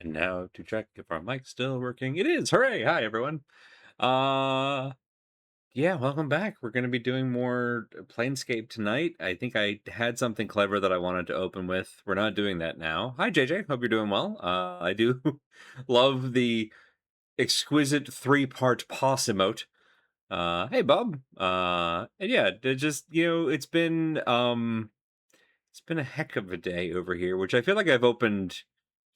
And now to check if our mic's still working. It is. Hooray. Hi everyone. Uh yeah, welcome back. We're going to be doing more Planescape tonight. I think I had something clever that I wanted to open with. We're not doing that now. Hi JJ, hope you're doing well. I do love the exquisite three-part pause emote. Hey Bob. And yeah, it's been a heck of a day over here, which I feel like I've opened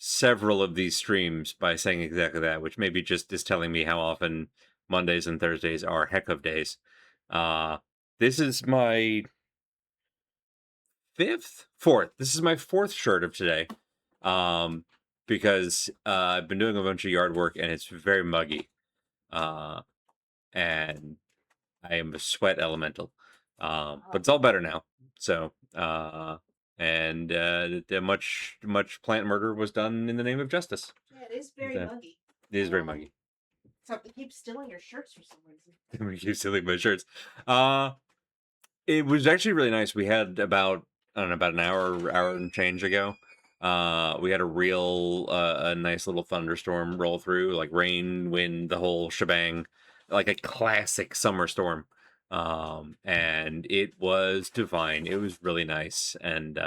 several of these streams by saying exactly that, which maybe just is telling me how often Mondays and Thursdays are heck of days. Uh, this is my fourth. This is my fourth shirt of today. Um, because I've been doing a bunch of yard work and it's very muggy. Uh, and I am a sweat elemental. But it's all better now. So, much plant murder was done in the name of justice. Yeah, it is very muggy. It is very muggy. So it keeps stealing your shirts for some reason. We keep stealing my shirts. It was actually really nice. We had about an hour and change ago. We had a nice little thunderstorm roll through, like rain, wind, the whole shebang, like a classic summer storm. And it was divine. It was really nice, and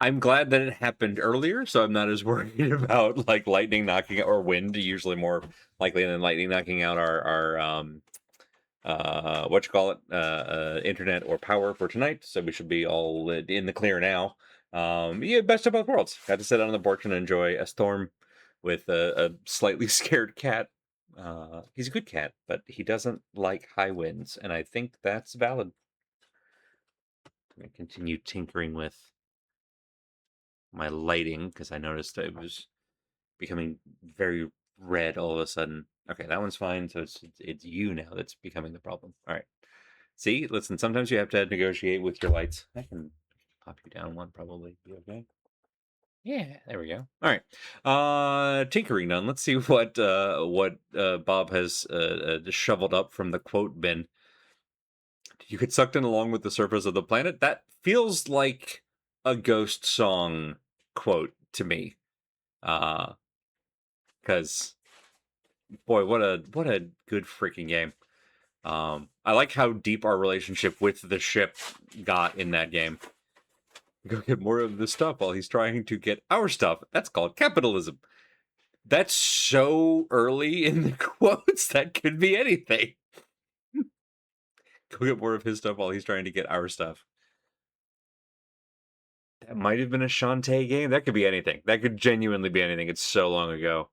I'm glad that it happened earlier, so I'm not as worried about like lightning knocking or wind. Usually more likely than lightning knocking out our internet or power for tonight. So we should be all in the clear now. Yeah, best of both worlds. Got to sit on the porch and enjoy a storm with a slightly scared cat. He's a good cat, but he doesn't like high winds, and I think that's valid. I'm gonna continue tinkering with my lighting because I noticed that it was becoming very red all of a sudden. Okay, that one's fine. So it's you now that's becoming the problem. All right. See, listen. Sometimes you have to negotiate with your lights. I can pop you down one, probably be okay. Yeah, there we go. All right. Tinkering done. Let's see what Bob has shoveled up from the quote bin. You get sucked in along with the surface of the planet. That feels like a ghost song quote to me. Because boy, what a good freaking game. I like how deep our relationship with the ship got in that game. Go get more of the stuff while he's trying to get our stuff. That's called capitalism. That's so early in the quotes. That could be anything. Go get more of his stuff while he's trying to get our stuff. That might have been a Shantae game. That could be anything. That could genuinely be anything. It's so long ago.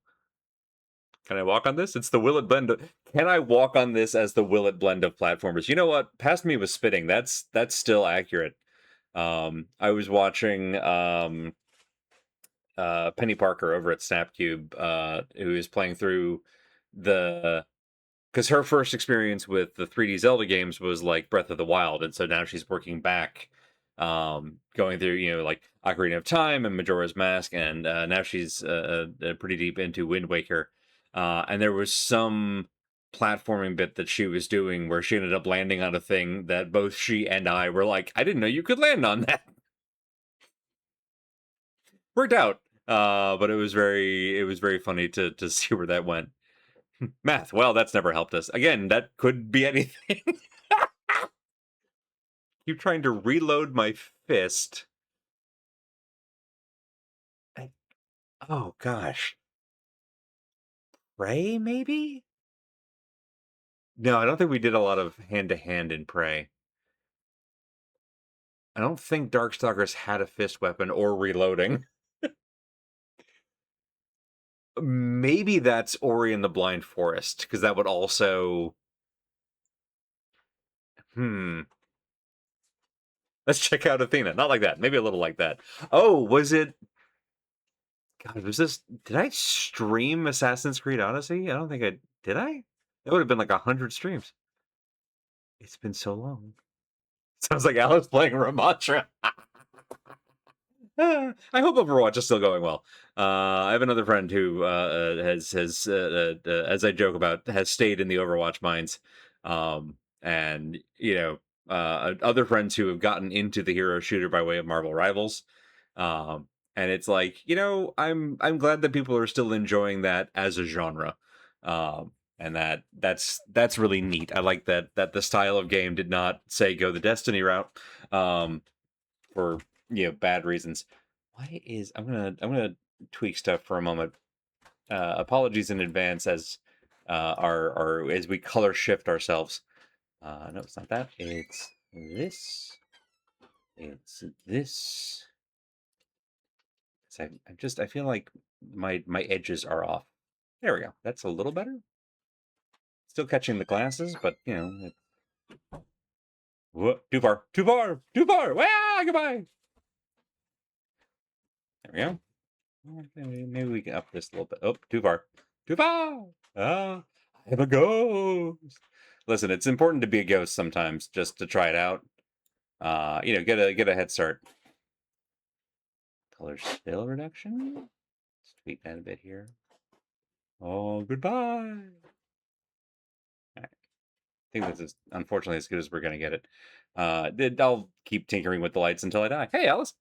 Can I walk on this? It's the Will It blend. Can I walk on this as the Will It blend of platformers? You know what? Past me was spitting. That's still accurate. I was watching Penny Parker over at Snapcube, who is playing through because her first experience with the 3D Zelda games was like Breath of the Wild, and so now she's working back, going through like Ocarina of Time and Majora's Mask, and now she's pretty deep into Wind Waker, and there was some platforming bit that she was doing where she ended up landing on a thing that both she and I were like, I didn't know you could land on that. Worked out, but it was very funny to see where that went. Math. Well, that's never helped us. Again, that could be anything. Keep trying to reload my fist. Oh gosh. Prey, maybe? No, I don't think we did a lot of hand-to-hand in Prey. I don't think Darkstalkers had a fist weapon or reloading. Maybe that's Ori and the Blind Forest, because that would also... Let's check out Athena. Not like that. Maybe a little like that. Oh, was it... God, was this... Did I stream Assassin's Creed Odyssey? I don't think I... Did I? It would have been like 100 streams. It's been so long. Sounds like Alice playing Ramatra. I hope Overwatch is still going well. I have another friend who has as I joke about, has stayed in the Overwatch mines, and other friends who have gotten into the hero shooter by way of Marvel Rivals. and it's like, I'm glad that people are still enjoying that as a genre, and that's really neat. I like that the style of game did not say go the Destiny route, um, for bad reasons. Why is I'm gonna tweak stuff for a moment. Apologies in advance as our as we color shift ourselves. No, it's not that. It's this. It's this. I feel like my edges are off. There we go. That's a little better. Still catching the glasses, but too far, too far, too far. Ah, goodbye. There we go. Maybe we can up this a little bit. Oh, too far, too far. Ah, I am a ghost. Listen, it's important to be a ghost sometimes, just to try it out. Get a head start. Color spill reduction. Let's tweak that a bit here. Oh, goodbye. I think this is unfortunately as good as we're gonna get it. I'll keep tinkering with the lights until I die. Hey, Alice.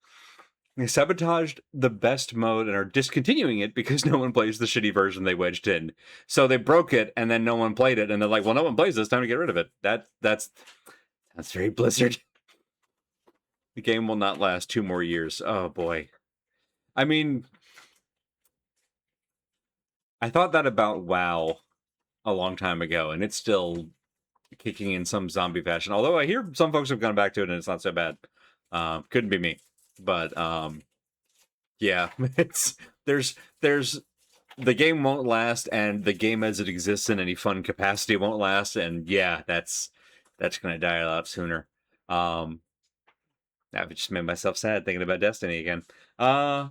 They sabotaged the best mode and are discontinuing it because no one plays the shitty version they wedged in. So they broke it and then no one played it, and they're like, well, no one plays this, time to get rid of it. That's very Blizzard. The game will not last 2 more years. Oh boy. I mean, I thought that about WoW a long time ago, and it's still kicking in some zombie fashion. Although I hear some folks have gone back to it and it's not so bad. Couldn't be me. But yeah, there's the game won't last, and the game as it exists in any fun capacity won't last, and yeah, that's gonna die a lot sooner. I've just made myself sad thinking about Destiny again. I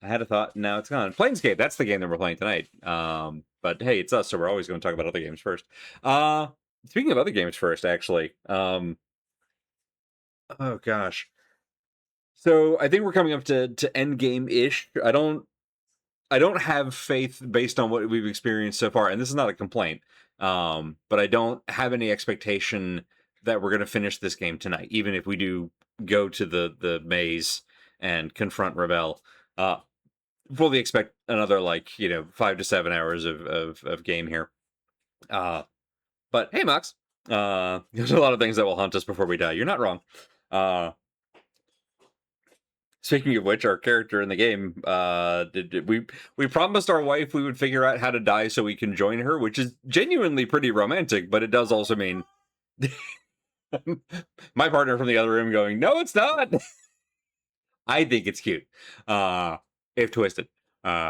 had a thought, now it's gone. Planescape, that's the game that we're playing tonight. But hey, it's us, so we're always going to talk about other games first. Speaking of other games first, actually, oh gosh. So I think we're coming up to end game ish. I don't have faith based on what we've experienced so far, and this is not a complaint. But I don't have any expectation that we're going to finish this game tonight, even if we do go to the maze and confront Rebel. Fully expect another 5 to 7 hours of game here. But hey, Mox, there's a lot of things that will haunt us before we die. You're not wrong. Speaking of which, our character in the game, we promised our wife we would figure out how to die so we can join her, which is genuinely pretty romantic, but it does also mean my partner from the other room going, no, it's not. I think it's cute, if twisted,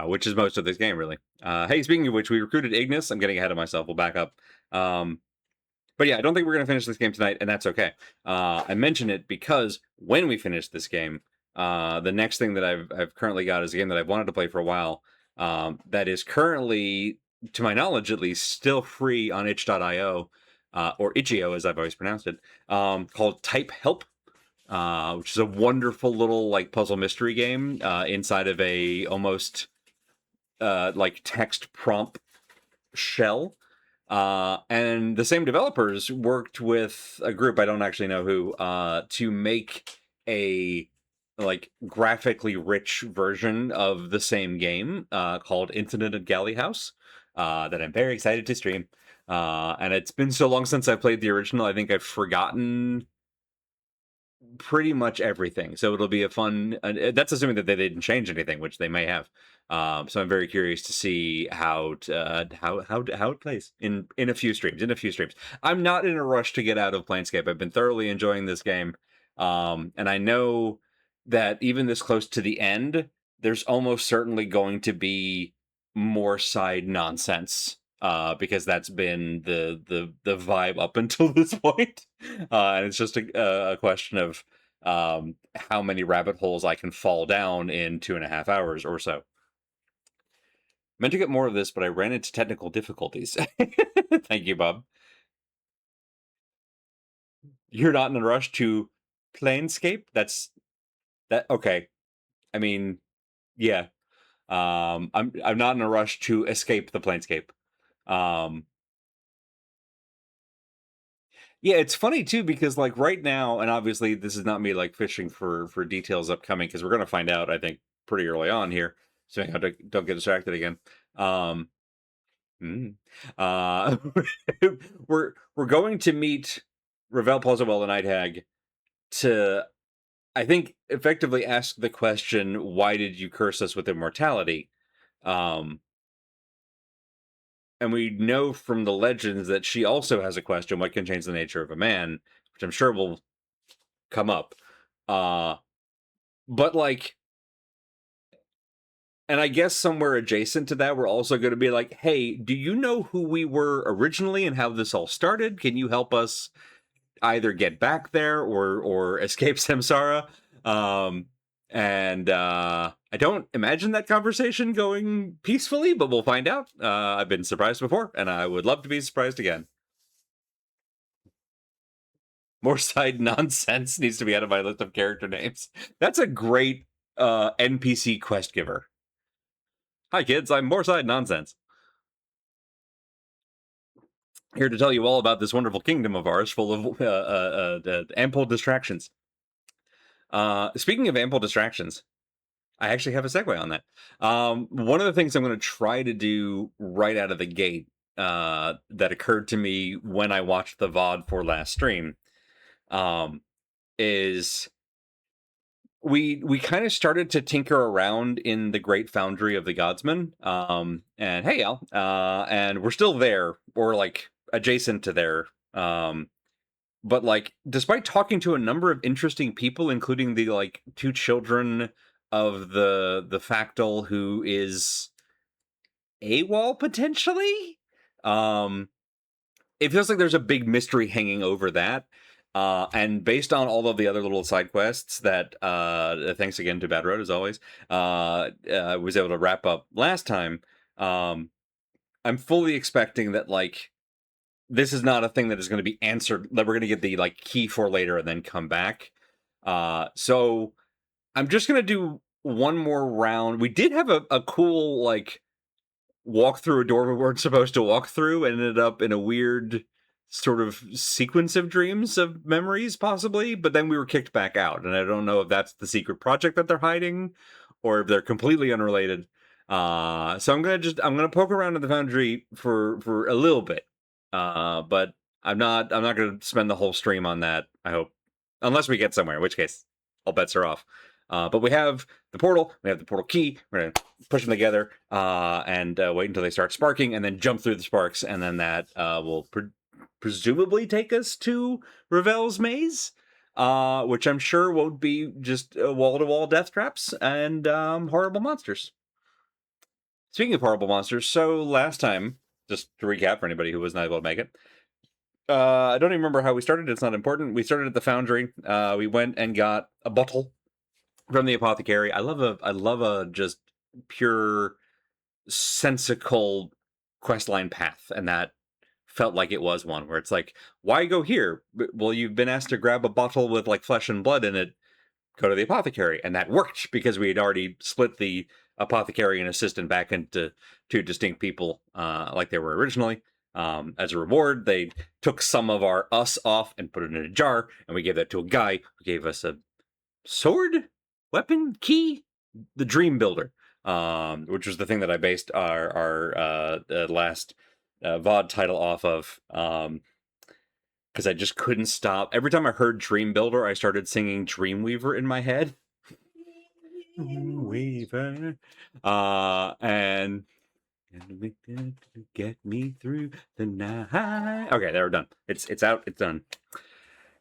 which is most of this game, really. Hey, speaking of which, we recruited Ignis. I'm getting ahead of myself. We'll back up. But yeah, I don't think we're going to finish this game tonight, and that's okay. I mention it because when we finish this game, the next thing that I've currently got is a game that I've wanted to play for a while. That is currently, to my knowledge at least, still free on itch.io, or itch.io as I've always pronounced it, called Type Help. Which is a wonderful little puzzle mystery game inside of a almost text prompt shell. And the same developers worked with a group, I don't actually know who, to make a graphically rich version of the same game called Incident at Galley House that I'm very excited to stream. And it's been so long since I played the original, I think I've forgotten pretty much everything, so it'll be a fun, that's assuming that they didn't change anything, which they may have. So I'm very curious to see how it plays in a few streams. I'm not in a rush to get out of Planescape. I've been thoroughly enjoying this game, and I know that even this close to the end, there's almost certainly going to be more side nonsense, because that's been the vibe up until this point. And it's just a question of how many rabbit holes I can fall down in 2.5 hours or so. Meant to get more of this, but I ran into technical difficulties. Thank you, Bob. You're not in a rush to Planescape? Okay. I mean, yeah. I'm not in a rush to escape the Planescape. Yeah, it's funny too because right now, and obviously this is not me fishing for details upcoming, because we're gonna find out, I think, pretty early on here, so I don't get distracted again. Um, mm, uh, we're going to meet Ravel Plausiwell, the Night Hag, to, I think, effectively ask the question, why did you curse us with immortality? Um, and we know from the legends that she also has a question, what can change the nature of a man, which I'm sure will come up. But like, and I guess somewhere adjacent to that, we're also going to be like, hey, do you know who we were originally and how this all started? Can you help us either get back there or escape samsara? And I don't imagine that conversation going peacefully, but we'll find out. I've been surprised before, and I would love to be surprised again. More side nonsense needs to be out of my list of character names. That's a great NPC quest giver. Hi, kids. I'm more side nonsense. Here to tell you all about this wonderful kingdom of ours full of ample distractions. Speaking of ample distractions, I actually have a segue on that. One of the things I'm going to try to do right out of the gate that occurred to me when I watched the VOD for last stream is we kind of started to tinker around in the Great Foundry of the Godsman. And hey, Al, and we're still there, or like adjacent to there. But like, despite talking to a number of interesting people, including the like two children of the factal who is AWOL potentially, it feels like there's a big mystery hanging over that. And based on all of the other little side quests that, thanks again to Bad Road as always, I was able to wrap up last time. I'm fully expecting that like this is not a thing that is going to be answered, that we're going to get the like key for later and then come back. So I'm just going to do one more round. We did have a cool like walk through a door we weren't supposed to walk through, and ended up in a weird sort of sequence of dreams of memories possibly, but then we were kicked back out, and I don't know if that's the secret project that they're hiding or if they're completely unrelated. So I'm gonna poke around in the foundry for a little bit, but I'm not gonna spend the whole stream on that, I hope, unless we get somewhere, in which case all bets are off. But we have the portal, we have the portal key, we're gonna push them together and wait until they start sparking, and then jump through the sparks, and then that will presumably take us to Ravel's maze, which I'm sure won't be just wall-to-wall death traps and horrible monsters. Speaking of horrible monsters, so last time, just to recap for anybody who was not able to make it, I don't even remember how we started. It's not important. We started at the foundry. We went and got a bottle from the apothecary. I love a just pure sensical questline path, and that felt like it was one where it's like, why go here? Well, you've been asked to grab a bottle with like flesh and blood in it. Go to the apothecary, and that worked because we had already split the apothecary and assistant back into two distinct people, like they were originally. As a reward, they took some of our us off and put it in a jar, and we gave that to a guy who gave us a sword, weapon, key, the Dream Builder, which was the thing that I based our last VOD title off of, because I just couldn't stop. Every time I heard Dream Builder, I started singing Dreamweaver in my head. Weaver, and get me through the night. Okay, there, we're done. It's out. It's done.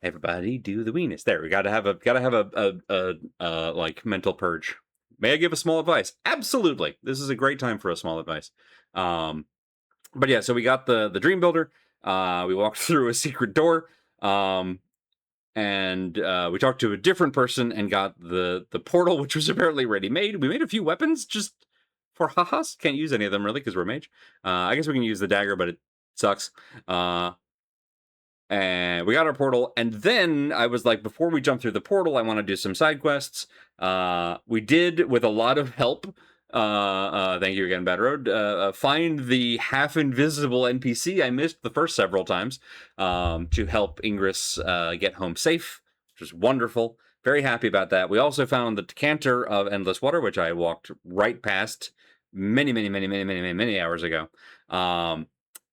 Everybody do the weenus. There, we gotta have a like mental purge. May I give a small advice? Absolutely. This is a great time for a small advice. But yeah, so we got the Dream Builder. We walked through a secret door. And we talked to a different person and got the portal, which was apparently ready made. We made a few weapons just for ha-has. Can't use any of them really because we're a mage. I guess we can use the dagger, but it sucks. And we got our portal, and then I was like, before we jump through the portal, I want to do some side quests. We did, with a lot of help, thank you again, Bad Road, find the half-invisible NPC I missed the first several times, to help Ingress get home safe, which was wonderful. Very happy about that. We also found the decanter of endless water, which I walked right past many hours ago.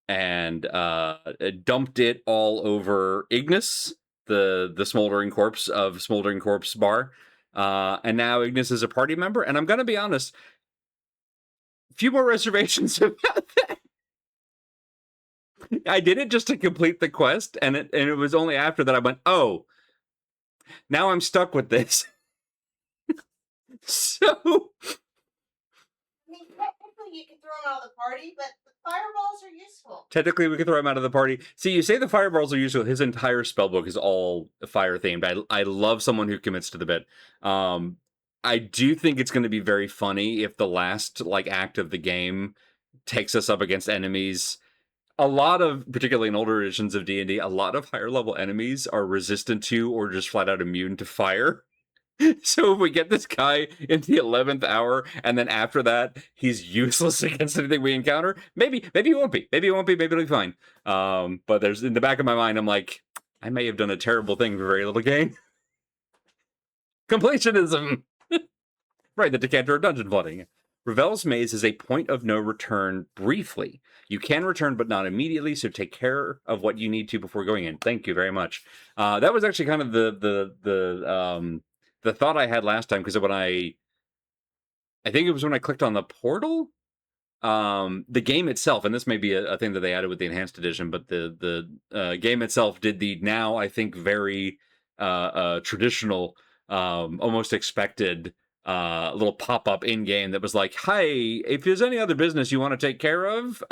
And dumped it all over Ignis, the smoldering corpse of Smoldering Corpse Bar. And now Ignis is a party member, and I'm gonna be honest, a few more reservations about that. I did it just to complete the quest, and it was only after that I went, oh, now I'm stuck with this. So I mean, technically you can throw them out of the party, but the fireballs are useful. technically we could throw him out of the party. See, you say the fireballs are useful. His entire spellbook is all fire themed. I love someone who commits to the bit. I do think it's going to be very funny if the last like act of the game takes us up against enemies. A lot of, particularly in older editions of D&D, a lot of higher level enemies are resistant to or just flat out immune to fire. So if we get this guy in the 11th hour, and then after that he's useless against anything we encounter, maybe he won't be. Maybe it'll be fine. But there's in the back of my mind, I'm like, I may have done a terrible thing for very little gain. Completionism. Right, the decanter of dungeon flooding. Ravel's Maze is a point of no return briefly. You can return, but not immediately, so take care of what you need to before going in. Thank you very much. That was actually kind of the thought I had last time, because when I think it was when I clicked on the portal, the game itself, and this may be a thing that they added with the enhanced edition, but the game itself did the now I think very traditional, almost expected little pop-up in-game that was like, hey, if there's any other business you want to take care of,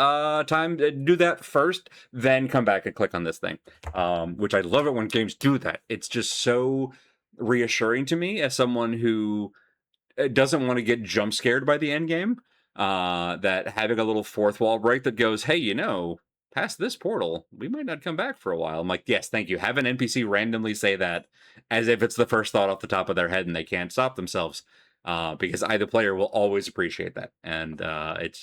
time to do that first, then come back and click on this thing. Which I love it when games do that. It's just so reassuring to me as someone who doesn't want to get jump scared by the end game, that having a little fourth wall break that goes, hey, past this portal, we might not come back for a while. I'm like, yes, thank you. Have an NPC randomly say that as if it's the first thought off the top of their head and they can't stop themselves. Because I, the player, will always appreciate that. And it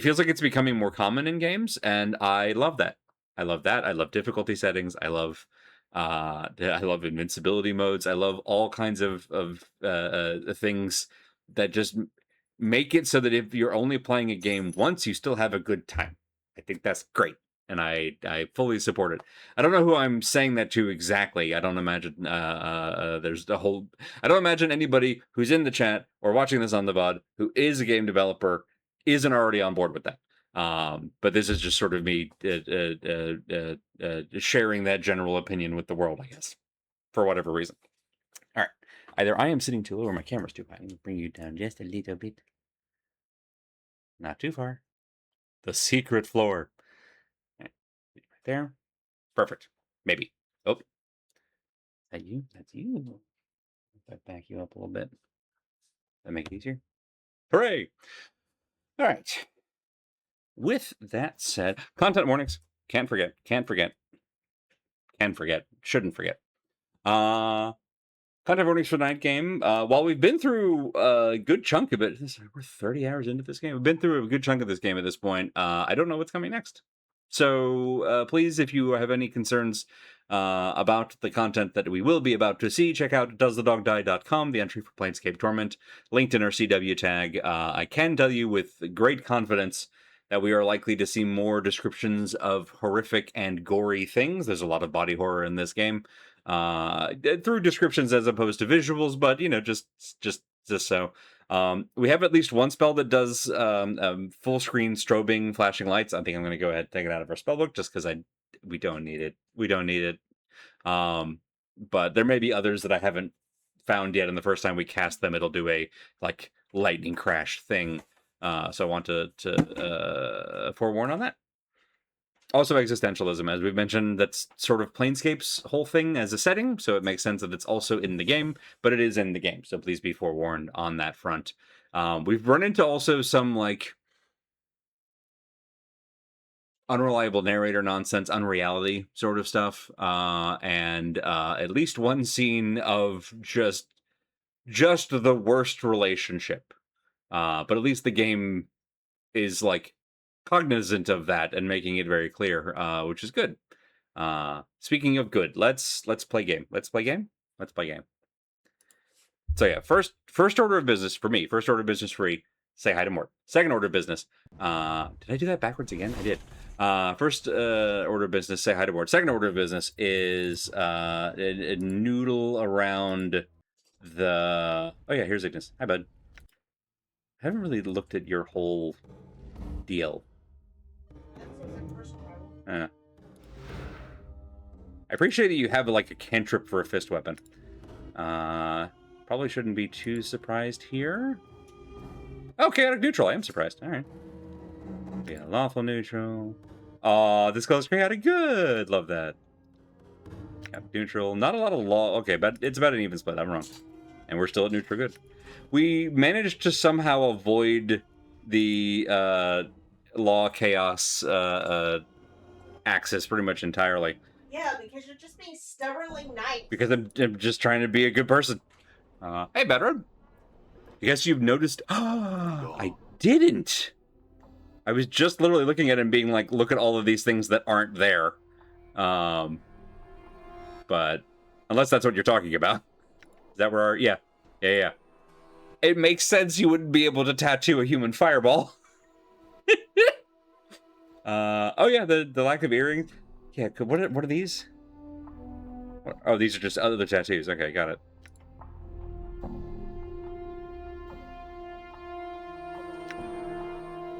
feels like it's becoming more common in games, and I love that. I love that. I love difficulty settings. I love invincibility modes. I love all kinds of things that just make it so that if you're only playing a game once, you still have a good time. I think that's great, and I fully support it. I don't know who I'm saying that to exactly. I don't imagine there's a whole. I don't imagine anybody who's in the chat or watching this on the VOD who is a game developer isn't already on board with that. But this is just sort of me sharing that general opinion with the world, I guess, for whatever reason. All right. Either I am sitting too low or my camera's too high. Let me bring you down just a little bit. Not too far. The secret floor. Right there. Perfect. Maybe. Oh. Is that you? That's you. If I back you up a little bit. That make it easier? Hooray! All right. With that said, content warnings. Can't forget. Shouldn't forget. Content warnings for Night Game. While we've been through a good chunk of it, we're 30 hours into this game. We've been through a good chunk of this game at this point. I don't know what's coming next. So please, if you have any concerns about the content that we will be about to see, check out doesthedogdie.com, the entry for Planescape Torment, linked in our CW tag. I can tell you with great confidence that we are likely to see more descriptions of horrific and gory things. There's a lot of body horror in this game, through descriptions as opposed to visuals, but just so. We have at least one spell that does full screen strobing flashing lights. I think I'm going to go ahead and take it out of our spellbook just because we don't need it. But there may be others that I haven't found yet, and the first time we cast them, it'll do a like lightning crash thing. So I want to forewarn on that. Also, existentialism, as we've mentioned, that's sort of Planescape's whole thing as a setting, so it makes sense that it's also in the game, but it is in the game, so please be forewarned on that front. We've run into also some, like, unreliable narrator nonsense, unreality sort of stuff, and at least one scene of just the worst relationship. But at least the game is, like, cognizant of that and making it very clear, which is good. Speaking of good, let's play game. Let's play game. So yeah, first order of business for me. First order of business free. Say hi to Mort. Second order of business. Did I do that backwards again? I did. First order of business. Say hi to Mort. Second order of business is a noodle around the. Oh yeah, here's Ignis. Hi, bud. I haven't really looked at your whole deal. I appreciate that you have like a cantrip for a fist weapon. Probably shouldn't be too surprised here. Oh, chaotic neutral. I am surprised. All right. Yeah, lawful neutral. Oh, this goes chaotic good. Love that. Chaotic neutral. Not a lot of law. Okay, but it's about an even split. I'm wrong. And we're still at neutral good. We managed to somehow avoid the law chaos axis pretty much entirely. Yeah, because you're just being stubbornly nice. Because I'm just trying to be a good person. Hey, Bedroom. I guess you've noticed. I didn't. I was just literally looking at it and being like, look at all of these things that aren't there. But unless that's what you're talking about. Is that where our... Yeah. It makes sense you wouldn't be able to tattoo a human fireball. Oh yeah, the lack of earrings. Yeah, what are these? Oh, these are just other tattoos. Okay, got it.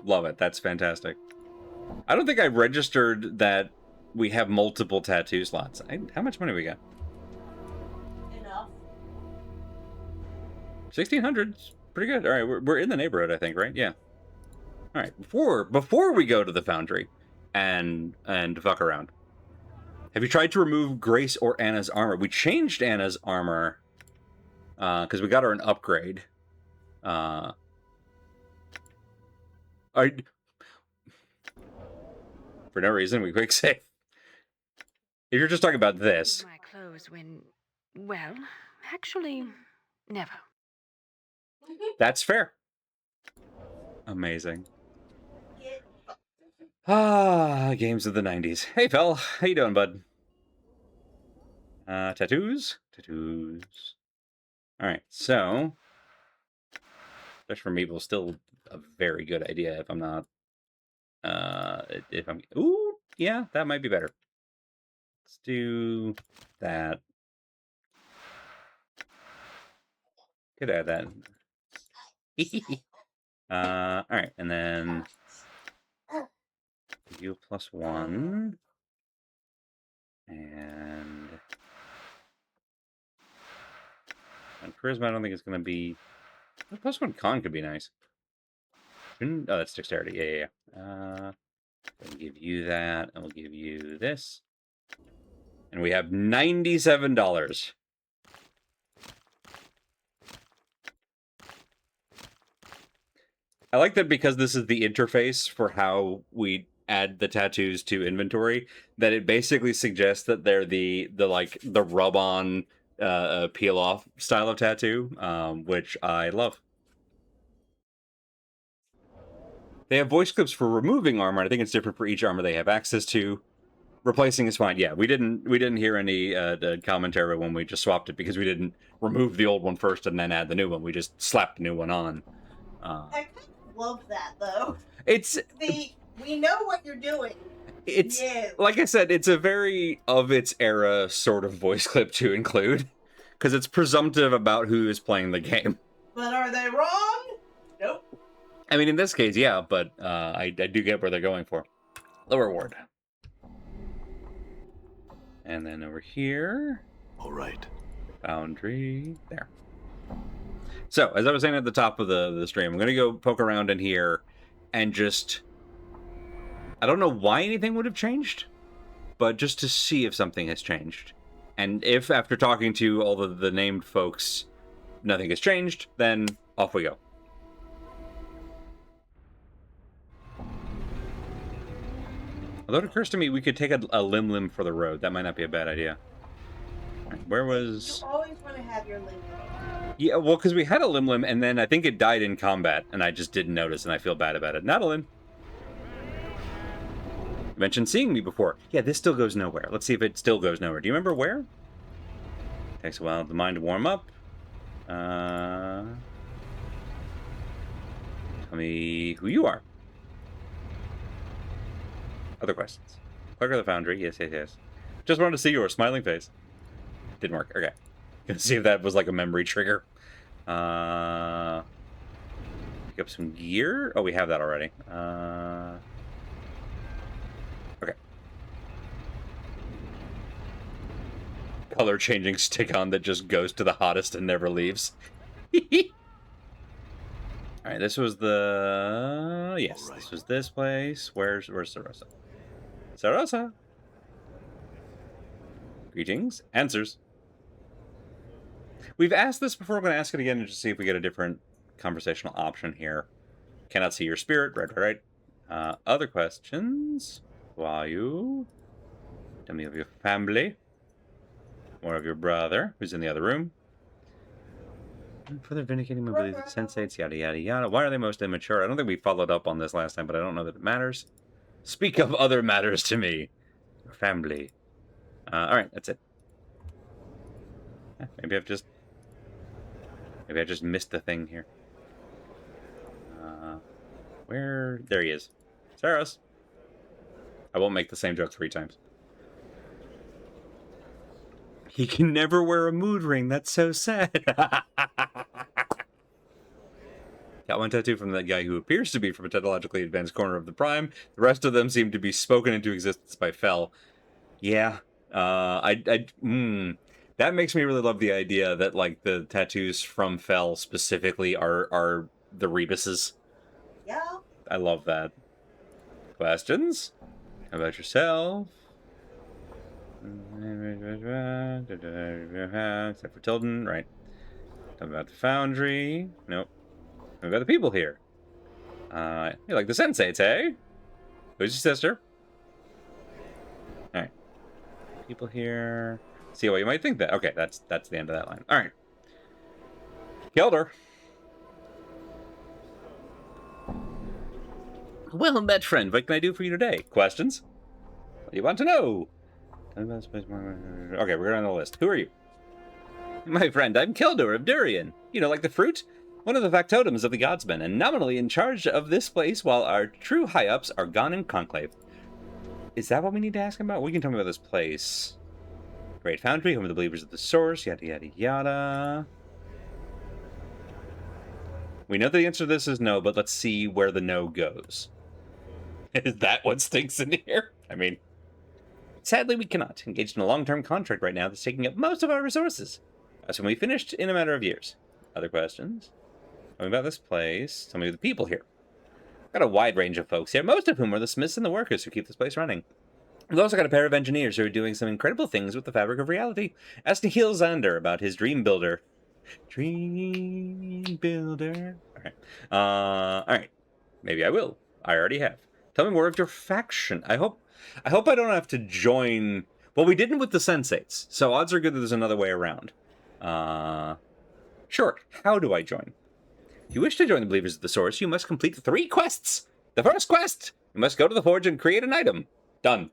Love it. That's fantastic. I don't think I registered that we have multiple tattoo slots. How much money we got? Enough. 1,600. Pretty good. All right, we're in the neighborhood, I think, right? Yeah. All right. Before we go to the foundry and fuck around, have you tried to remove Grace or Anna's armor? We changed Anna's armor because we got her an upgrade. For no reason, we quick save. If you're just talking about this. My clothes when, well, actually, never. That's fair. Amazing. Games of the 90s. Hey, Fel. How you doing, bud? Tattoos? Tattoos. Alright, so... Search for Mebbeh still a very good idea if I'm not... Ooh, yeah, that might be better. Let's do that. Could add that. Alright, and then... You +1. And charisma, I don't think it's going to be... +1 con could be nice. Oh, that's dexterity. Yeah. We'll give you that, and we'll give you this. And we have $97. I like that because this is the interface for how we add the tattoos to inventory, that it basically suggests that they're the rub-on peel-off style of tattoo, which I love. They have voice clips for removing armor. I think it's different for each armor they have access to. Replacing is fine. Yeah, we didn't hear any commentary when we just swapped it because we didn't remove the old one first and then add the new one. We just slapped the new one on. I kind of love that though. We know what you're doing. It's like I said, it's a very of its era sort of voice clip to include because it's presumptive about who is playing the game. But are they wrong? Nope. I mean, in this case, yeah, but I do get where they're going for. Lower reward. And then over here. All right. Foundry. There. So, as I was saying at the top of the stream, I'm going to go poke around in here and just... I don't know why anything would have changed, but just to see if something has changed. And if, after talking to all of the named folks, nothing has changed, then off we go. Although it occurs to me we could take a lim for the road. That might not be a bad idea. Right, where was... You always want to have your lim. Yeah, well, because we had a lim, and then I think it died in combat, and I just didn't notice, and I feel bad about it. Not a lim. You mentioned seeing me before. Yeah, this still goes nowhere. Let's see if it still goes nowhere. Do you remember where? Takes a while for the mind to warm up. Tell me who you are. Other questions. Clerk of the Foundry. Yes, yes, yes. Just wanted to see your smiling face. Didn't work. Okay. Gonna see if that was like a memory trigger. Pick up some gear. Oh, we have that already. Okay. Color changing stick on that just goes to the hottest and never leaves. All right, this was the yes. This was this place. Where's Sarosa? Sarosa. Greetings. Answers. We've asked this before. We're going to ask it again to just see if we get a different conversational option here. Cannot see your spirit. Right. Other questions? Who are you? Tell me of your family. More of your brother, who's in the other room. Further vindicating my beliefs, sensates, yada, yada, yada. Why are they most immature? I don't think we followed up on this last time, but I don't know that it matters. Speak of other matters to me. Your family. All right, that's it. Maybe I just missed the thing here. Where? There he is. Saros. I won't make the same joke 3 times. He can never wear a mood ring. That's so sad. Got one tattoo from that guy who appears to be from a technologically advanced corner of the Prime. The rest of them seem to be spoken into existence by Fel. Yeah. That makes me really love the idea that, like, the tattoos from Fel specifically are the Rebuses. Yeah. I love that. Questions? How about yourself? Except for Tilden, right. Talk about the Foundry. Nope. Talk about the people here. You like the Sensates, eh? Who's your sister? Alright. People here. See what you might think that. Okay, that's the end of that line. Alright. Keldor. Well met, friend. What can I do for you today? Questions? What do you want to know? Okay, we're going on the list. Who are you? My friend, I'm Keldor of Durian. You know, like the fruit? One of the factotums of the Godsmen, and nominally in charge of this place while our true high-ups are gone in conclave. Is that what we need to ask him about? We can tell me about this place. Great Foundry, home of the Believers of the Source, yada yada yada. We know the answer to this is no, but let's see where the no goes. Is that what stinks in here? I mean, sadly we cannot. Engaged in a long-term contract right now that's taking up most of our resources. So we finished in a matter of years. Other questions? Tell me about this place. Tell me about the people here. Got a wide range of folks here, most of whom are the smiths and the workers who keep this place running. We've also got a pair of engineers who are doing some incredible things with the fabric of reality. Ask Nikhil Zander about his dream builder. Dream builder. Alright. Maybe I will. I already have. Tell me more of your faction. I hope I don't have to join. Well, we didn't with the Sensates, so odds are good that there's another way around. Sure. How do I join? If you wish to join the Believers of the Source, you must complete 3 quests. The first quest, you must go to the forge and create an item. Done.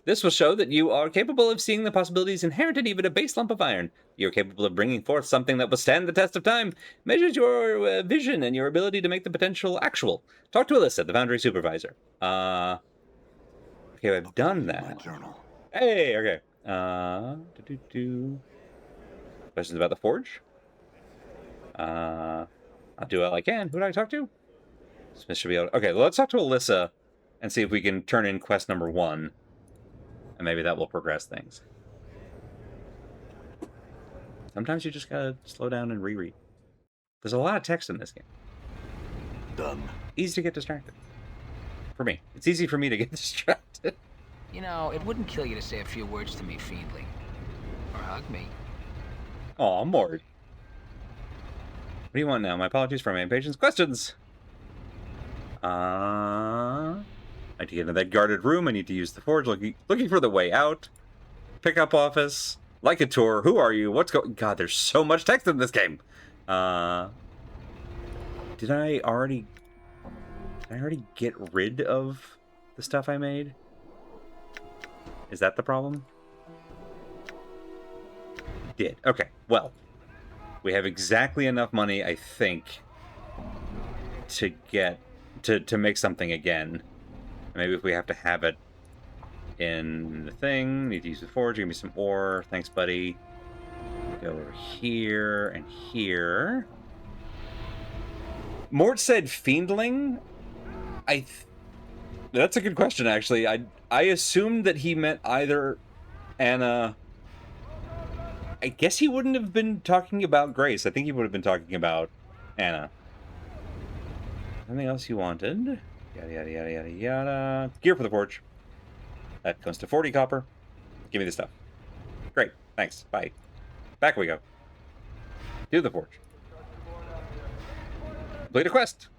This will show that you are capable of seeing the possibilities inherent in even a base lump of iron. You're capable of bringing forth something that will stand the test of time, measures your vision and your ability to make the potential actual. Talk to Alyssa, the Foundry Supervisor. Okay, I've done that. My journal. Hey, okay. Questions about the forge? I'll do all I can. Who do I talk to? Smith should be able to... Okay, well, let's talk to Alyssa and see if we can turn in quest number 1. And maybe that will progress things. Sometimes you just gotta slow down and reread. There's a lot of text in this game. Done. Easy to get distracted. For me. It's easy for me to get distracted. You know, it wouldn't kill you to say a few words to me, Fiendly. Or hug me. Aw, Mort. What do you want now? My apologies for my impatience. Questions! I need to get into that guarded room. I need to use the forge. Looking for the way out. Pickup office. Like a tour. Who are you? What's going... God, there's so much text in this game. Did I already get rid of the stuff I made? Is that the problem? Did. Okay, well. We have exactly enough money, I think, to get to make something again. Maybe if we have to have it in the thing, need to use the forge. Give me some ore. Thanks, buddy. Go over here and here. Mort said fiendling. That's a good question, actually. I assumed that he meant either Anna. I guess he wouldn't have been talking about Grace. I think he would have been talking about Anna. Anything else you wanted? Yada, yada, yada, yada, yada. Gear for the forge. That goes to 40 copper. Give me the stuff. Great. Thanks. Bye. Back we go. Do the forge. Complete a quest.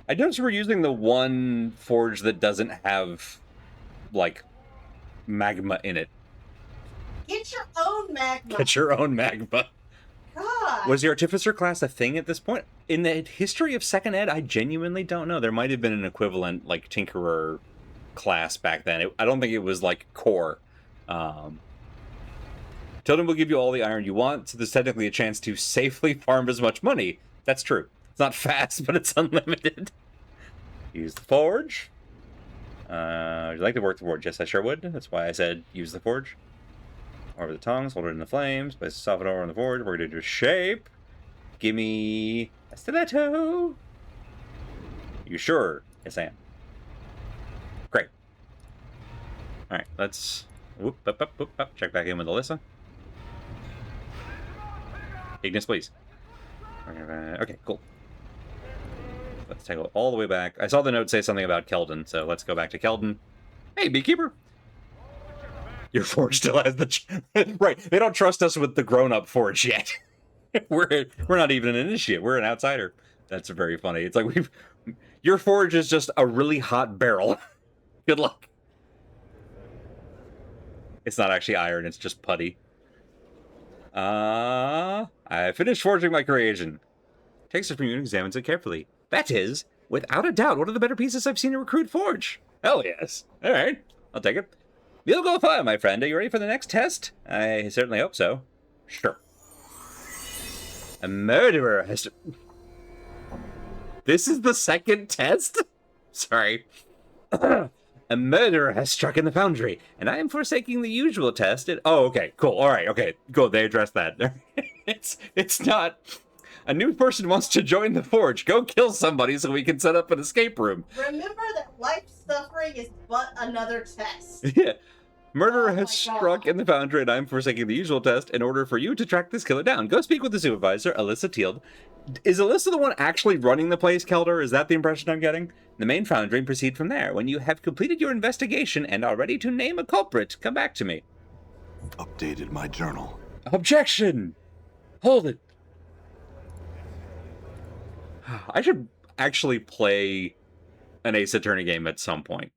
I noticed we're using the one forge that doesn't have, like, magma in it. Get your own magma. Get your own magma. God. Was the Artificer class a thing at this point? In the history of 2nd Ed, I genuinely don't know. There might have been an equivalent, like, Tinkerer class back then. I don't think it was, like, core. Tilden will give you all the iron you want, so there's technically a chance to safely farm as much money. That's true. It's not fast, but it's unlimited. Use the forge. Would you like to work the forge? Yes, I sure would. That's why I said use the forge. Over the tongues, hold it in the flames, place the soften over on the forge. We're going to do shape. Give me a stiletto. You sure? Yes, I am. Great. Alright, let's whoop, up, up, whoop, up. Check back in with Alyssa. Ignis, please. Okay, cool. Let's take it all the way back. I saw the note say something about Keldon, so let's go back to Keldon. Hey, Beekeeper! Your forge still has the... Right, they don't trust us with the grown-up forge yet. We're not even an initiate. We're an outsider. That's very funny. It's like your forge is just a really hot barrel. Good luck. It's not actually iron, it's just putty. I finished forging my creation. Takes it from you and examines it carefully. That is, without a doubt, one of the better pieces I've seen in Recruit Forge. Hell yes. All right, I'll take it. You'll go fine, my friend. Are you ready for the next test? I certainly hope so. Sure. A murderer has... This is the second test? Sorry. A murderer has struck in the foundry, and I am forsaking the usual test. Oh, okay, cool. All right, okay, cool. They addressed that. It's not... A new person wants to join the forge. Go kill somebody so we can set up an escape room. Remember that life suffering is but another test. Yeah. Murderer has struck in the foundry, and I'm forsaking the usual test in order for you to track this killer down. Go speak with the supervisor, Alyssa Teald. Is Alyssa the one actually running the place, Kelder? Is that the impression I'm getting? The main foundry, and proceed from there. When you have completed your investigation and are ready to name a culprit, come back to me. Updated my journal. Objection! Hold it. I should actually play an Ace Attorney game at some point.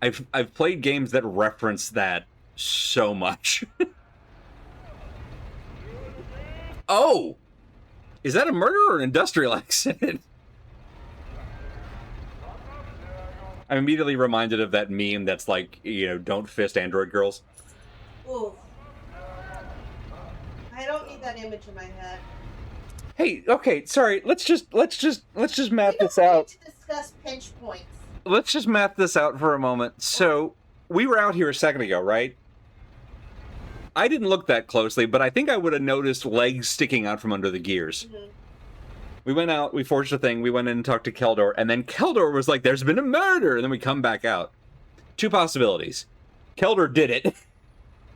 I've played games that reference that so much. Oh! Is that a murder or an industrial accident? I'm immediately reminded of that meme that's like, you know, don't fist android girls. Ooh. I don't need that image in my head. Hey, okay, sorry. Let's just math this We don't out. need to discuss pinch points. Let's just math this out for a moment. So, we were out here a second ago, right? I didn't look that closely, but I think I would have noticed legs sticking out from under the gears. Mm-hmm. We went out, we forged a thing, we went in and talked to Keldor, and then Keldor was like, there's been a murder! And then we come back out. Two possibilities. Keldor did it,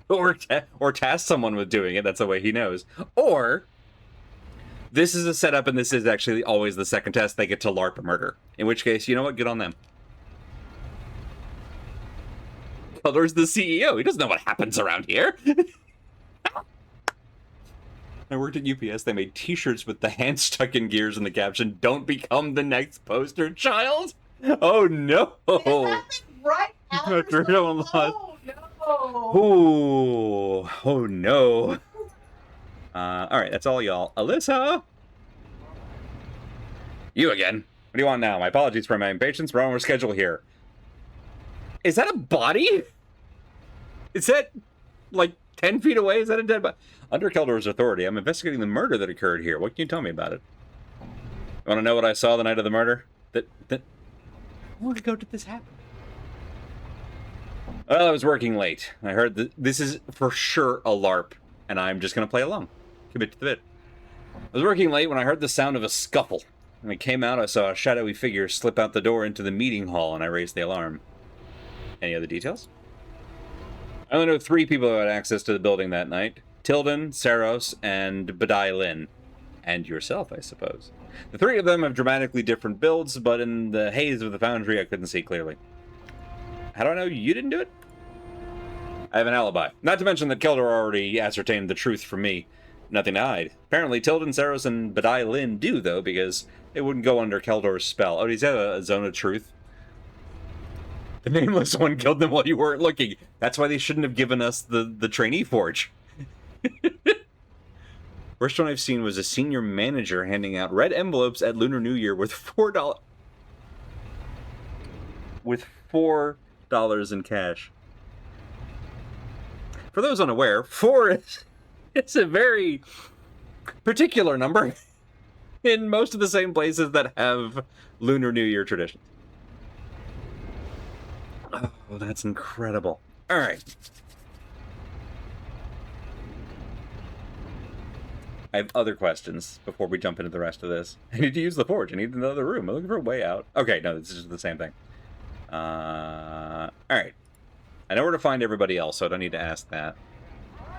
or tasked someone with doing it, that's the way he knows. Or, this is a setup and this is actually always the second test, they get to LARP a murder. In which case, you know what, good on them. Keldor's the CEO, he doesn't know what happens around here. I worked at UPS, they made t-shirts with the hand stuck in gears and the caption, "Don't become the next poster child." Oh no! Is that thing right after After something? someone lost. Oh no! Oh no. Alright, that's all y'all. Alyssa! You again. What do you want now? My apologies for my impatience, we're on our schedule here. Is that a body? Is that, like, 10 feet away? Is that a dead body? Under Keldor's authority, I'm investigating the murder that occurred here. What can you tell me about it? You want to know what I saw the night of the murder? How long ago did this happen? Well, I was working late. I heard that this is for sure a LARP, and I'm just going to play along. Commit to the bit. I was working late when I heard the sound of a scuffle. When I came out, I saw a shadowy figure slip out the door into the meeting hall, and I raised the alarm. Any other details? I only know 3 people who had access to the building that night. Tilden, Saros, and Badai Lin. And yourself, I suppose. The 3 of them have dramatically different builds, but in the haze of the foundry, I couldn't see clearly. How do I know you didn't do it? I have an alibi. Not to mention that Keldor already ascertained the truth from me. Nothing to hide. Apparently, Tilden, Saros, and Badai Lin do, though, because it wouldn't go under Keldor's spell. Oh, does he have a zone of truth? The nameless one killed them while you weren't looking. That's why they shouldn't have given us the trainee forge. Worst one I've seen was a senior manager handing out red envelopes at Lunar New Year with $4 in cash. For those unaware, 4 is it's a very particular number in most of the same places that have Lunar New Year traditions. Oh, that's incredible. All right. I have other questions before we jump into the rest of this. I need to use the forge. I need another room. I'm looking for a way out. Okay, no, this is just the same thing. All right. I know where to find everybody else, so I don't need to ask that.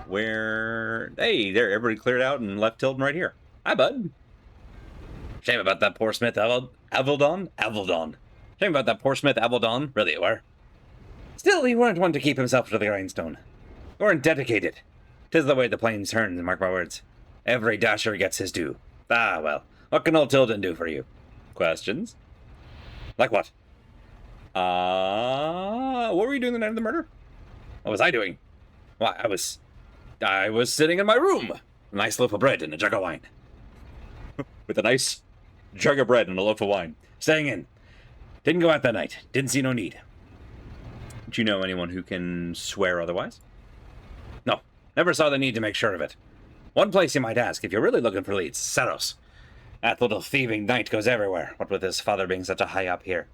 Where... Hey, there, everybody cleared out and left Tilden right here. Hi, bud. Shame about that poor Smith Avildon? Shame about that poor Smith Avildon. Really, you were. Still, he weren't one to keep himself to the grindstone. You weren't dedicated. 'Tis the way the plains turn, mark my words. Every dasher gets his due. Ah, well, what can old Tilden do for you? Questions? Like what? What were you doing the night of the murder? What was I doing? Why, I was sitting in my room. A nice loaf of bread and a jug of wine. With a nice jug of bread and a loaf of wine. Staying in. Didn't go out that night. Didn't see no need. Do you know anyone who can swear otherwise? No. Never saw the need to make sure of it. One place you might ask, if you're really looking for leads, Saros. That little thieving knight goes everywhere, what with his father being such a high up here.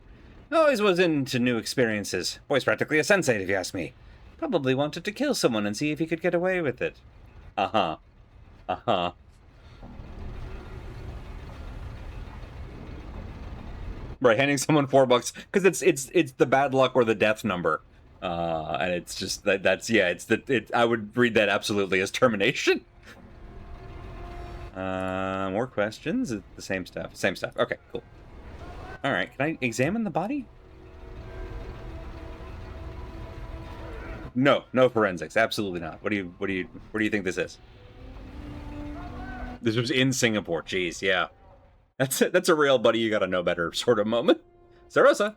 Always was into new experiences. Boy's practically a sensei, if you ask me. Probably wanted to kill someone and see if he could get away with it. Uh-huh. Uh-huh. Right, handing someone $4 because it's the bad luck or the death number, and it's just that's yeah. I would read that absolutely as termination. More questions? The same stuff. Same stuff. Okay, cool. All right, can I examine the body? No forensics. Absolutely not. What do you think this is? This was in Singapore. Jeez, yeah. That's a real buddy you gotta know better sort of moment. Sarosa.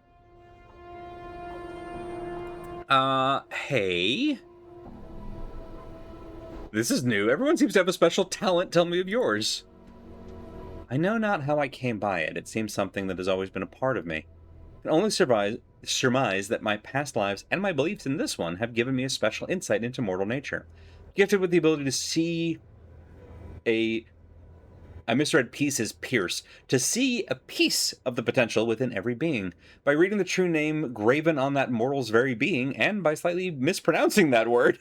Hey. This is new. Everyone seems to have a special talent. Tell me of yours. I know not how I came by it. It seems something that has always been a part of me. I can only surmise that my past lives and my beliefs in this one have given me a special insight into mortal nature. Gifted with the ability to see I misread pieces pierce. To see a piece of the potential within every being. By reading the true name graven on that mortal's very being, and by slightly mispronouncing that word,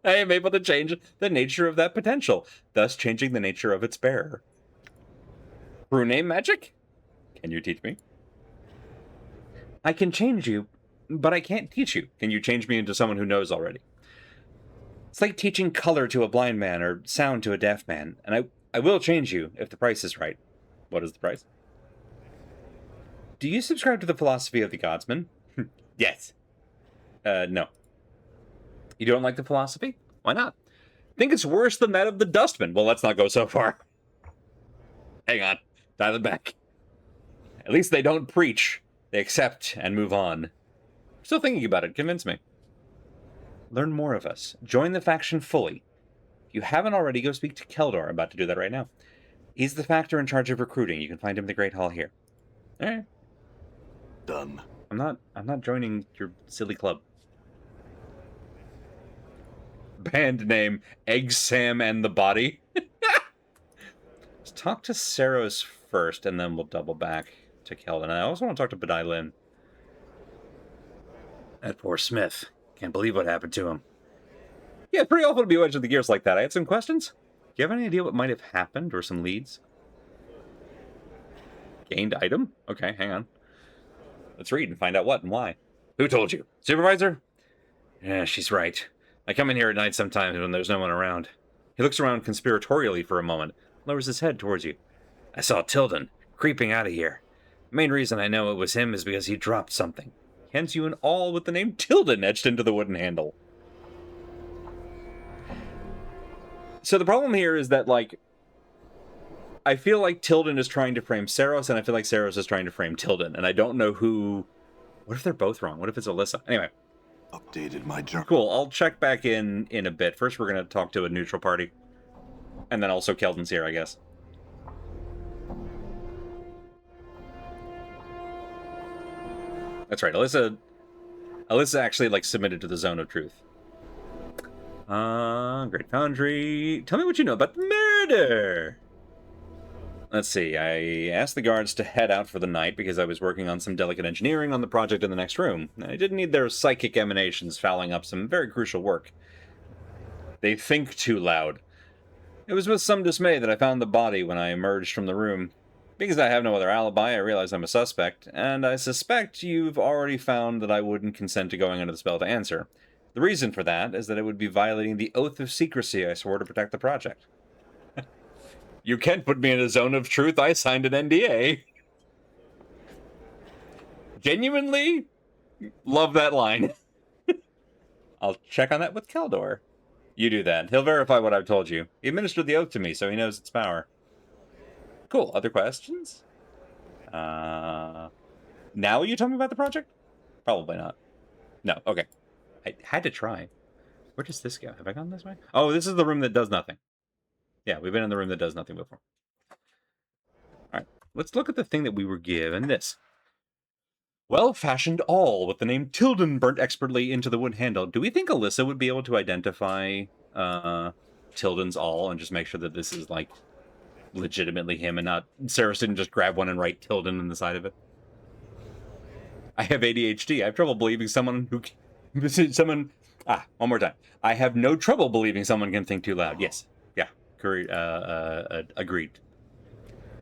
I am able to change the nature of that potential, thus changing the nature of its bearer. True name magic? Can you teach me? I can change you, but I can't teach you. Can you change me into someone who knows already? It's like teaching color to a blind man or sound to a deaf man, and I will change you if the price is right. What is the price? Do you subscribe to the philosophy of the Godsman? Yes. No. You don't like the philosophy? Why not? Think it's worse than that of the Dustman. Well, let's not go so far. Hang on. Dial it back. At least they don't preach. They accept and move on. Still thinking about it. Convince me. Learn more of us. Join the faction fully. If you haven't already, go speak to Keldor. I'm about to do that right now. He's the factor in charge of recruiting. You can find him in the Great Hall here. All right. Done. I'm not joining your silly club. band name, Egg Sam and the Body. Let's talk to Saros first, and then we'll double back to Keldon. And I also want to talk to Badai Lin. That poor Smith. Can't believe what happened to him. Yeah, it's pretty awful to be wedged in the gears like that. I had some questions. Do you have any idea what might have happened, or some leads? Gained item? Okay, hang on. Let's read and find out what and why. Who told you? Supervisor? Yeah, she's right. I come in here at night sometimes when there's no one around. He looks around conspiratorially for a moment, lowers his head towards you. I saw Tilden creeping out of here. The main reason I know it was him is because he dropped something. He hands you an awl with the name Tilden etched into the wooden handle. So the problem here is that, like, I feel like Tilden is trying to frame Saros, and I feel like Saros is trying to frame Tilden, and I don't know who... What if they're both wrong? What if it's Alyssa? Anyway. Updated my journal. Cool, I'll check back in a bit. First, we're going to talk to a neutral party. And then also Keldon's here, I guess. That's right, Alyssa actually, like, submitted to the Zone of Truth. Great Foundry. Tell me what you know about the murder! Let's see, I asked the guards to head out for the night because I was working on some delicate engineering on the project in the next room. I didn't need their psychic emanations fouling up some very crucial work. They think too loud. It was with some dismay that I found the body when I emerged from the room. Because I have no other alibi, I realize I'm a suspect, and I suspect you've already found that I wouldn't consent to going under the spell to answer. The reason for that is that it would be violating the oath of secrecy I swore to protect the project. You can't put me in a zone of truth. I signed an NDA. Genuinely love that line. I'll check on that with Kaldor. You do that. He'll verify what I've told you. He administered the oath to me, so he knows its power. Cool. Other questions? Now you tell me about the project? Probably not. No. Okay. I had to try. Where does this go? Have I gone this way? Oh, this is the room that does nothing. Yeah, we've been in the room that does nothing before. Alright, let's look at the thing that we were given. This. Well-fashioned awl with the name Tilden burnt expertly into the wood handle. Do we think Alyssa would be able to identify Tilden's awl and just make sure that this is, like, legitimately him and not... Sarah didn't just grab one and write Tilden on the side of it? I have ADHD. I have trouble believing someone who... one more time. I have no trouble believing someone can think too loud. Yes. Agreed.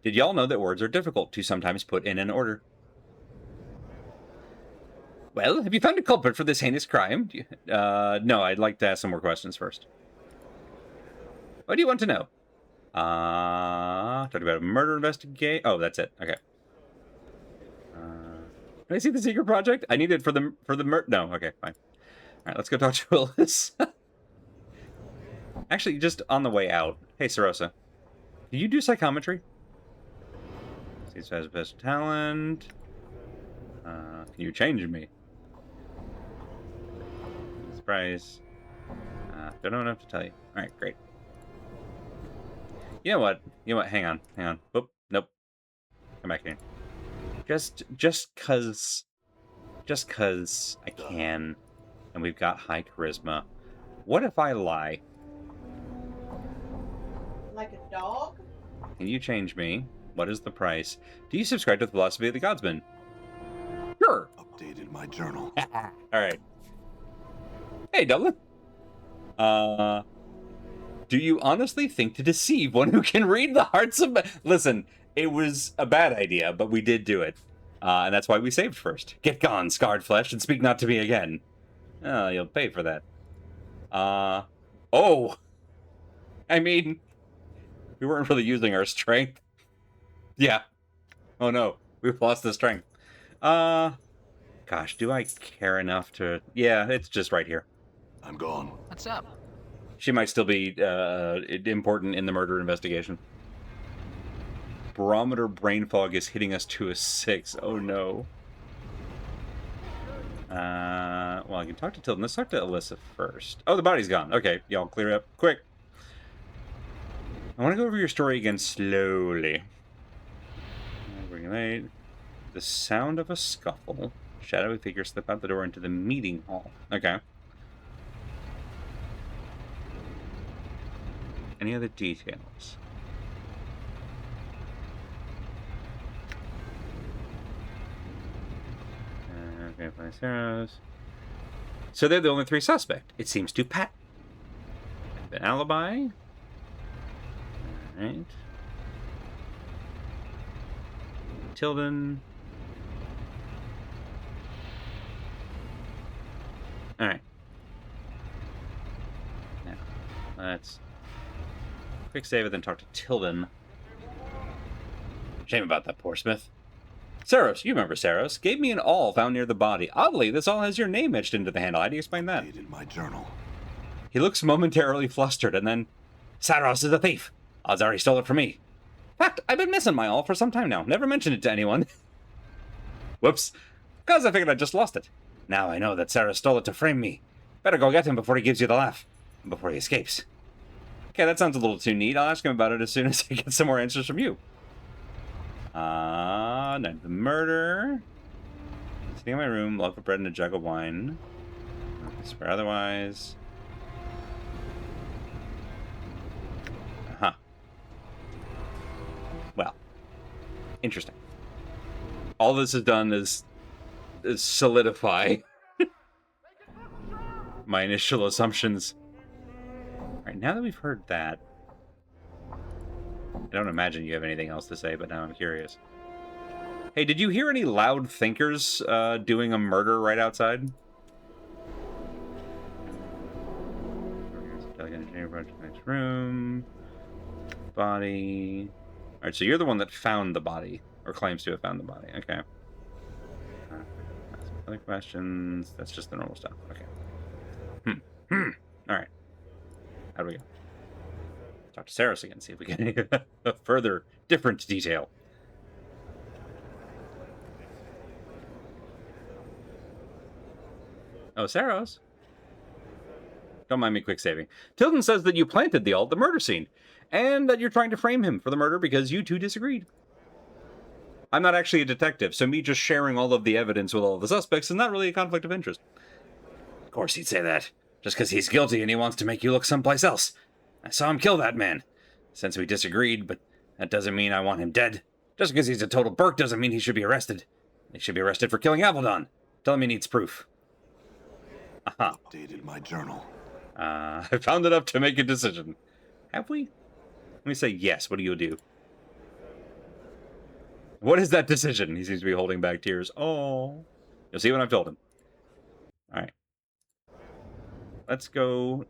Did y'all know that words are difficult to sometimes put in an order? Well, have you found a culprit for this heinous crime? No, I'd like to ask some more questions first. What do you want to know? Talk about a murder investigation. Oh, that's it. Okay. Can I see the secret project? I need it for the murder. No, okay, fine. All right, let's go talk to Alyssa. Actually, just on the way out. Hey, Sarosa. Do you do psychometry? Seems has best talent. Can you change me? Surprise. Don't know enough to tell you. Alright, great. You know what? Hang on. Whoop. Nope. Come back here. Just cause I can, and we've got high charisma. What if I lie? Like a dog? Can you change me? What is the price? Do you subscribe to the philosophy of the Godsman? Sure. Updated my journal. Alright. Hey, Dublin. Do you honestly think to deceive one who can read the hearts of... Listen, it was a bad idea, but we did do it. And that's why we saved first. Get gone, scarred flesh, and speak not to me again. Oh, you'll pay for that. Oh! I mean... We weren't really using our strength. Yeah. Oh no, we've lost the strength. Gosh, do I care enough to... Yeah, it's just right here. I'm gone. What's up? She might still be important in the murder investigation. Barometer brain fog is hitting us to a 6. Oh no. Well, I can talk to Tilden. Let's talk to Alyssa first. Oh, the body's gone. Okay, y'all clear up. Quick. I want to go over your story again slowly. Regulate. The sound of a scuffle. Shadowy figure slip out the door into the meeting hall. Okay. Any other details? Okay, Planescape. So they're the only three suspect. It seems too pat. An alibi. Alright. Tilden. Alright. Now, let's quick save it, then talk to Tilden. Shame about that, poor Smith. Saros, you remember Saros. Gave me an awl found near the body. Oddly, this awl has your name etched into the handle. How do you explain that? Updated my journal. He looks momentarily flustered, and then, Saros is a thief. Odds are he stole it from me. Fact, I've been missing my awl for some time now. Never mentioned it to anyone. Whoops. Because I figured I just lost it. Now I know that Saros stole it to frame me. Better go get him before he gives you the laugh. And before he escapes. Okay, that sounds a little too neat. I'll ask him about it as soon as I get some more answers from you. Night of the murder. Sitting in my room, loaf of bread and a jug of wine. I swear otherwise. Well, interesting. All this has done is solidify my initial assumptions. Alright, now that we've heard that, I don't imagine you have anything else to say, but now I'm curious. Hey, did you hear any loud thinkers doing a murder right outside? Next room. Body. Alright, so you're the one that found the body, or claims to have found the body. Okay. Other questions? That's just the normal stuff. Okay. Alright. How do we go? Talk to Saros again, see if we get any further different detail. Oh, Saros. Don't mind me quick saving. Tilden says that you planted the alt, the murder scene, and that you're trying to frame him for the murder because you two disagreed. I'm not actually a detective, so me just sharing all of the evidence with all of the suspects is not really a conflict of interest. Of course he'd say that, just because he's guilty and he wants to make you look someplace else. I saw him kill that man. Since we disagreed, but that doesn't mean I want him dead. Just because he's a total Burke doesn't mean he should be arrested. He should be arrested for killing Avalon. Tell him he needs proof. Aha. Updated my journal. I found enough to make a decision. Have we? Let me say yes. What do you do? What is that decision? He seems to be holding back tears. Oh. You'll see what I've told him. Alright. Let's go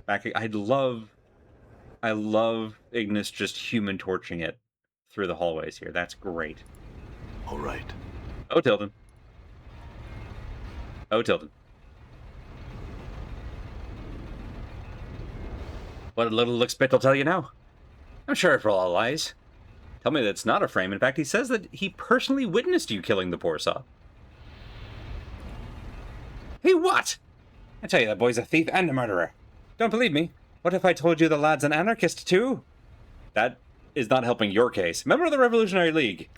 back. I love Ignis just human torching it through the hallways here. That's great. All right. Oh, Tilden. Oh, Tilden. What a little lickspit will tell you now. I'm sure for all lies. Tell me that it's not a frame. In fact, he says that he personally witnessed you killing the poor sod. Hey, what? I tell you, that boy's a thief and a murderer. Don't believe me? What if I told you the lad's an anarchist, too? That is not helping your case. Member of the Revolutionary League.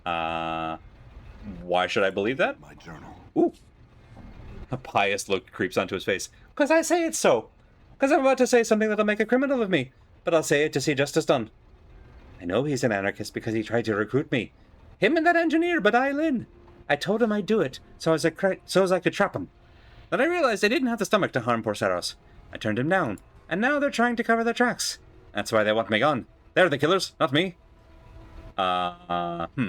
Why should I believe that? My journal. Ooh. A pious look creeps onto his face. Because I say it's so. Because I'm about to say something that'll make a criminal of me. But I'll say it to see justice done. I know he's an anarchist because he tried to recruit me. Him and that engineer, Badi Lin. I told him I'd do it, so as I could trap him. Then I realized I didn't have the stomach to harm poor Saros. I turned him down, and now they're trying to cover their tracks. That's why they want me gone. They're the killers, not me. Awkward.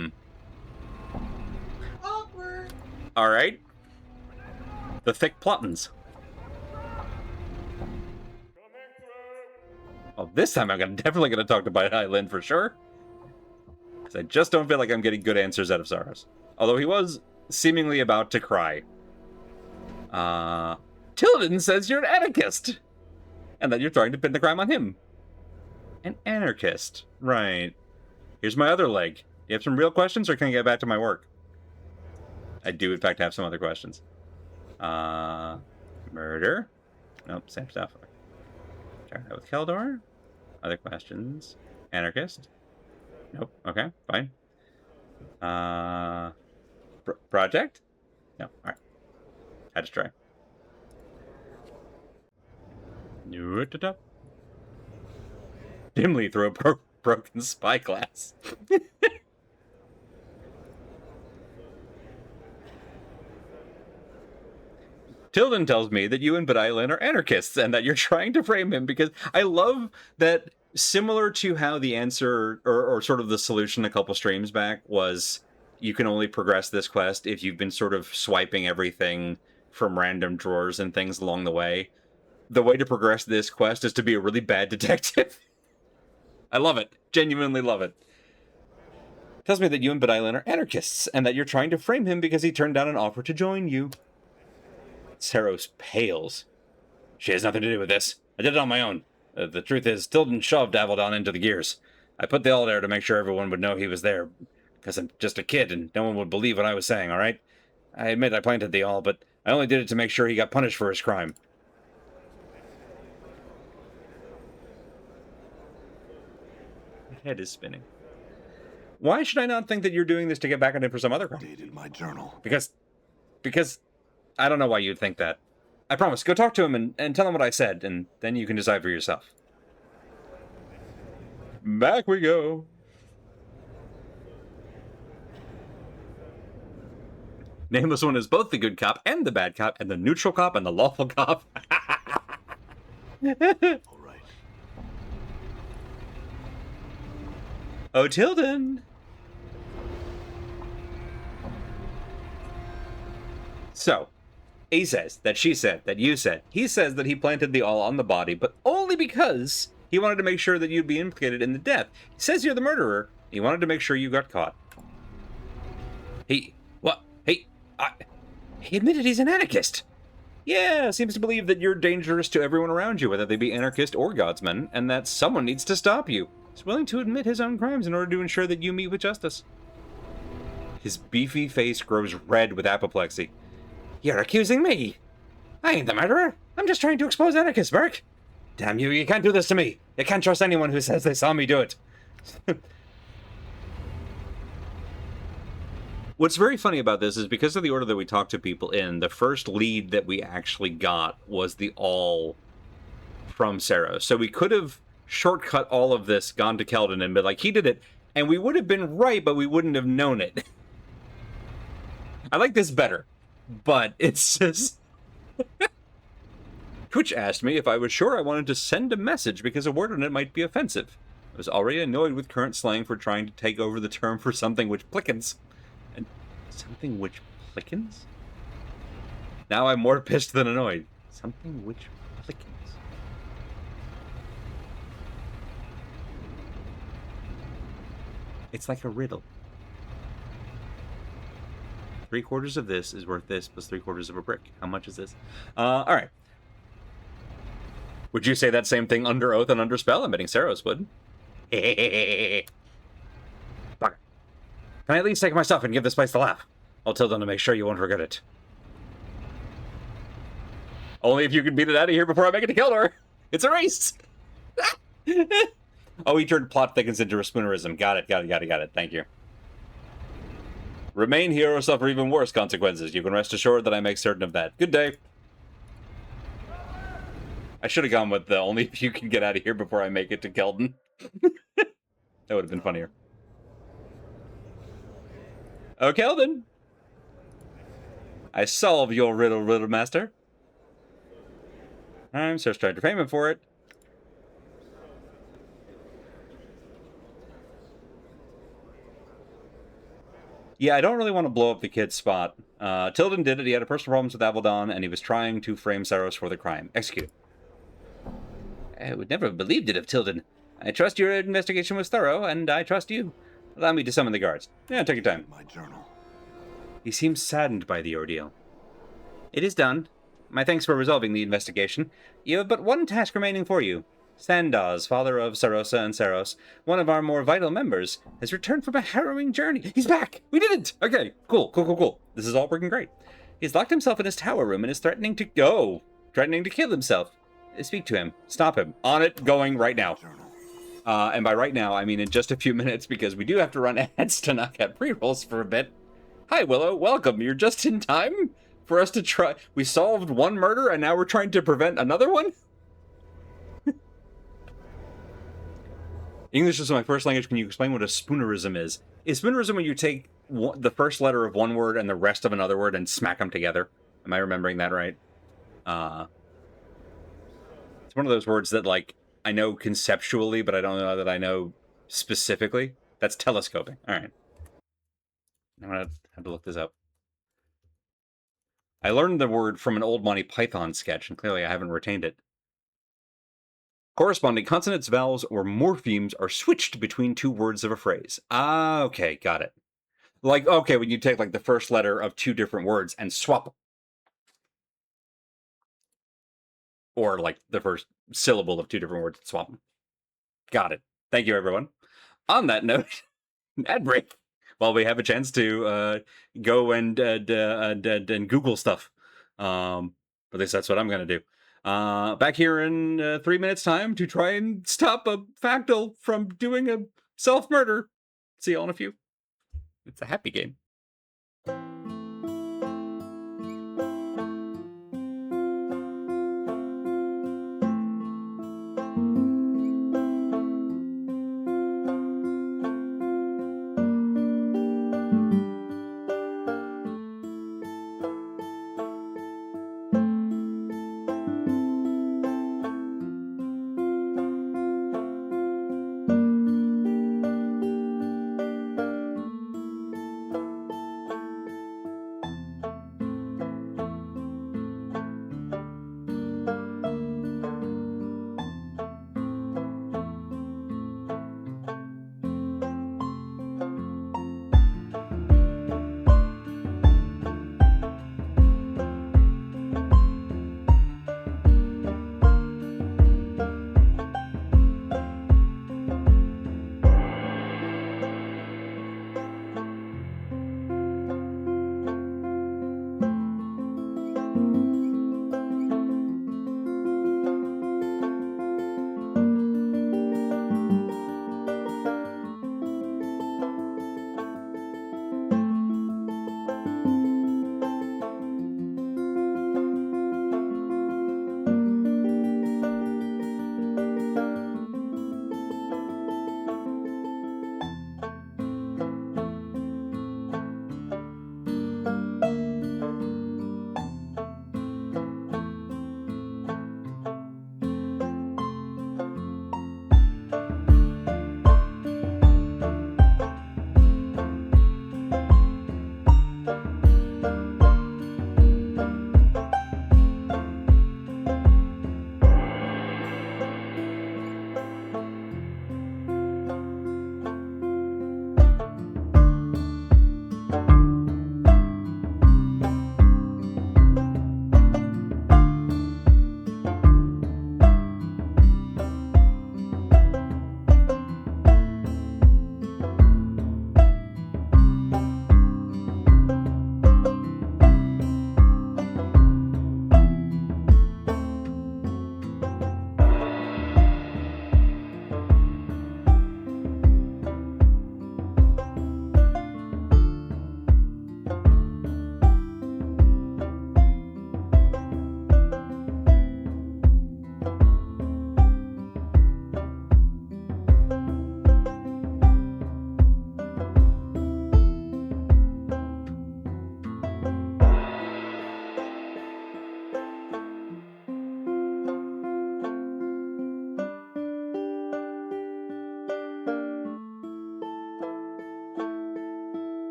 Alright. The thick plottins. Well, this time I'm definitely going to talk to Badi Lin for sure. Because I just don't feel like I'm getting good answers out of Saros. Although he was seemingly about to cry. Tilden says you're an anarchist. And that you're trying to pin the crime on him. An anarchist. Right. Here's my other leg. You have some real questions, or can I get back to my work? I do, in fact, have some other questions. Murder? Nope, same stuff. Try that with Keldor. Other questions. Anarchist? Nope. Okay, fine. Project? No, alright. Had to try. Dimly through a broken spyglass. Tilden tells me that you and Bedilan are anarchists and that you're trying to frame him because I love that, similar to how the answer or sort of the solution a couple streams back was you can only progress this quest if you've been sort of swiping everything from random drawers and things along the way. The way to progress this quest is to be a really bad detective. I love it. Genuinely love it. Tells me that you and Bedilan are anarchists and that you're trying to frame him because he turned down an offer to join you. Saros pales. She has nothing to do with this. I did it on my own. The truth is, Tilden shoved Avalon into the gears. I put the all there to make sure everyone would know he was there, because I'm just a kid and no one would believe what I was saying, alright? I admit I planted the all, but I only did it to make sure he got punished for his crime. My head is spinning. Why should I not think that you're doing this to get back at him for some other crime? Dated my journal. Because I don't know why you'd think that. I promise, go talk to him and tell him what I said, and then you can decide for yourself. Back we go. Nameless One is both the good cop and the bad cop, and the neutral cop and the lawful cop. All right. Oh, Tilden. So, he says that she said that you said. He says that he planted the all on the body, but only because he wanted to make sure that you'd be implicated in the death. He says you're the murderer. He wanted to make sure you got caught. He admitted he's an anarchist. Yeah, seems to believe that you're dangerous to everyone around you, whether they be anarchist or godsmen, and that someone needs to stop you. He's willing to admit his own crimes in order to ensure that you meet with justice. His beefy face grows red with apoplexy. You're accusing me. I ain't the murderer. I'm just trying to expose anarchists, Burke. Damn you, you can't do this to me. You can't trust anyone who says they saw me do it. What's very funny about this is because of the order that we talk to people in, the first lead that we actually got was the all from Saros. So we could have shortcut all of this, gone to Keldon and been like, he did it, and we would have been right, but we wouldn't have known it. I like this better, but it's just... Twitch asked me if I was sure I wanted to send a message because a word on it might be offensive. I was already annoyed with current slang for trying to take over the term for something which plickens. And something which plickens? Now I'm more pissed than annoyed. Something which plickens. It's like a riddle. 3/4 of this is worth this plus 3/4 of a brick. How much is this? Alright. Would you say that same thing under oath and under spell? I'm betting Saros would. Fucker. Can I at least take my stuff and give this place the laugh? I'll tell them to make sure you won't forget it. Only if you can beat it out of here before I make it to Keldor. It's a race! Oh, he turned plot thickens into a spoonerism. Got it. Thank you. Remain here or suffer even worse consequences. You can rest assured that I make certain of that. Good day. I should have gone with the only if you can get out of here before I make it to Keldon. That would have been funnier. Oh, Keldon! I solve your riddle, master. I'm just trying to frame him for it. Yeah, I don't really want to blow up the kid's spot. Tilden did it. He had personal problems with Avalon, and he was trying to frame Saros for the crime. Execute. I would never have believed it of Tilden. I trust your investigation was thorough, and I trust you. Allow me to summon the guards. Yeah, take your time. My journal. He seems saddened by the ordeal. It is done. My thanks for resolving the investigation. You have but one task remaining for you. Sandaz, father of Sarosa and Saros, one of our more vital members, has returned from a harrowing journey. He's back! We did it! Okay, cool. This is all working great. He's locked himself in his tower room and is threatening to kill himself. Speak to him. Stop him. On it, going right now. And by right now, I mean in just a few minutes, because we do have to run ads to knock out pre-rolls for a bit. Hi, Willow. Welcome. You're just in time for us to try... We solved one murder, and now we're trying to prevent another one? English is my first language. Can you explain what a spoonerism is? Is spoonerism when you take the first letter of one word and the rest of another word and smack them together? Am I remembering that right? It's one of those words that, like, I know conceptually, but I don't know that I know specifically. That's telescoping. All right. I'm going to have to look this up. I learned the word from an old Monty Python sketch, and clearly I haven't retained it. Corresponding consonants, vowels, or morphemes are switched between two words of a phrase. Ah, okay, got it. Like, okay, when you take, like, the first letter of two different words and swap them. Or, like, the first syllable of two different words and swap them. Got it. Thank you, everyone. On that note, ad break. While we have a chance to go and Google stuff. At least that's what I'm going to do. Back here in 3 minutes' time to try and stop a Factyl from doing a self-murder. See y'all in a few. It's a happy game.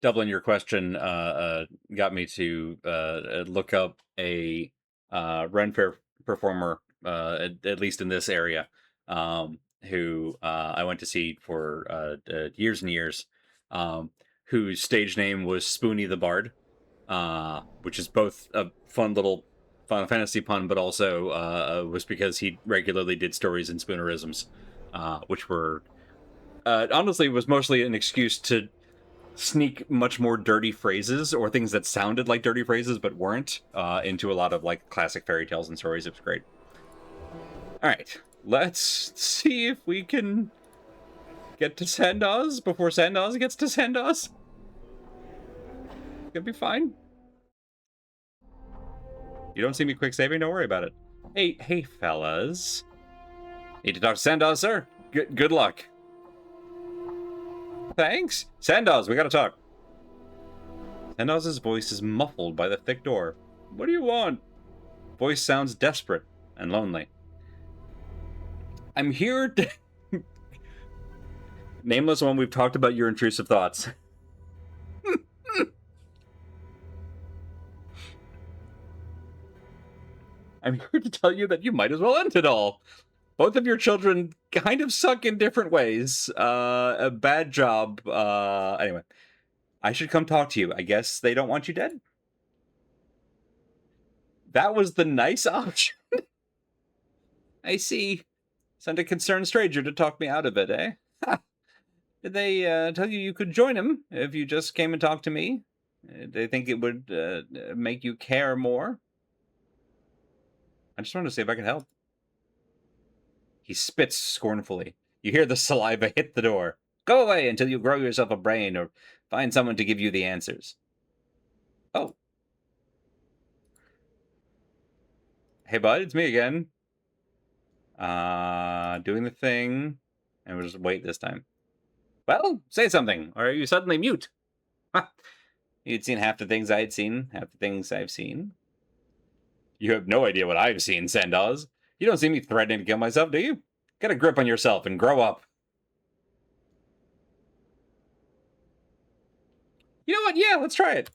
Dublin, your question got me to look up a Ren Fair performer, at least in this area, who I went to see for years and years, whose stage name was Spoony the Bard, which is both a fun little Final Fantasy pun, but also was because he regularly did stories and spoonerisms, which were honestly was mostly an excuse to sneak much more dirty phrases or things that sounded like dirty phrases but weren't into a lot of like classic fairy tales and stories. It was great. All right, let's see if we can get to Sandoz before Sandoz gets to Sandoz. Gonna be fine. You don't see me quick saving, don't worry about it. Hey, fellas. Need to talk to Sandoz, sir? Good luck. Thanks. Sandoz, we gotta talk. Sandoz's voice is muffled by the thick door. What do you want? Voice sounds desperate and lonely. I'm here to... Nameless one, we've talked about your intrusive thoughts. I'm here to tell you that you might as well end it all. Both of your children kind of suck in different ways. A bad job. Anyway. I should come talk to you. I guess they don't want you dead? That was the nice option. I see. Sent a concerned stranger to talk me out of it, eh? Ha. Did they tell you could join him if you just came and talked to me? Did they think it would make you care more? I just wanted to see if I could help. He spits scornfully. You hear the saliva hit the door. Go away until you grow yourself a brain or find someone to give you the answers. Oh. Hey, bud, it's me again. Doing the thing. And we'll just wait this time. Well, say something, or are you suddenly mute? Ha! You'd seen half the things I had seen, half the things I've seen. You have no idea what I've seen, Sandoz. You don't see me threatening to kill myself, do you? Get a grip on yourself and grow up. You know what? Yeah, let's try it.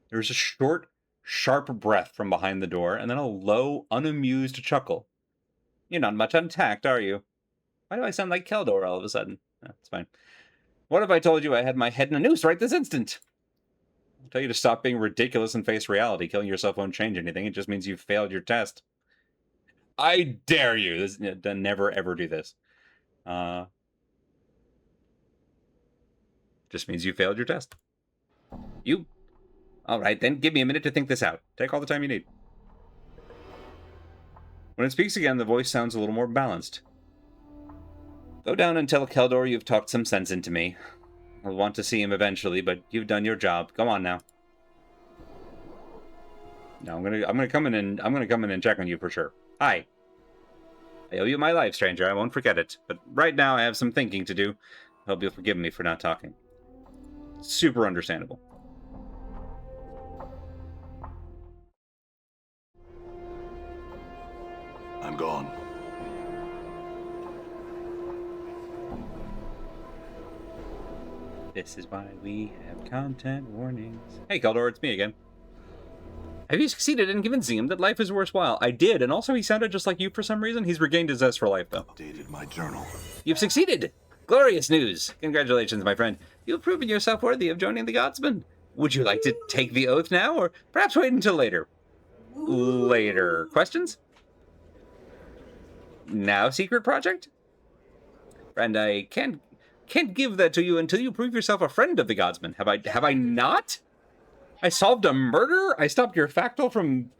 There's a short, sharp breath from behind the door, and then a low, unamused chuckle. You're not much untact, are you? Why do I sound like Keldor all of a sudden? Oh, it's fine. What if I told you I had my head in a noose right this instant? I'll tell you to stop being ridiculous and face reality. Killing yourself won't change anything. It just means you've failed your test. I dare you. Never, ever do this. Just means you failed your test. You? All right, then give me a minute to think this out. Take all the time you need. When it speaks again, the voice sounds a little more balanced. Go down and tell Keldor you've talked some sense into me. I'll want to see him eventually, but you've done your job. Go on now. No, I'm gonna come in and check on you for sure. Hi. I owe you my life, stranger. I won't forget it. But right now I have some thinking to do. Hope you'll forgive me for not talking. Super understandable. I'm gone. This is why we have content warnings. Hey, Keldor, it's me again. Have you succeeded in convincing him that life is worthwhile? I did, and also he sounded just like you for some reason. He's regained his zest for life, though. Updated my journal. You've succeeded! Glorious news! Congratulations, my friend. You've proven yourself worthy of joining the Godsmen. Would you like to take the oath now, or perhaps wait until later? Later. Questions? Now, secret project? Friend, I can't give that to you until you prove yourself a friend of the Godsmen. Have I not? I solved a murder? I stopped your factal from...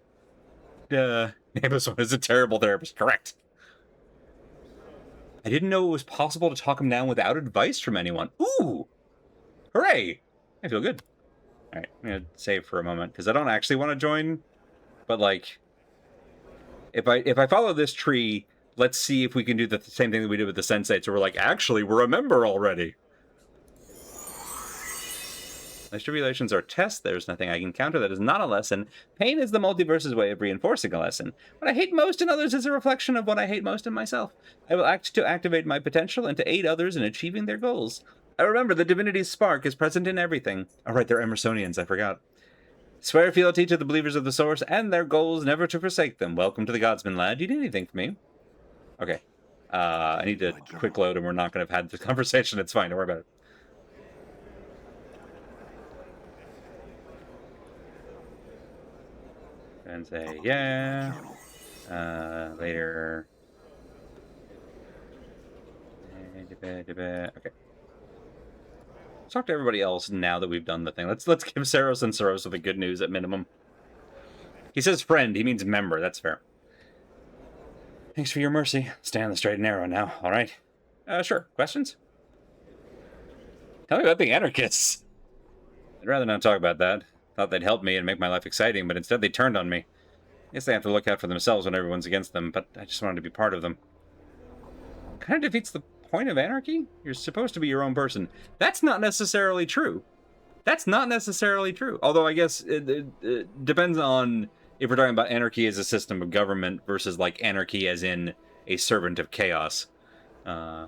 Nameless one is a terrible therapist. Correct. I didn't know it was possible to talk him down without advice from anyone. Ooh! Hooray! I feel good. Alright, I'm gonna save for a moment, because I don't actually want to join. But, like... If I follow this tree, let's see if we can do the same thing that we did with the Sensates, where we're like, actually, we're a member already. Life's tribulations are tests. There's nothing I can counter that is not a lesson. Pain is the multiverse's way of reinforcing a lesson. What I hate most in others is a reflection of what I hate most in myself. I will act to activate my potential and to aid others in achieving their goals. I remember the divinity's spark is present in everything. Oh, right, they're Emersonians, I forgot. Swear fealty to the believers of the Source and their goals, never to forsake them. Welcome to the Godsman, lad. Do you need anything from me? Okay. I need to quick load and we're not going to have had this conversation. It's fine, don't worry about it. And say, yeah. Later. Okay. Let's talk to everybody else now that we've done the thing. Let's give Saros and Sarosa the good news at minimum. He says friend, he means member, that's fair. Thanks for your mercy. Stay on the straight and narrow now, alright? Sure. Questions? Tell me about the anarchists. I'd rather not talk about that. Thought they'd help me and make my life exciting, but instead they turned on me. Guess they have to look out for themselves when everyone's against them, but I just wanted to be part of them. Kind of defeats the point of anarchy? You're supposed to be your own person. That's not necessarily true. That's not necessarily true. Although I guess it depends on if we're talking about anarchy as a system of government versus like anarchy as in a servant of chaos. You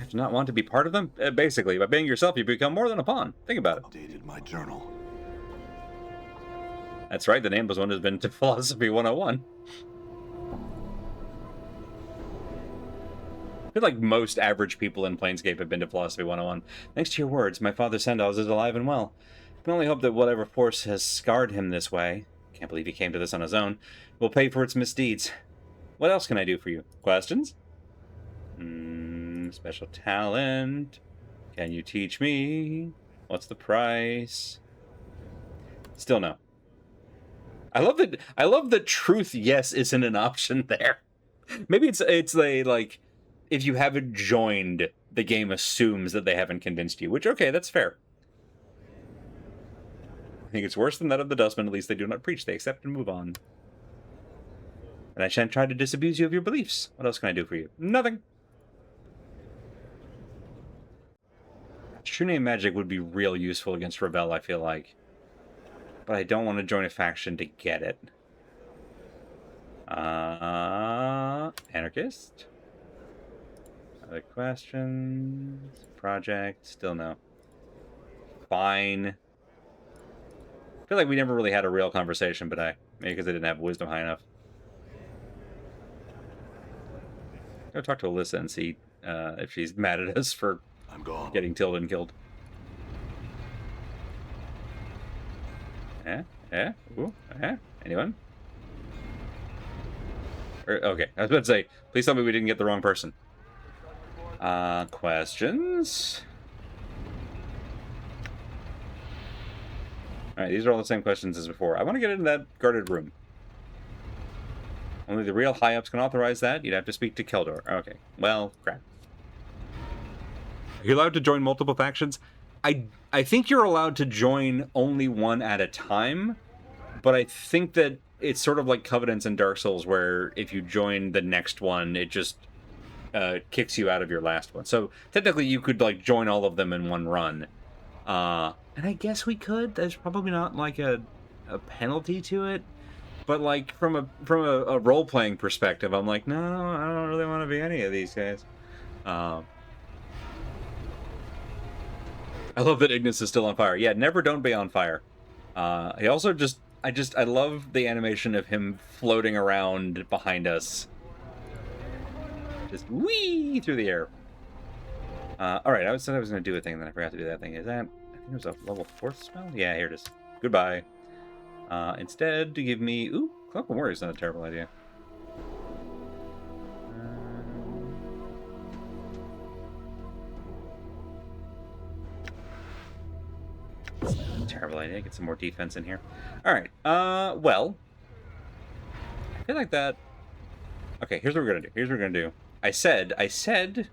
have to not want to be part of them? Basically, by being yourself, you become more than a pawn. Think about it. Updated my journal. That's right, the nameless one has been to Philosophy 101. I feel like most average people in Planescape have been to Philosophy 101. Thanks to your words, my father Sandals is alive and well. I can only hope that whatever force has scarred him this way, can't believe he came to this on his own, will pay for its misdeeds. What else can I do for you? Questions? Special talent. Can you teach me? What's the price? Still no. I love that truth yes isn't an option there. Maybe it's a like if you haven't joined, the game assumes that they haven't convinced you, which okay, that's fair. I think it's worse than that of the Dustmen. At least they do not preach, they accept and move on. And I shan't try to disabuse you of your beliefs. What else can I do for you? Nothing. True name magic would be real useful against Rebel, I feel like. But I don't want to join a faction to get it. Anarchist? Other questions? Project? Still no. Fine. I feel like we never really had a real conversation, but maybe because I didn't have wisdom high enough. Go talk to Alyssa and see if she's mad at us for I'm gone. getting Tilda and killed. Anyone? Okay, I was about to say, please tell me we didn't get the wrong person. Questions? Alright, these are all the same questions as before. I want to get into that guarded room. Only the real high-ups can authorize that. You'd have to speak to Keldor. Okay, well, crap. Are you allowed to join multiple factions? I think you're allowed to join only one at a time, but I think that it's sort of like Covenants in Dark Souls, where if you join the next one, it just kicks you out of your last one. So technically, you could like join all of them in one run, and I guess we could. There's probably not like a penalty to it, but like from a role playing perspective, I'm like, no, I don't really want to be any of these guys. I love that Ignis is still on fire. Yeah, never don't be on fire. He also I love the animation of him floating around behind us. Just whee through the air. Alright, I said I was going to do a thing, then I forgot to do that thing. Is that... I think it was a level 4th spell? Yeah, here it is. Goodbye. Instead, to give me... Ooh, Cloak of Warrior is not a terrible idea. Terrible idea. Get some more defense in here. Alright, well... I feel like that... Okay, here's what we're gonna do. I said if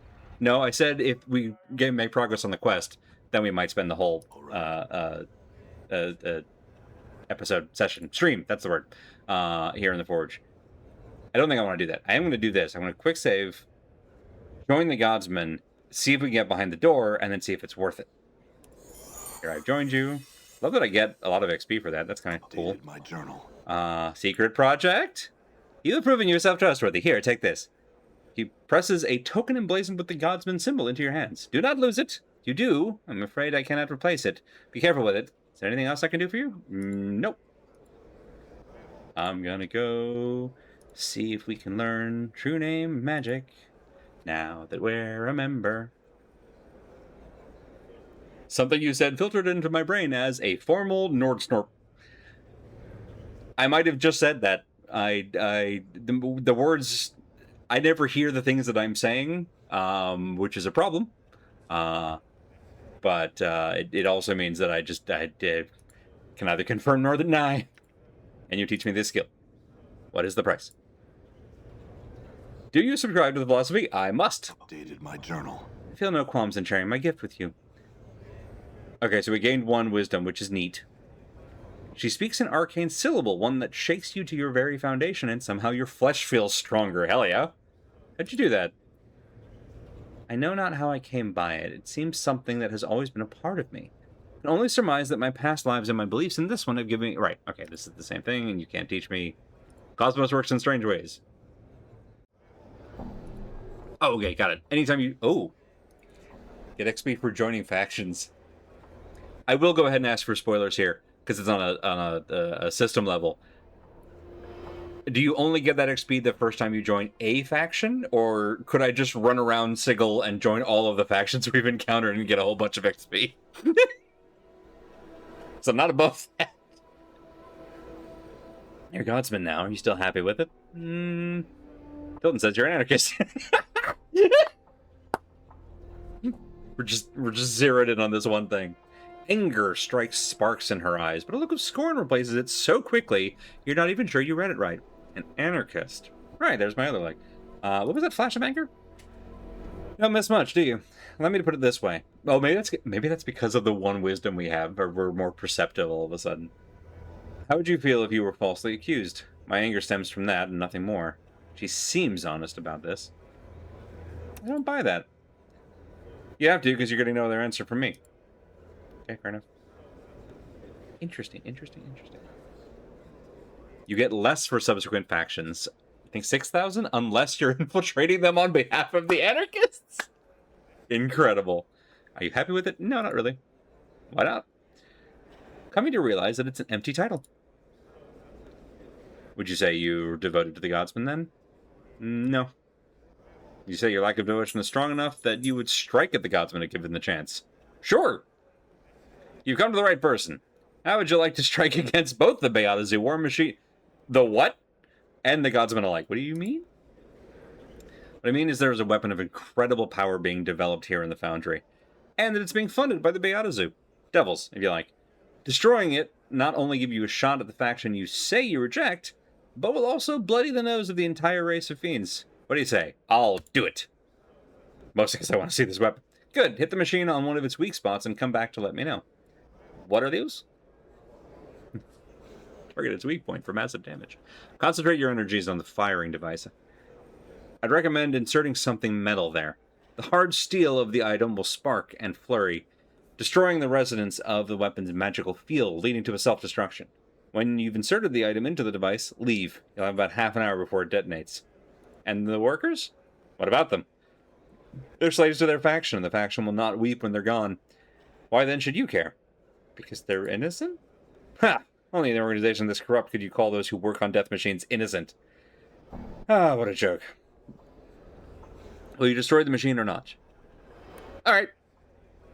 we make progress on the quest, then we might spend the whole, episode, stream, that's the word, here in the Forge. I don't think I want to do that. I am going to do this. I'm going to quick save, join the Godsman, see if we can get behind the door, and then see if it's worth it. Here, I've joined you. Love that I get a lot of XP for that. That's kind of cool. My journal. Secret project? You have proven yourself trustworthy. Here, take this. He presses a token emblazoned with the Godsman symbol into your hands. Do not lose it. If you do, I'm afraid I cannot replace it. Be careful with it. Is there anything else I can do for you? Nope. I'm gonna go see if we can learn true name magic now that we're a member. Something you said filtered into my brain as a formal Nordsnorp. I might have just said that. The words, I never hear the things that I'm saying, which is a problem. But it also means that I can neither confirm nor deny. And you teach me this skill. What is the price? Do you subscribe to the philosophy? I must. Updated my journal. I feel no qualms in sharing my gift with you. Okay, so we gained 1 wisdom, which is neat. She speaks an arcane syllable, one that shakes you to your very foundation, and somehow your flesh feels stronger. Hell yeah. How'd you do that? I know not how I came by it. It seems something that has always been a part of me. I can only surmise that my past lives and my beliefs in this one have given me... Right, okay, this is the same thing, and you can't teach me. Cosmos works in strange ways. Oh, okay, got it. Anytime you... Oh. Get XP for joining factions. I will go ahead and ask for spoilers here, because it's on a system level. Do you only get that XP the first time you join a faction, or could I just run around Sigil and join all of the factions we've encountered and get a whole bunch of XP? So I'm not above that. You're Godsman now. Are you still happy with it? Hilton says you're an anarchist. We're just zeroed in on this one thing. Anger strikes sparks in her eyes, but a look of scorn replaces it so quickly, you're not even sure you read it right. An anarchist. Right, there's my other leg. What was that flash of anger? You don't miss much, do you? Let me put it this way. Oh, maybe that's because of the 1 wisdom we have, or we're more perceptive all of a sudden. How would you feel if you were falsely accused? My anger stems from that and nothing more. She seems honest about this. I don't buy that. You have to, because you're getting no other answer from me. Okay, fair enough. Interesting. You get less for subsequent factions. I think 6,000, unless you're infiltrating them on behalf of the anarchists. Incredible. Are you happy with it? No, not really. Why not? Coming to realize that it's an empty title. Would you say you're devoted to the Godsman then? No. You say your lack of devotion is strong enough that you would strike at the Godsman if given the chance. Sure. You've come to the right person. How would you like to strike against both the Beata Zoo War Machine... The what? And the Godsman alike. What do you mean? What I mean is there's a weapon of incredible power being developed here in the Foundry. And that it's being funded by the Beata Zoo. Devils, if you like. Destroying it not only give you a shot at the faction you say you reject, but will also bloody the nose of the entire race of fiends. What do you say? I'll do it. Mostly because I want to see this weapon. Good. Hit the machine on one of its weak spots and come back to let me know. What are those? Target its weak point for massive damage. Concentrate your energies on the firing device. I'd recommend inserting something metal there. The hard steel of the item will spark and flurry, destroying the resonance of the weapon's magical field, leading to a self-destruction. When you've inserted the item into the device, leave. You'll have about half an hour before it detonates. And the workers? What about them? They're slaves to their faction, and the faction will not weep when they're gone. Why then should you care? Because they're innocent? Ha! Only in an organization this corrupt could you call those who work on death machines innocent. Ah, what a joke. Will you destroy the machine or not? Alright.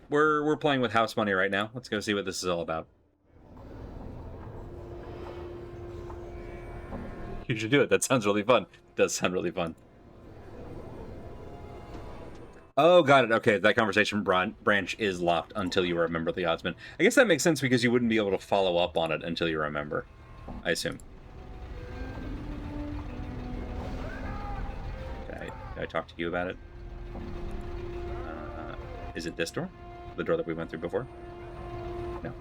We're playing with house money right now. Let's go see what this is all about. You should do it. That sounds really fun. It does sound really fun. Oh, got it. Okay, that conversation branch is locked until you remember the Godsman. I guess that makes sense because you wouldn't be able to follow up on it until you remember. I assume. Did I talk to you about it? Is it this door? The door that we went through before? No.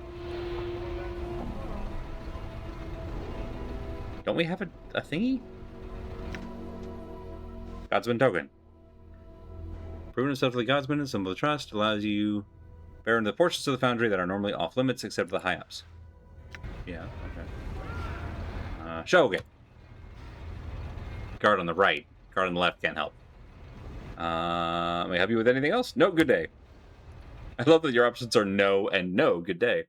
Don't we have a thingy? Godsman token. Proving himself to the Godsman and symbol of trust allows you bear into the portions of the Foundry that are normally off limits except for the high-ups. Yeah, okay. Shogun. Guard on the right. Guard on the left can't help. May I help you with anything else? No, good day. I love that your options are no and no, good day.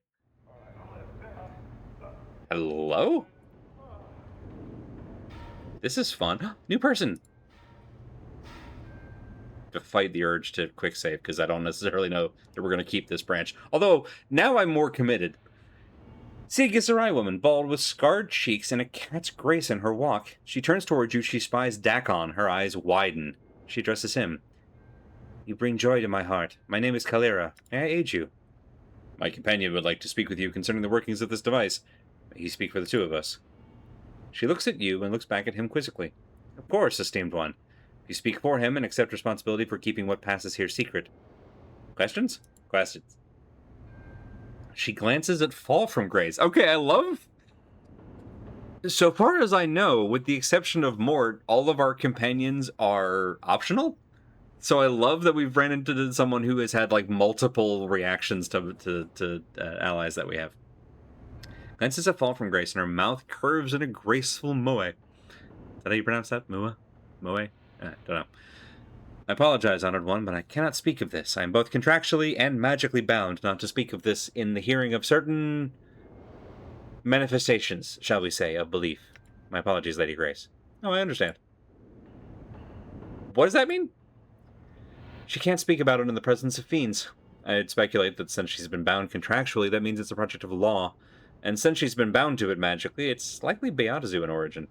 Hello? This is fun. New person! To fight the urge to quick save, because I don't necessarily know that we're going to keep this branch. Although, now I'm more committed. See a Githzerai woman, bald with scarred cheeks and a cat's grace in her walk. She turns towards you, she spies Dakon, her eyes widen. She addresses him. You bring joy to my heart. My name is Kalira. May I aid you? My companion would like to speak with you concerning the workings of this device. May he speak for the two of us. She looks at you and looks back at him quizzically. Of course, esteemed one. You speak for him and accept responsibility for keeping what passes here secret. Questions? Questions. She glances at Fall from Grace. Okay, I love... So far as I know, with the exception of Mort, all of our companions are optional. So I love that we've ran into someone who has had, like, multiple reactions to allies that we have. Glances at Fall from Grace, and her mouth curves in a graceful moe. Is that how you pronounce that? Moe? Moe? Don't know. I apologize, Honored One, but I cannot speak of this. I am both contractually and magically bound not to speak of this in the hearing of certain manifestations, shall we say, of belief. My apologies, Lady Grace. Oh, I understand. What does that mean? She can't speak about it in the presence of fiends. I'd speculate that since she's been bound contractually, that means it's a project of law. And since she's been bound to it magically, it's likely Beatazu in origin.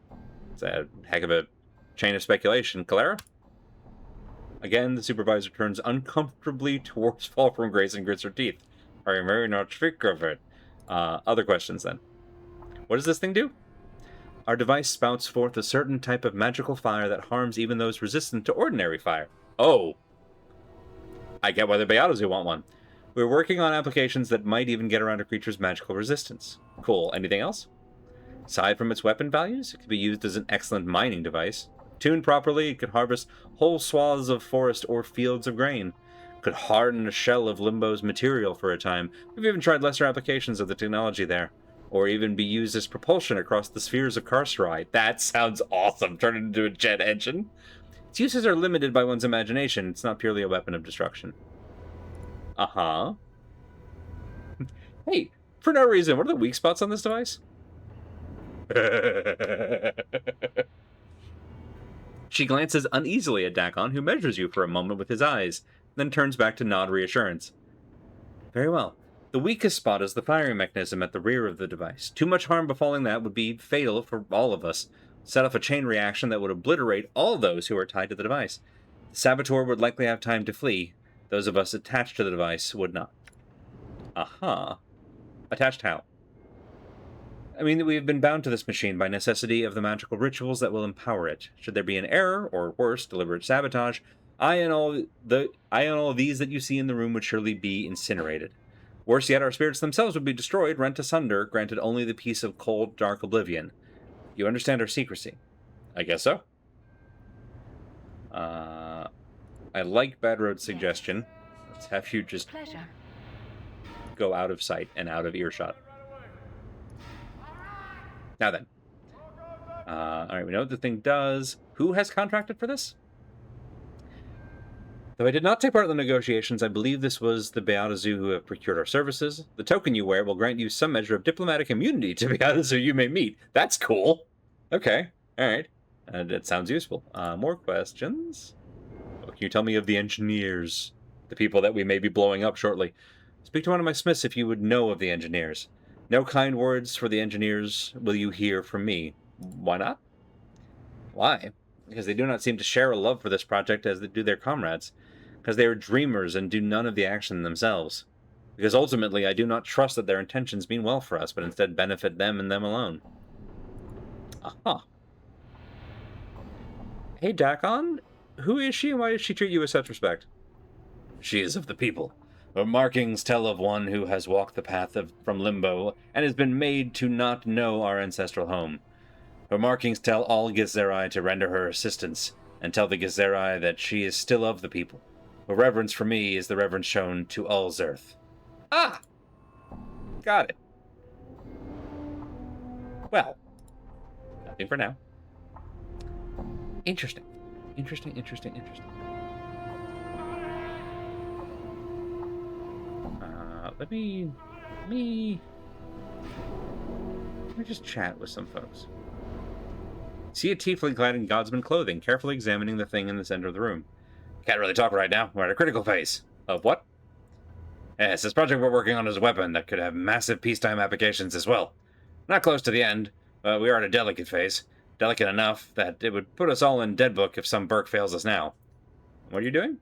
It's a heck of a chain of speculation. Clara? Again, the supervisor turns uncomfortably towards Fall from Grace and grits her teeth. I may not speak of it. Other questions, then. What does this thing do? Our device spouts forth a certain type of magical fire that harms even those resistant to ordinary fire. Oh. I get why the Beatazu want one. We're working on applications that might even get around a creature's magical resistance. Cool. Anything else? Aside from its weapon values, it could be used as an excellent mining device. Tuned properly, it could harvest whole swaths of forest or fields of grain. Could harden a shell of Limbo's material for a time. We've even tried lesser applications of the technology there. Or even be used as propulsion across the spheres of Carcerai. That sounds awesome! Turn it into a jet engine. Its uses are limited by one's imagination. It's not purely a weapon of destruction. Uh-huh. Hey, for no reason, what are the weak spots on this device? She glances uneasily at Dakon, who measures you for a moment with his eyes, then turns back to nod reassurance. Very well. The weakest spot is the firing mechanism at the rear of the device. Too much harm befalling that would be fatal for all of us. Set off a chain reaction that would obliterate all those who are tied to the device. The saboteur would likely have time to flee. Those of us attached to the device would not. Aha. Attached how? I mean, we have been bound to this machine by necessity of the magical rituals that will empower it. Should there be an error, or worse, deliberate sabotage, I and all these that you see in the room would surely be incinerated. Worse yet, our spirits themselves would be destroyed, rent asunder, granted only the peace of cold, dark oblivion. You understand our secrecy? I guess so. I like Bad Road's suggestion. Let's have you just Pleasure. go out of sight and out of earshot. Now then. Alright, we know what the thing does. Who has contracted for this? Though I did not take part in the negotiations, I believe this was the Beatazu who have procured our services. The token you wear will grant you some measure of diplomatic immunity to Beatazu you may meet. That's cool. Okay, alright. That sounds useful. More questions? What can you tell me of the engineers? The people that we may be blowing up shortly. Speak to one of my smiths if you would know of the engineers. No kind words for the engineers will you hear from me. Why not? Why? Because they do not seem to share a love for this project as they do their comrades. Because they are dreamers and do none of the action themselves. Because ultimately I do not trust that their intentions mean well for us, but instead benefit them and them alone. Aha. Hey, Dakon? Who is she and why does she treat you with such respect? She is of the people. Her markings tell of one who has walked the path from Limbo and has been made to not know our ancestral home. Her markings tell all Githzerai to render her assistance, and tell the Githzerai that she is still of the people. Her reverence for me is the reverence shown to all Zerth. Ah! Got it. Well, nothing for now. Interesting. Interesting. Let me just chat with some folks. See a tiefling clad in godsman clothing, carefully examining the thing in the center of the room. Can't really talk right now. We're at a critical phase. Of what? Yes, this project we're working on is a weapon that could have massive peacetime applications as well. Not close to the end, but we are at a delicate phase. Delicate enough that it would put us all in deadbook if some Burke fails us now. What are you doing?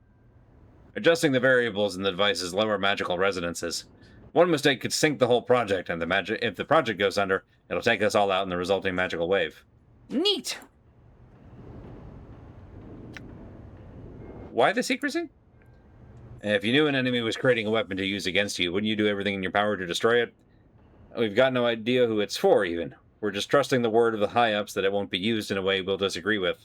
Adjusting the variables in the device's lower magical resonances. One mistake could sink the whole project, and if the project goes under, it'll take us all out in the resulting magical wave. Neat! Why the secrecy? If you knew an enemy was creating a weapon to use against you, wouldn't you do everything in your power to destroy it? We've got no idea who it's for, even. We're just trusting the word of the high-ups that it won't be used in a way we'll disagree with.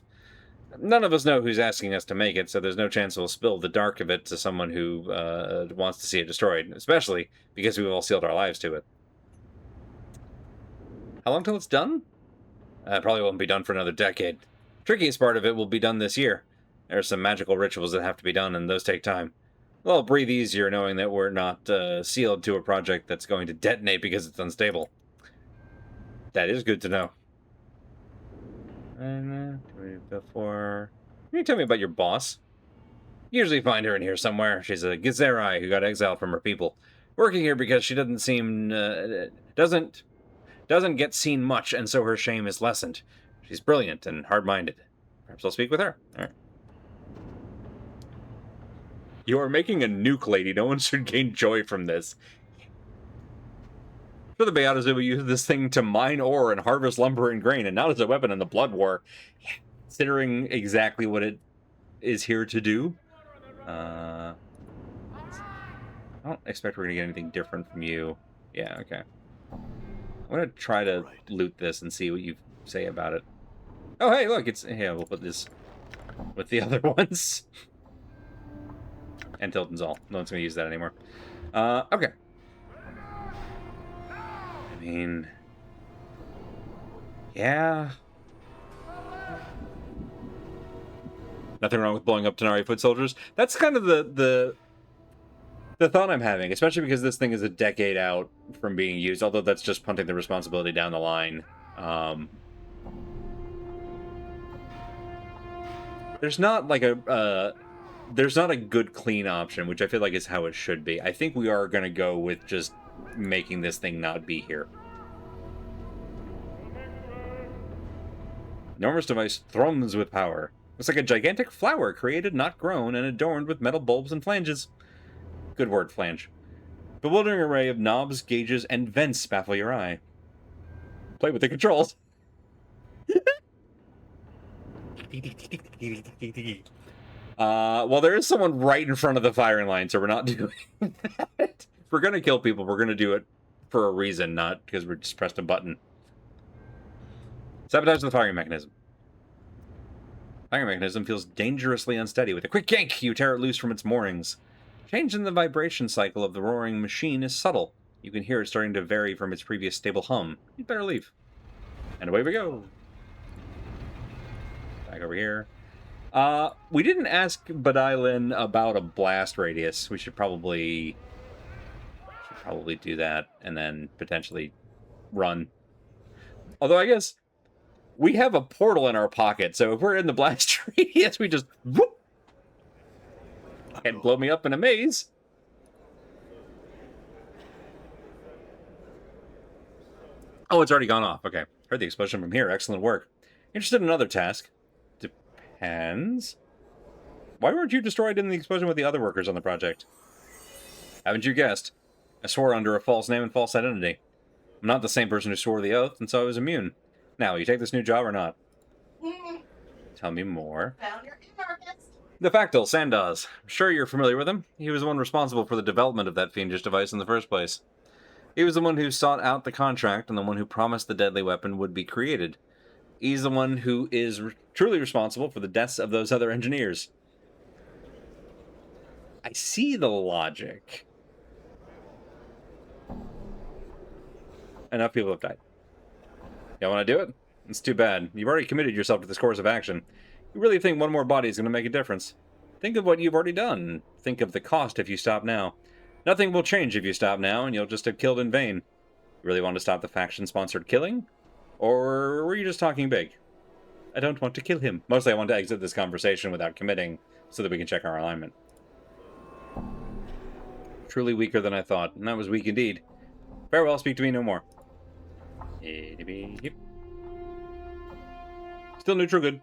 None of us know who's asking us to make it, so there's no chance we'll spill the dark of it to someone who wants to see it destroyed, especially because we've all sealed our lives to it. How long till it's done? Probably won't be done for another decade. Trickiest part of it will be done this year. There are some magical rituals that have to be done, and those take time. Well, I'll breathe easier knowing that we're not sealed to a project that's going to detonate because it's unstable. That is good to know. And before... Can you tell me about your boss? Usually find her in here somewhere. She's a Gizeri who got exiled from her people. Working here because she doesn't seem... doesn't get seen much, and so her shame is lessened. She's brilliant and hard-minded. Perhaps I'll speak with her. All right. You are making a nuke, lady. No one should gain joy from this. For the Beatas, we use this thing to mine ore and harvest lumber and grain, and not as a weapon in the Blood War. Considering exactly what it is here to do. I don't expect we're going to get anything different from you. Yeah, okay. I'm going to try to loot this and see what you say about it. Oh, hey, look, it's... Yeah, we'll put this with the other ones. And Tilton's all. No one's going to use that anymore. Okay. I mean... Yeah. Nothing wrong with blowing up Tenari foot soldiers. That's kind of the thought I'm having, especially because this thing is a decade out from being used, although that's just punting the responsibility down the line. There's not like there's not a good clean option, which I feel like is how it should be. I think we are going to go with just making this thing not be here. Enormous device thrums with power. Looks like a gigantic flower created, not grown, and adorned with metal bulbs and flanges. Good word, flange. Bewildering array of knobs, gauges, and vents baffle your eye. Play with the controls. Well, there is someone right in front of the firing line, so we're not doing that. If we're gonna kill people, we're gonna do it for a reason, not because we're just pressed a button. Sabotage the firing mechanism. Firing mechanism feels dangerously unsteady. With a quick yank, you tear it loose from its moorings. Change in the vibration cycle of the roaring machine is subtle. You can hear it starting to vary from its previous stable hum. You'd better leave. And away we go. Back over here. We didn't ask Badylin about a blast radius. We should probably do that and then potentially run. Although I guess we have a portal in our pocket, so if we're in the blast radius, we just whoop, and blow me up in a maze. Oh, it's already gone off. Okay. Heard the explosion from here. Excellent work. Interested in another task? Depends. Why weren't you destroyed in the explosion with the other workers on the project? Haven't you guessed? I swore under a false name and false identity. I'm not the same person who swore the oath, and so I was immune. Now, will you take this new job or not? Tell me more. Found your anarchist. The Factyl, Sandaz. I'm sure you're familiar with him. He was the one responsible for the development of that fiendish device in the first place. He was the one who sought out the contract and the one who promised the deadly weapon would be created. He's the one who is truly responsible for the deaths of those other engineers. I see the logic. Enough people have died. You want to do it? It's too bad. You've already committed yourself to this course of action. You really think one more body is going to make a difference? Think of what you've already done. Think of the cost if you stop now. Nothing will change if you stop now, and you'll just have killed in vain. You really want to stop the faction-sponsored killing? Or were you just talking big? I don't want to kill him. Mostly I want to exit this conversation without committing, so that we can check our alignment. Truly weaker than I thought, and that was weak indeed. Farewell, speak to me no more. Still neutral good.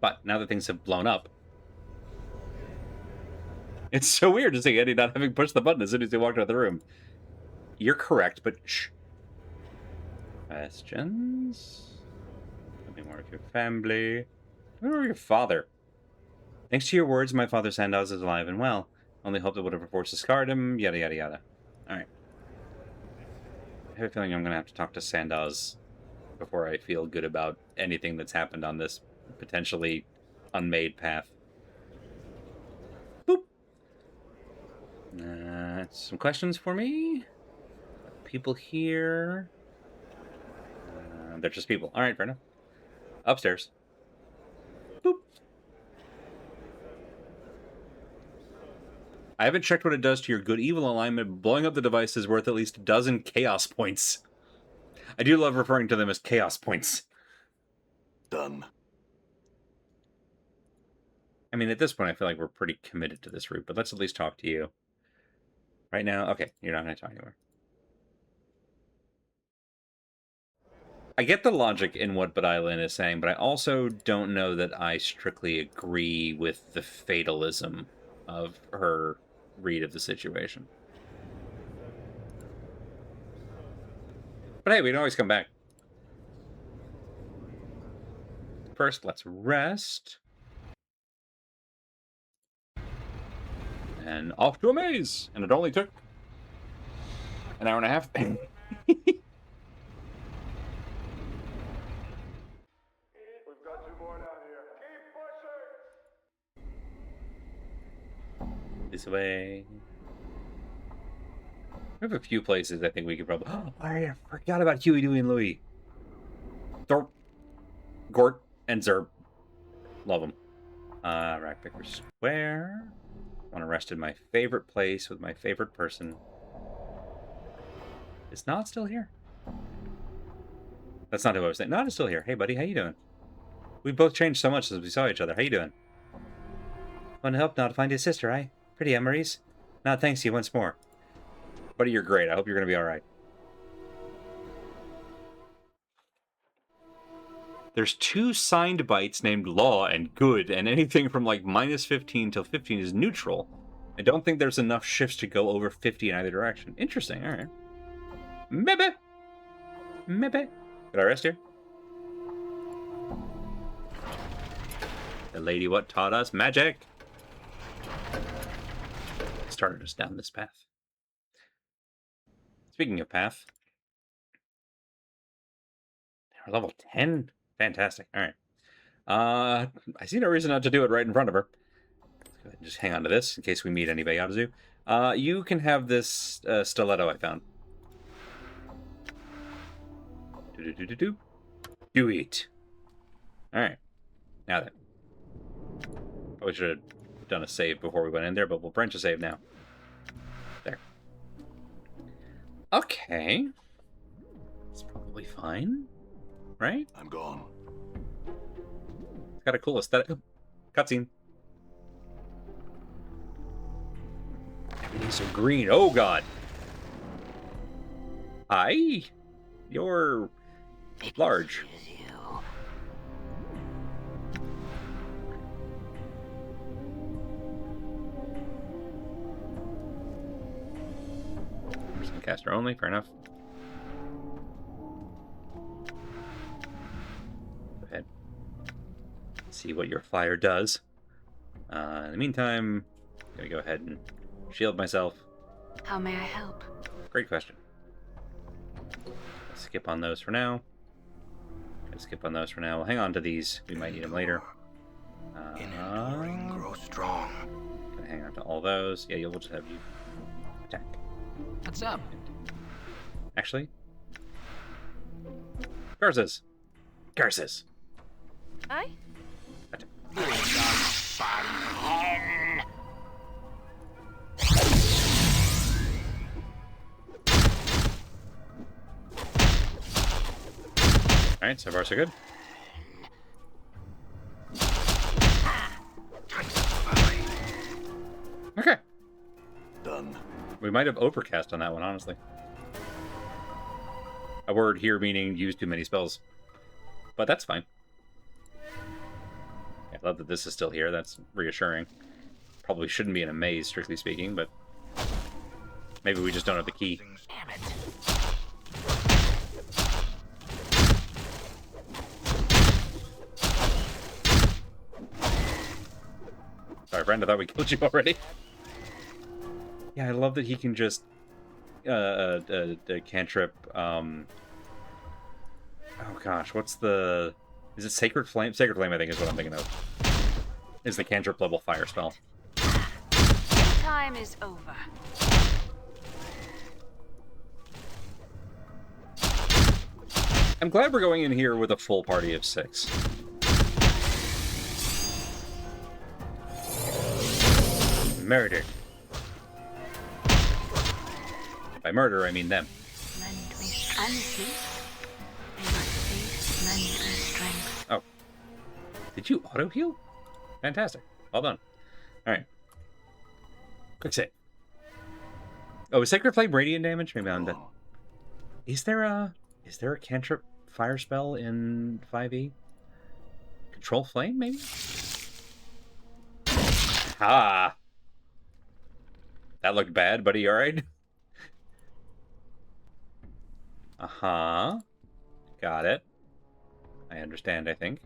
But now that things have blown up, It's so weird to see Eddie not having pushed the button as soon as he walked out of the room. You're correct, but shh. Questions? Tell me more of your family. Tell me more of your father. Thanks to your words, my father Sandoz is alive and well. Only hope that whatever forces scarred him, yada yada yada. Alright. I have a feeling I'm going to have to talk to Sandoz before I feel good about anything that's happened on this potentially unmade path. Boop. Some questions for me? People here. They're just people. Alright, fair enough. Upstairs. Boop. I haven't checked what it does to your good-evil alignment. Blowing up the device is worth at least a dozen chaos points. I do love referring to them as chaos points. Done. I mean, at this point, I feel like we're pretty committed to this route, but let's at least talk to you. Right now? Okay, you're not going to talk anywhere. I get the logic in what Badailan is saying, but I also don't know that I strictly agree with the fatalism of her read of the situation. But hey, we can always come back. First, let's rest. And off to a maze! And it only took an hour and a half. This way. We have a few places I think we could probably... Oh, I forgot about Huey, Dewey, and Louie. Thorpe, Gort, and Zerb. Love them. Rackpicker Square. Want to rest in my favorite place with my favorite person. Is Nod still here? That's not who I was saying. Nod is still here. Hey, buddy, how you doing? We've both changed so much since we saw each other. How you doing? Want to help Nod find his sister, eh? Pretty Emery's. Nod, thanks to you once more. Buddy, you're great. I hope you're going to be alright. There's 2 signed bytes named Law and Good, and anything from like -15 till 15 is neutral. I don't think there's enough shifts to go over 50 in either direction. Interesting, alright. Mebbeh! Mebbeh! Did I rest here? The lady what taught us magic! Started us down this path. Speaking of path, we're level 10. Fantastic. All right. I see no reason not to do it right in front of her. Let's go ahead and just hang on to this in case we meet any Bayazu. You can have this stiletto I found. Do it. All right. Now then. Probably should have done a save before we went in there, but we'll branch a save now. There. Okay. It's probably fine. Right? I'm gone. It's got a cool aesthetic. Oh, cutscene. Everything's so green. Oh, God. Hi. You're large. Caster only, fair enough. Go ahead. See what your flyer does. In the meantime, I'm gonna go ahead and shield myself. How may I help? Great question. Skip on those for now. Skip on those for now. We'll hang on to these. We might need them later. Grow strong. Gonna hang on to all those. Yeah, you'll just have you attack. What's up? Actually, curses. Curses. Aye? Alright, so far so good. Okay. Done. We might have overcast on that one, honestly. A word here meaning use too many spells. But that's fine. I love that this is still here. That's reassuring. probably shouldn't be in a maze, strictly speaking, but maybe we just don't have the key. Damn it. Sorry, friend, I thought we killed you already. Yeah, I love that he can just cantrip. Oh gosh, what's the? Is it Sacred Flame? Sacred Flame, I think, is what I'm thinking of. Is the cantrip level fire spell? Time is over. I'm glad we're going in here with a full party of 6. Murdered. By murder, I mean them. Lend me strength. They must face lend me strength. Oh. Did you auto-heal? Fantastic. Well done. Alright. Quick save. Oh, is Sacred Flame radiant damage? Maybe I'm dead. Is there a cantrip fire spell in 5e? Control Flame, maybe? Ah. That looked bad, buddy. Alright. Uh-huh. Got it. I understand, I think.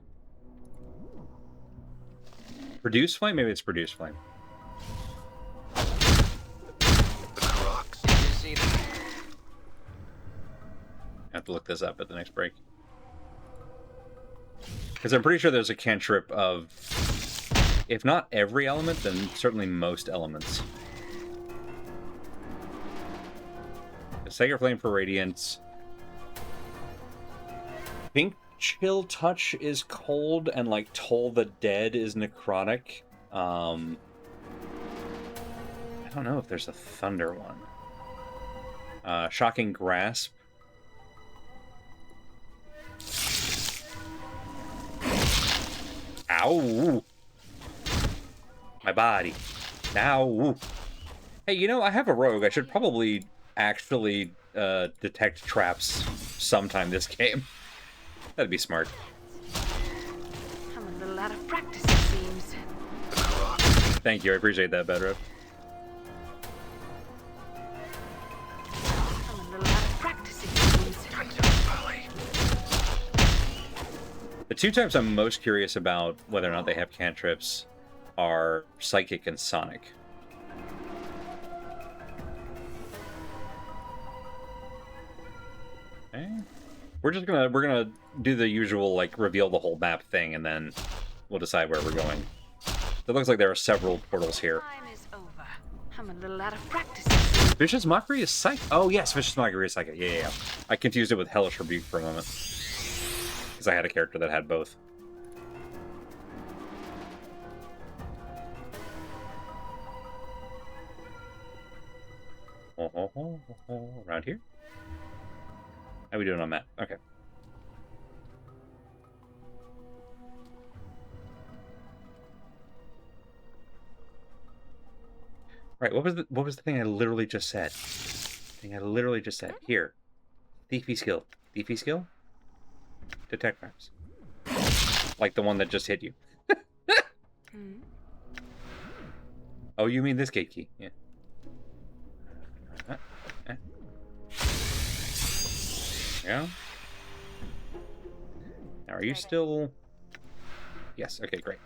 Produce Flame? Maybe it's Produce Flame. The Crocs. Did you see that? I have to look this up at the next break. Because I'm pretty sure there's a cantrip of, if not every element, then certainly most elements. The Sacred Flame for Radiance. Pink Chill Touch is cold, and like Toll the Dead is necrotic. I don't know if there's a Thunder one. Shocking Grasp. Ow! My body. Ow! Hey, you know, I have a rogue. I should probably actually detect traps sometime this game. That'd be smart. I'm a little out of practice, it seems. The Crocs. Thank you, I appreciate that, Bedro. I'm a little out of practice, it seems. Valley. The two types I'm most curious about whether or not they have cantrips are Psychic and Sonic. Okay. We're gonna do the usual, like, reveal the whole map thing, and then we'll decide where we're going. It looks like there are several portals here. Time is over. I'm a little out of practice, it seems. Vicious Mockery is Psychic. Oh, yes, Vicious Mockery is Psychic. Yeah. I confused it with Hellish Rebuke for a moment. Because I had a character that had both. Around here? How are we doing on that? Okay. Right, what was the thing I literally just said? Here. Thiefy skill. Thiefy skill? Detect traps. Like the one that just hit you. Hmm. Oh, you mean this gate key? Yeah. Yeah. Now, are you still? Yes. Okay. Great.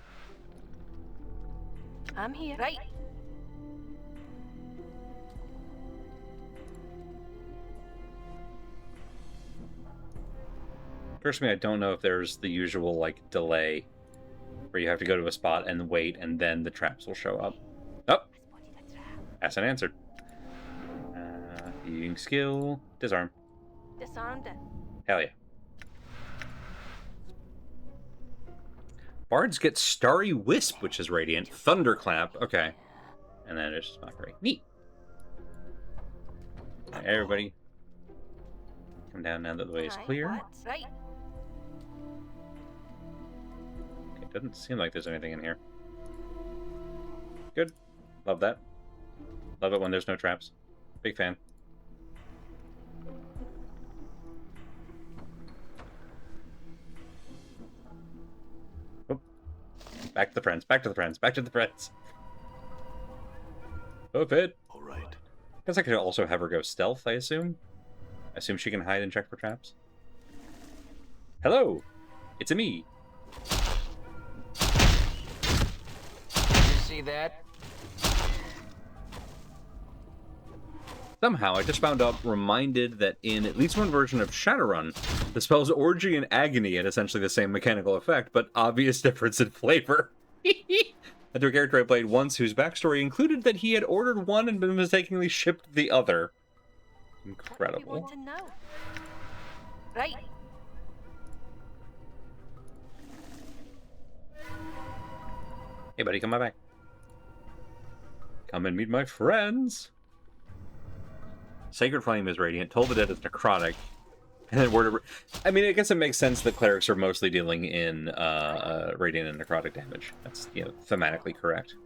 I'm here. Right. Personally, I don't know if there's the usual, like, delay where you have to go to a spot and wait, and then the traps will show up. Oh, that's an answer. Using skill, disarm. Disarmed it. Hell yeah. Bards get Starry Wisp, which is radiant. Thunderclap, okay. And then it's just Mockery. Neat. Right, everybody, come down now that the way is clear. What's right? Okay, doesn't seem like there's anything in here. Good. Love that. Love it when there's no traps. Big fan. Oh. Back to the friends. Back to the friends. Back to the friends. Hoof it. All right. Guess I could also have her go stealth, I assume. I assume she can hide and check for traps. Hello! It's a me. You see that? Somehow, I just found out reminded that in at least one version of Shadowrun, the spells Orgy and Agony had essentially the same mechanical effect, but obvious difference in flavor. And to a character I played once whose backstory included that he had ordered one and been mistakenly shipped the other. Incredible. What do you want to know? Right. Hey buddy, come on back. Come and meet my friends. Sacred Flame is radiant, Toll the Dead is necrotic, and then Word of... I mean, I guess it makes sense that clerics are mostly dealing in radiant and necrotic damage. That's, you know, thematically correct.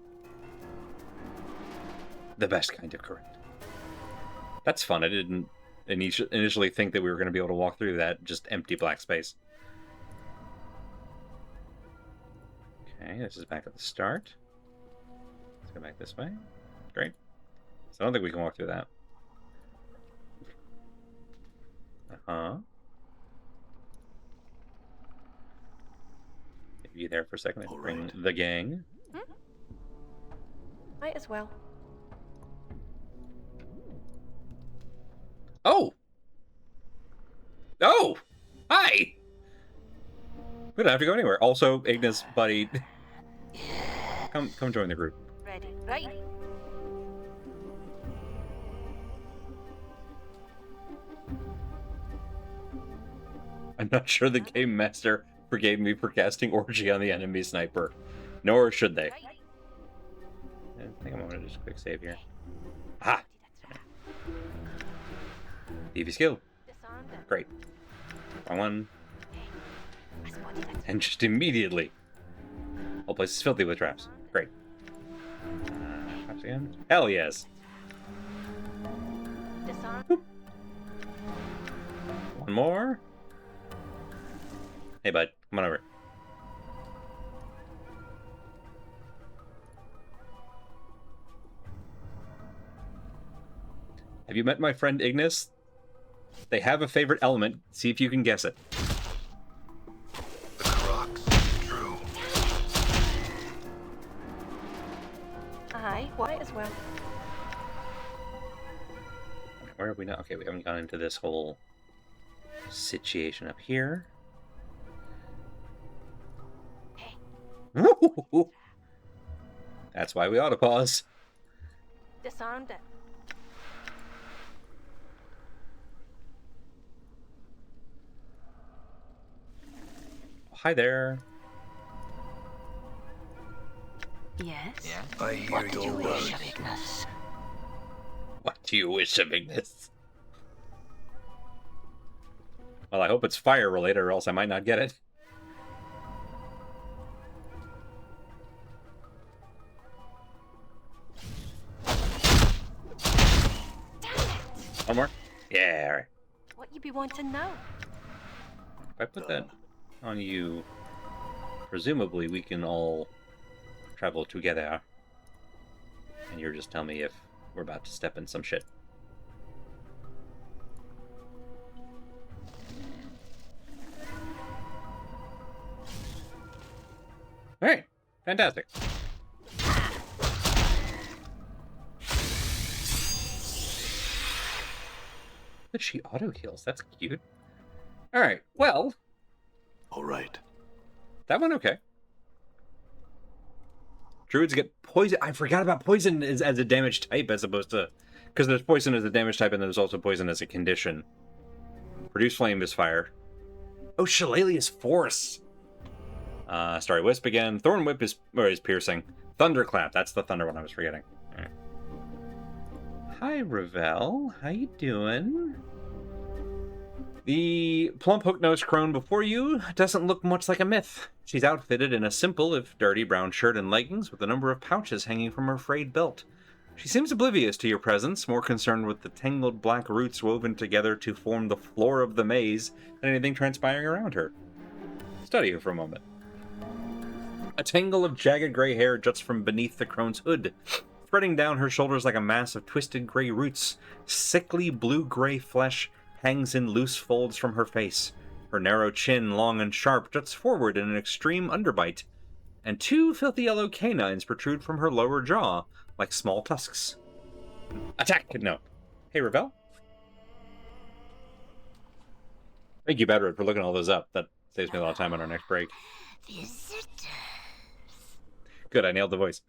The best kind of correct. That's fun. I didn't initially think that we were going to be able to walk through that just empty black space. Okay, this is back at the start. Let's go back this way. Great. So I don't think we can walk through that. Uh-huh. Leave you there for a second. All Bring right. the gang. Might as well. Oh! Oh! Hi! We don't have to go anywhere. Also, Ignis, buddy, come join the group. Ready. Right. I'm not sure the game master forgave me for casting Orgy on the enemy sniper. Nor should they. Right. I think I'm gonna just quick save here. Ah! EV skill. Disarmed it. Great. Wrong one. I spotted it. And just immediately. Whole place is filthy with traps. Great. Traps again? Hell yes. Disarmed. One more. Hey, bud. Come on over. Have you met my friend Ignis? They have a favorite element. See if you can guess it. The Crocs. True. Aye. Might as well. Where have we not? Okay, we haven't gone into this whole situation up here. Hey. Woo! That's why we ought to pause. Disarmed it. Hi there. Yes. Yeah? I hear What do your you wish words. of Ignis? What do you wish of Ignis? Well, I hope it's fire related, or else I might not get it. One more? Yeah, alright. What you be wanting now? If I put that on you, presumably we can all travel together. And you're just tell me if we're about to step in some shit. Alright, fantastic. But she auto heals, that's cute. Alright, well, All right. that went okay. Druids get poison. I forgot about poison as a damage type as opposed to... Because there's poison as a damage type and there's also poison as a condition. Produce Flame is fire. Oh, Shillelagh's Force! Starry Wisp again. Thorn Whip is piercing. Thunderclap, that's the thunder one I was forgetting. Alright. Hi, Ravel. How you doing? The plump hook-nosed crone before you doesn't look much like a myth. She's outfitted in a simple, if dirty, brown shirt and leggings with a number of pouches hanging from her frayed belt. She seems oblivious to your presence, more concerned with the tangled black roots woven together to form the floor of the maze than anything transpiring around her. Study her for a moment. A tangle of jagged gray hair juts from beneath the crone's hood, spreading down her shoulders like a mass of twisted gray roots. Sickly blue-gray flesh hangs in loose folds from her face. Her narrow chin, long and sharp, juts forward in an extreme underbite, and 2 filthy yellow canines protrude from her lower jaw, like small tusks. Attack! No. Hey, Ravel? Thank you, Bedred, for looking all those up. That saves me a lot of time on our next break. Visitors. Good, I nailed the voice.